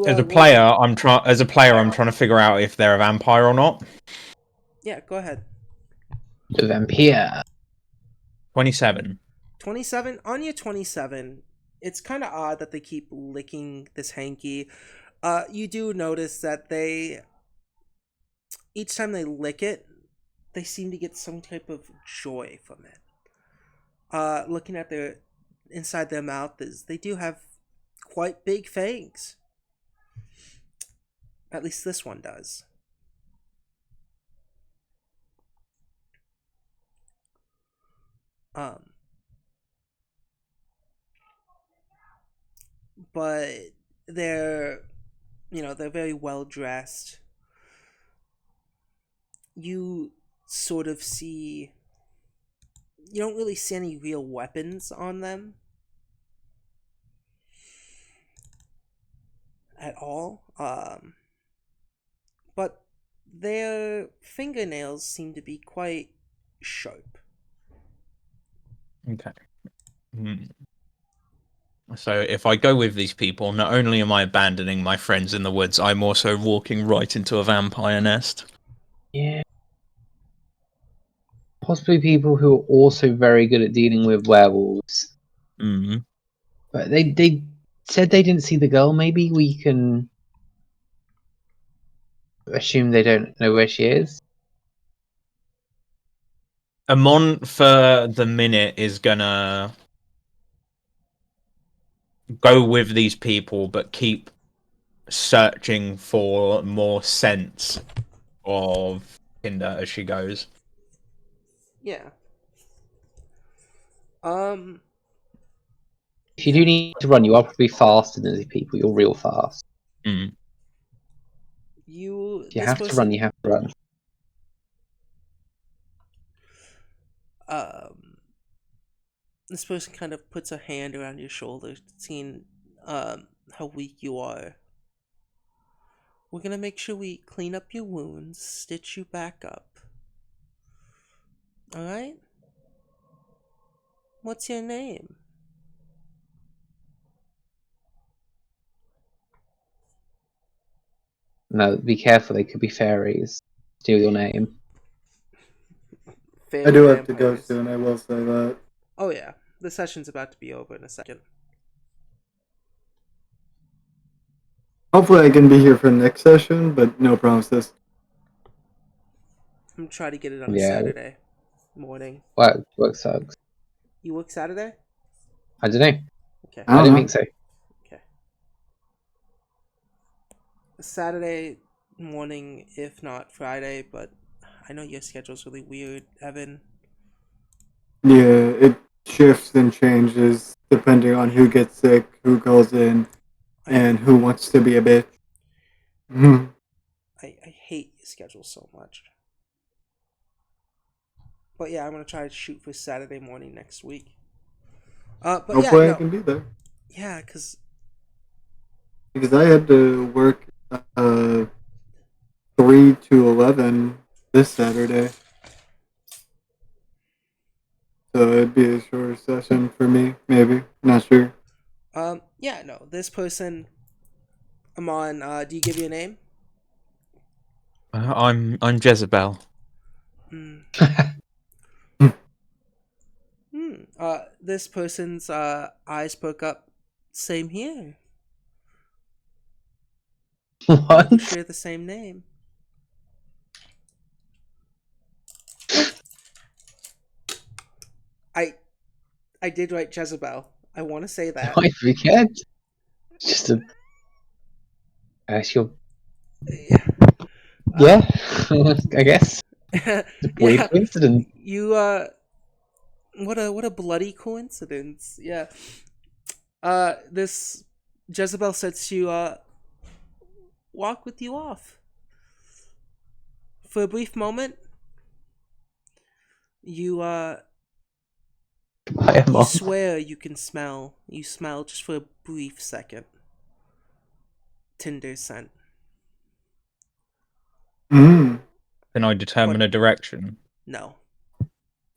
As a player, I'm trying to figure out if they're a vampire or not. Yeah, go ahead. The vampire. 27. 27? On your 27, it's kind of odd that they keep licking this hanky. You do notice that each time they lick it, they seem to get some type of joy from it. Looking at inside their mouth, they do have quite big fangs. At least this one does. But they're very well dressed. You sort of see you don't really see any real weapons on them at all. But their fingernails seem to be quite sharp. Okay. Hmm. So if I go with these people, not only am I abandoning my friends in the woods, I'm also walking right into a vampire nest. Yeah. Possibly people who are also very good at dealing with werewolves. Mm. But they said they didn't see the girl. Maybe we can assume they don't know where she is. Amon, for the minute, is gonna go with these people, but keep searching for more sense of Tinder as she goes. Yeah. If you do need to run, you are probably faster than these people. You're real fast. Mm. If you This have to run, you have to run. um this person kind of puts a hand around your shoulder, seeing how weak you are. We're gonna make sure we clean up your wounds, stitch you back up. Alright? What's your name? No, be careful. They could be fairies. Steal your name. I Fairy do have to go vampires. soon, I will say that. Oh yeah, the session's about to be over in a second. Hopefully I can be here for the next session, but no promises. I'm trying to get it on a Yeah, Saturday morning. work sucks. You work Saturday? I don't know. Okay. I I don't don't know. think so. Okay. Saturday morning, if not Friday, but I know your schedule's really weird, Evan. Yeah, it shifts and changes depending on who gets sick, who calls in, and who wants to be a bitch. Mhm. I hate your schedule so much. But yeah, I'm gonna try to shoot for Saturday morning next week. But yeah, Hopefully I no, can be there. yeah, cause Because I had to work 3 to 11 this Saturday. So it'd be a shorter session for me, maybe. Not sure. yeah, no, this person, I'm on. Do you give you a name? I'm Jezebel. Hmm. This person's eyes perk up. Same here. What? We share the same name. I I did write Jezebel. I want to say that. I forget. Just a. You're. Yeah. Yeah, I guess. Yeah. It's a weird coincidence. You what a bloody coincidence. Yeah. This Jezebel sets you walk with you off. For a brief moment, you I am you on. swear you can smell. You smell just for a brief second. Tinder scent. Mm. Can I determine a direction? No.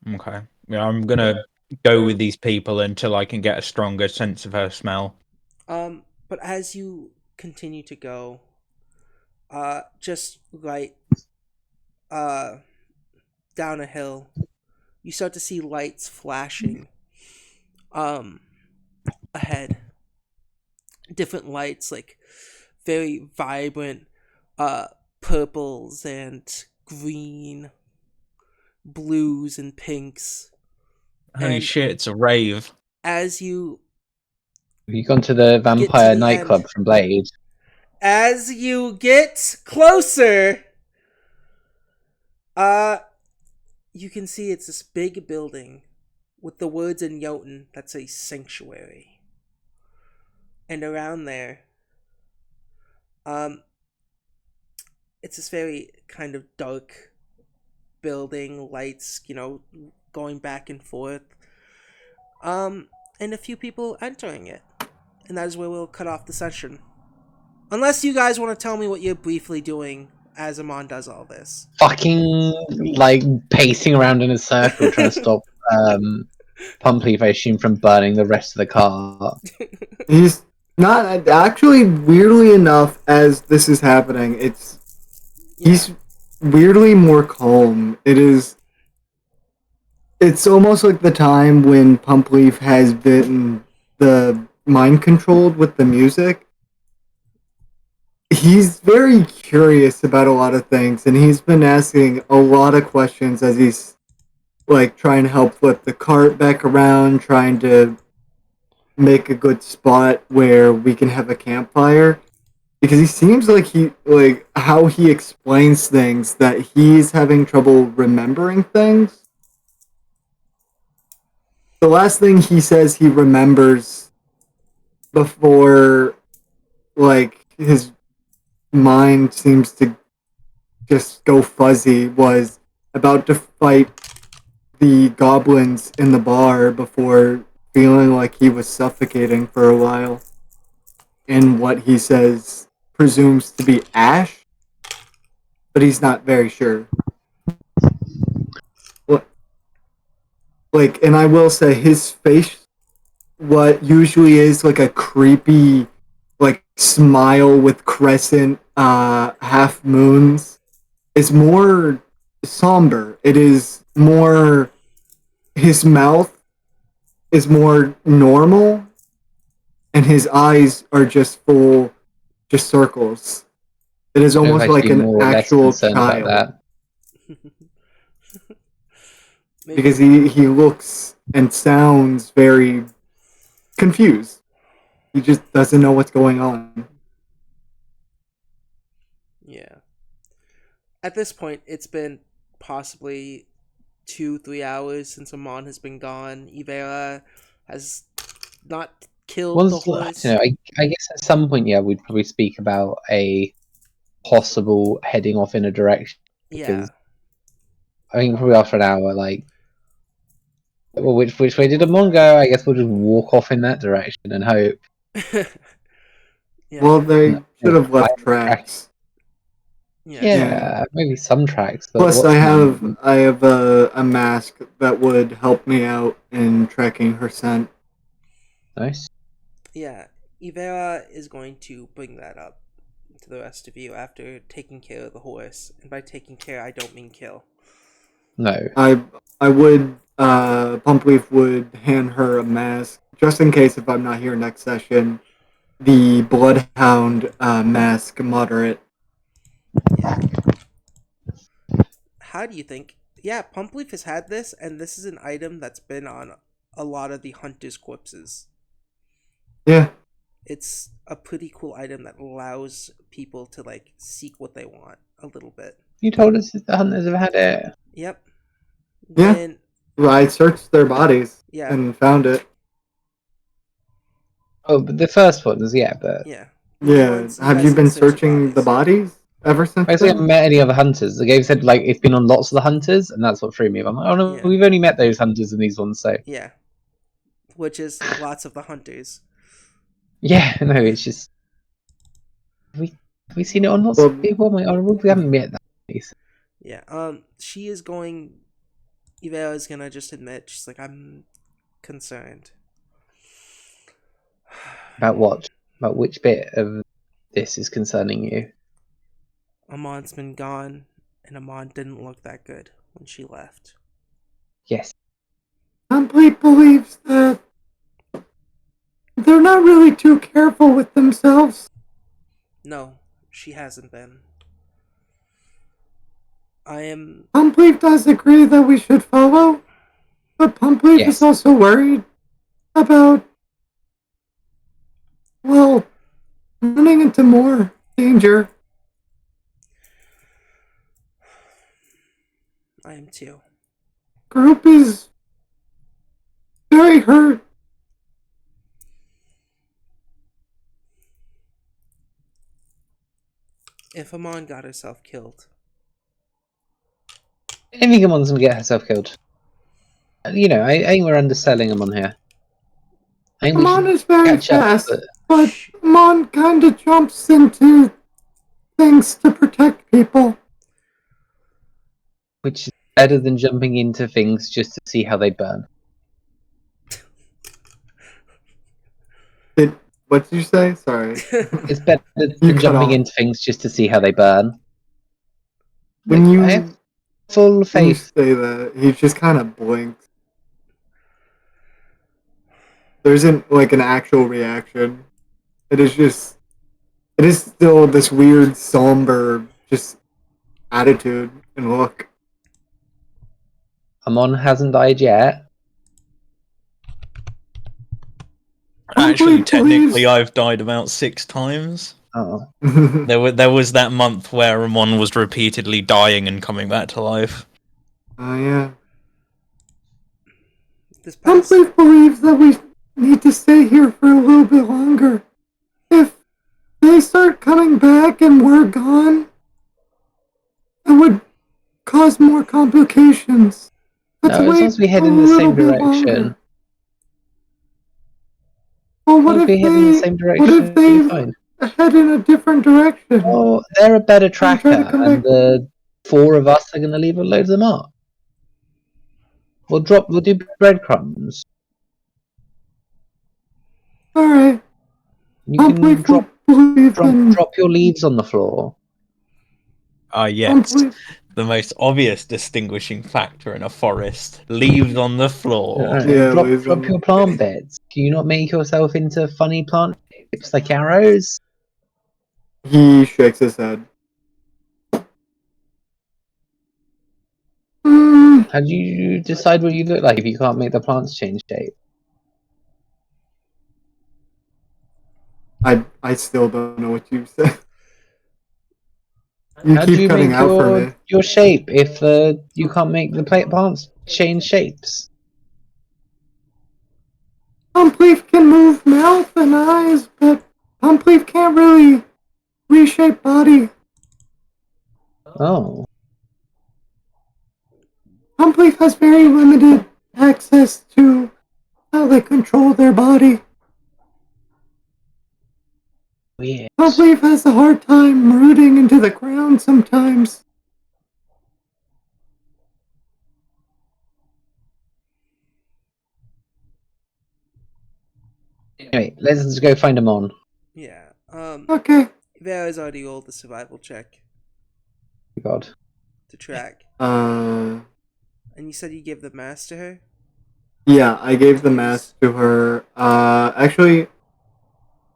Okay. Yeah, I'm gonna go with these people until I can get a stronger sense of her smell. But as you continue to go, just right, uh, down a hill, you start to see lights flashing, um, ahead. Different lights, like very vibrant, uh, purples and green, blues and pinks. Holy And shit, it's a rave. as you Have you gone to the get to vampire the nightclub end, from Blade? as you get closer, uh, you can see it's this big building with the words in Jotun that say sanctuary. And around there, um, it's this very kind of dark building, lights, going back and forth. And a few people entering it. And that is where we'll cut off the session. Unless you guys want to tell me what you're briefly doing as Amon does all this. Fucking, like, pacing around in a circle trying to stop Pumpleaf, I assume, from burning the rest of the car. He's not actually, weirdly enough, as this is happening, he's weirdly more calm. It's almost like the time when Pumpleaf has been the mind controlled with the music. He's very curious about a lot of things, and he's been asking a lot of questions as he's like trying to help flip the cart back around, trying to make a good spot where we can have a campfire. Because he seems like how he explains things, that he's having trouble remembering things. The last thing he says he remembers before, like, his mind seems to just go fuzzy was about to fight the goblins in the bar before feeling like he was suffocating for a while. In what he says presumes to be ash, but he's not very sure. Like, and I will say his face, what usually is like a creepy, like, smile with crescent half moons, is more somber. It is more, his mouth is more normal, and his eyes are just circles. It is almost like an actual child. Because he looks and sounds very confused. He just doesn't know what's going on. Yeah. At this point, it's been possibly 2-3 hours since Amon has been gone. Ivera has not killed the horse. You know, I guess at some point, yeah, we'd probably speak about a possible heading off in a direction. Yeah. I think probably after an hour, like, well, which way did Amon go? I guess we'll just walk off in that direction and hope. Yeah. Well, they should have left tracks. Yeah, maybe some tracks. But Plus, I have a mask that would help me out in tracking her scent. Nice. Yeah, Ivera is going to bring that up to the rest of you after taking care of the horse. And by taking care, I don't mean kill. No. I would, Pumpleaf would hand her a mask, just in case if I'm not here next session. The Bloodhound mask, moderate. Yeah. How do you think? Yeah, Pumpleaf has had this, and this is an item that's been on a lot of the hunters' corpses. Yeah. It's a pretty cool item that allows people to, like, seek what they want a little bit. You told us that the hunters have had it. Yep. Yeah. Well, I searched their bodies and found it. Oh, but the first one was, but... Yeah. Yeah. Have you been searching the bodies ever since I then? haven't met any other hunters. The game said, like, it's been on lots of the hunters, and that's what threw me. I'm like, oh no, we've only met those hunters in these ones, so... Yeah. Which is lots of the hunters. Yeah, no, it's just... Have we seen it on lots of people? I'm like, oh, we haven't met that place. Yeah, she is going... Ivera is gonna just admit, she's like, I'm concerned. About what? About which bit of this is concerning you? Amon's been gone, and Amon didn't look that good when she left. Yes. Pumpleaf believes that they're not really too careful with themselves. No, she hasn't been. I am... Pumpleaf does agree that we should follow, but Pumpleaf is also worried about, well, running into more danger. I am too. Group is very hurt. If Amon got herself killed... I think Amon's gonna get herself killed. You know, I think we're underselling him on here. I think we Amon should is very catch up, fast, but but Amon kind of jumps into things to protect people. which is better than jumping into things just to see how they burn. What did you say? Sorry. It's better You than cut jumping off. into things just to see how they burn. When I have you full faith. say that, he just kind of blinks. There isn't like an actual reaction. It is still this weird, somber, just attitude and look. Amon hasn't died yet. Actually, technically, I've died about 6 times. Oh. There was that month where Ramon was repeatedly dying and coming back to life. Oh yeah. This past Humphrey believes that we need to stay here for a little bit longer. If they start coming back and we're gone, it would cause more complications. Let's No, as long wait as we head a in the little same bit direction. longer. Well, what As long as if we head in the same what direction, if we'll be they fine. head in a different direction? Oh, they're a better try to tracker, come and back. the 4 of us are going to leave a load of them up. We'll do breadcrumbs. Alright. You can drop your leaves on the floor. Ah, yes. The most obvious distinguishing factor in a forest. Leaves on the floor. Yeah, drop your plant beds. Can you not make yourself into funny plant shapes like arrows? He shakes his head. How do you decide what you look like if you can't make the plants change shape? I still don't know what you said. You How do keep you cutting make out for me. your shape if you can't make the plants change shapes? Pumpleaf can move mouth and eyes, but Pumpleaf can't really reshape body. Oh. Pumpleaf has very limited access to how they control their body. Weird. Pumpleaf has a hard time rooting into the ground sometimes. Anyway, let's just go find them on. Yeah. Okay. Vera's already rolled the survival check God. to track. Uh. And you said you gave the mask to her? Yeah, I gave the mask to her. Actually,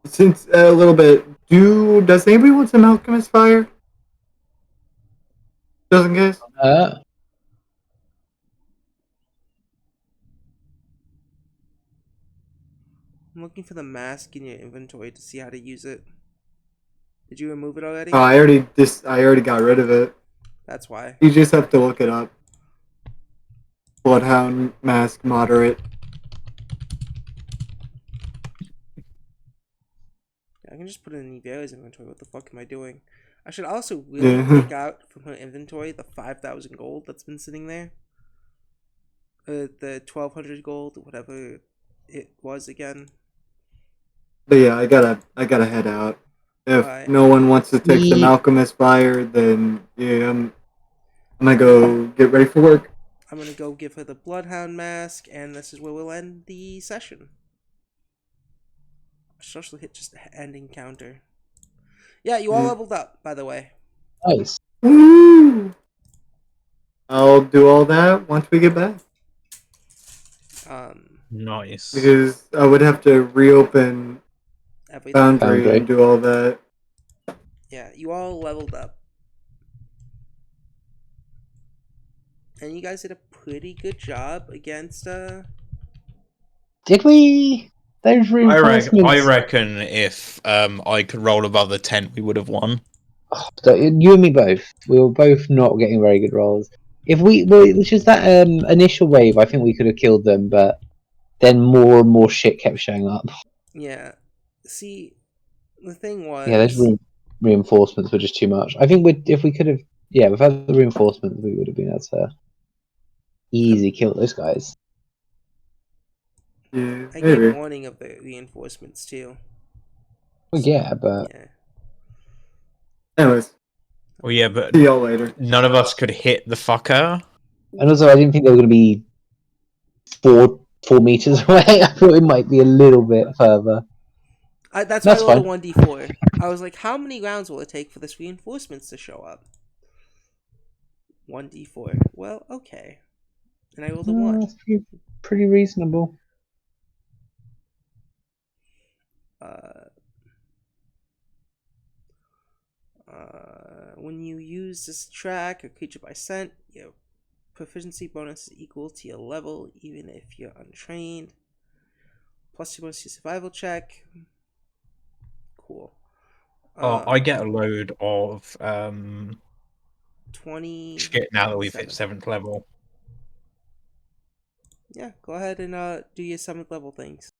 since a little bit, does anybody want some alchemist fire? Just in case. I'm looking for the mask in your inventory to see how to use it. Did you remove it already? I already got rid of it. That's why. You just have to look it up. Bloodhound mask moderate. I can just put it in Vera's inventory. What the fuck am I doing? I should also really take out from her inventory the 5,000 gold that's been sitting there. The 1,200 gold, whatever it was again. But yeah, I gotta head out. If no one wants to take some alchemist fire, then yeah, I'm gonna go get ready for work. I'm gonna go give her the bloodhound mask, and this is where we'll end the session. I should also hit just the end encounter. Yeah, you all leveled up, by the way. Nice. Woo! I'll do all that once we get back. Nice. Because I would have to reopen Foundry and do all that. Yeah, you all leveled up. And you guys did a pretty good job against, Did we? Those reinforcements. I reckon if I could roll above a 10, we would have won. Oh, you and me both. We were both not getting very good rolls. If which is that initial wave, I think we could have killed them, but then more and more shit kept showing up. Yeah. See, the thing was... Yeah, those reinforcements were just too much. I think if we could have... Yeah, without the reinforcements, we would have been able to easily kill those guys. Yeah, I maybe. gave warning of the reinforcements too. Well, yeah, but Yeah. Anyways, Well, yeah, but see y'all later. none of us could hit the fucker. and also I didn't think they were going to be 4 meters away. I thought it might be a little bit further. That's why I That's rolled a fine. 1d4. I was like, how many rounds will it take for this reinforcements to show up? 1d4. Well, okay. And I rolled a 1. That's pretty reasonable. When you use this track a creature by scent, your proficiency bonus is equal to your level, even if you're untrained. Plus 2 bonus to your survival check. Cool. I get a load of 20 shit now that we've hit 7th level. Yeah, go ahead and do your 7th level things.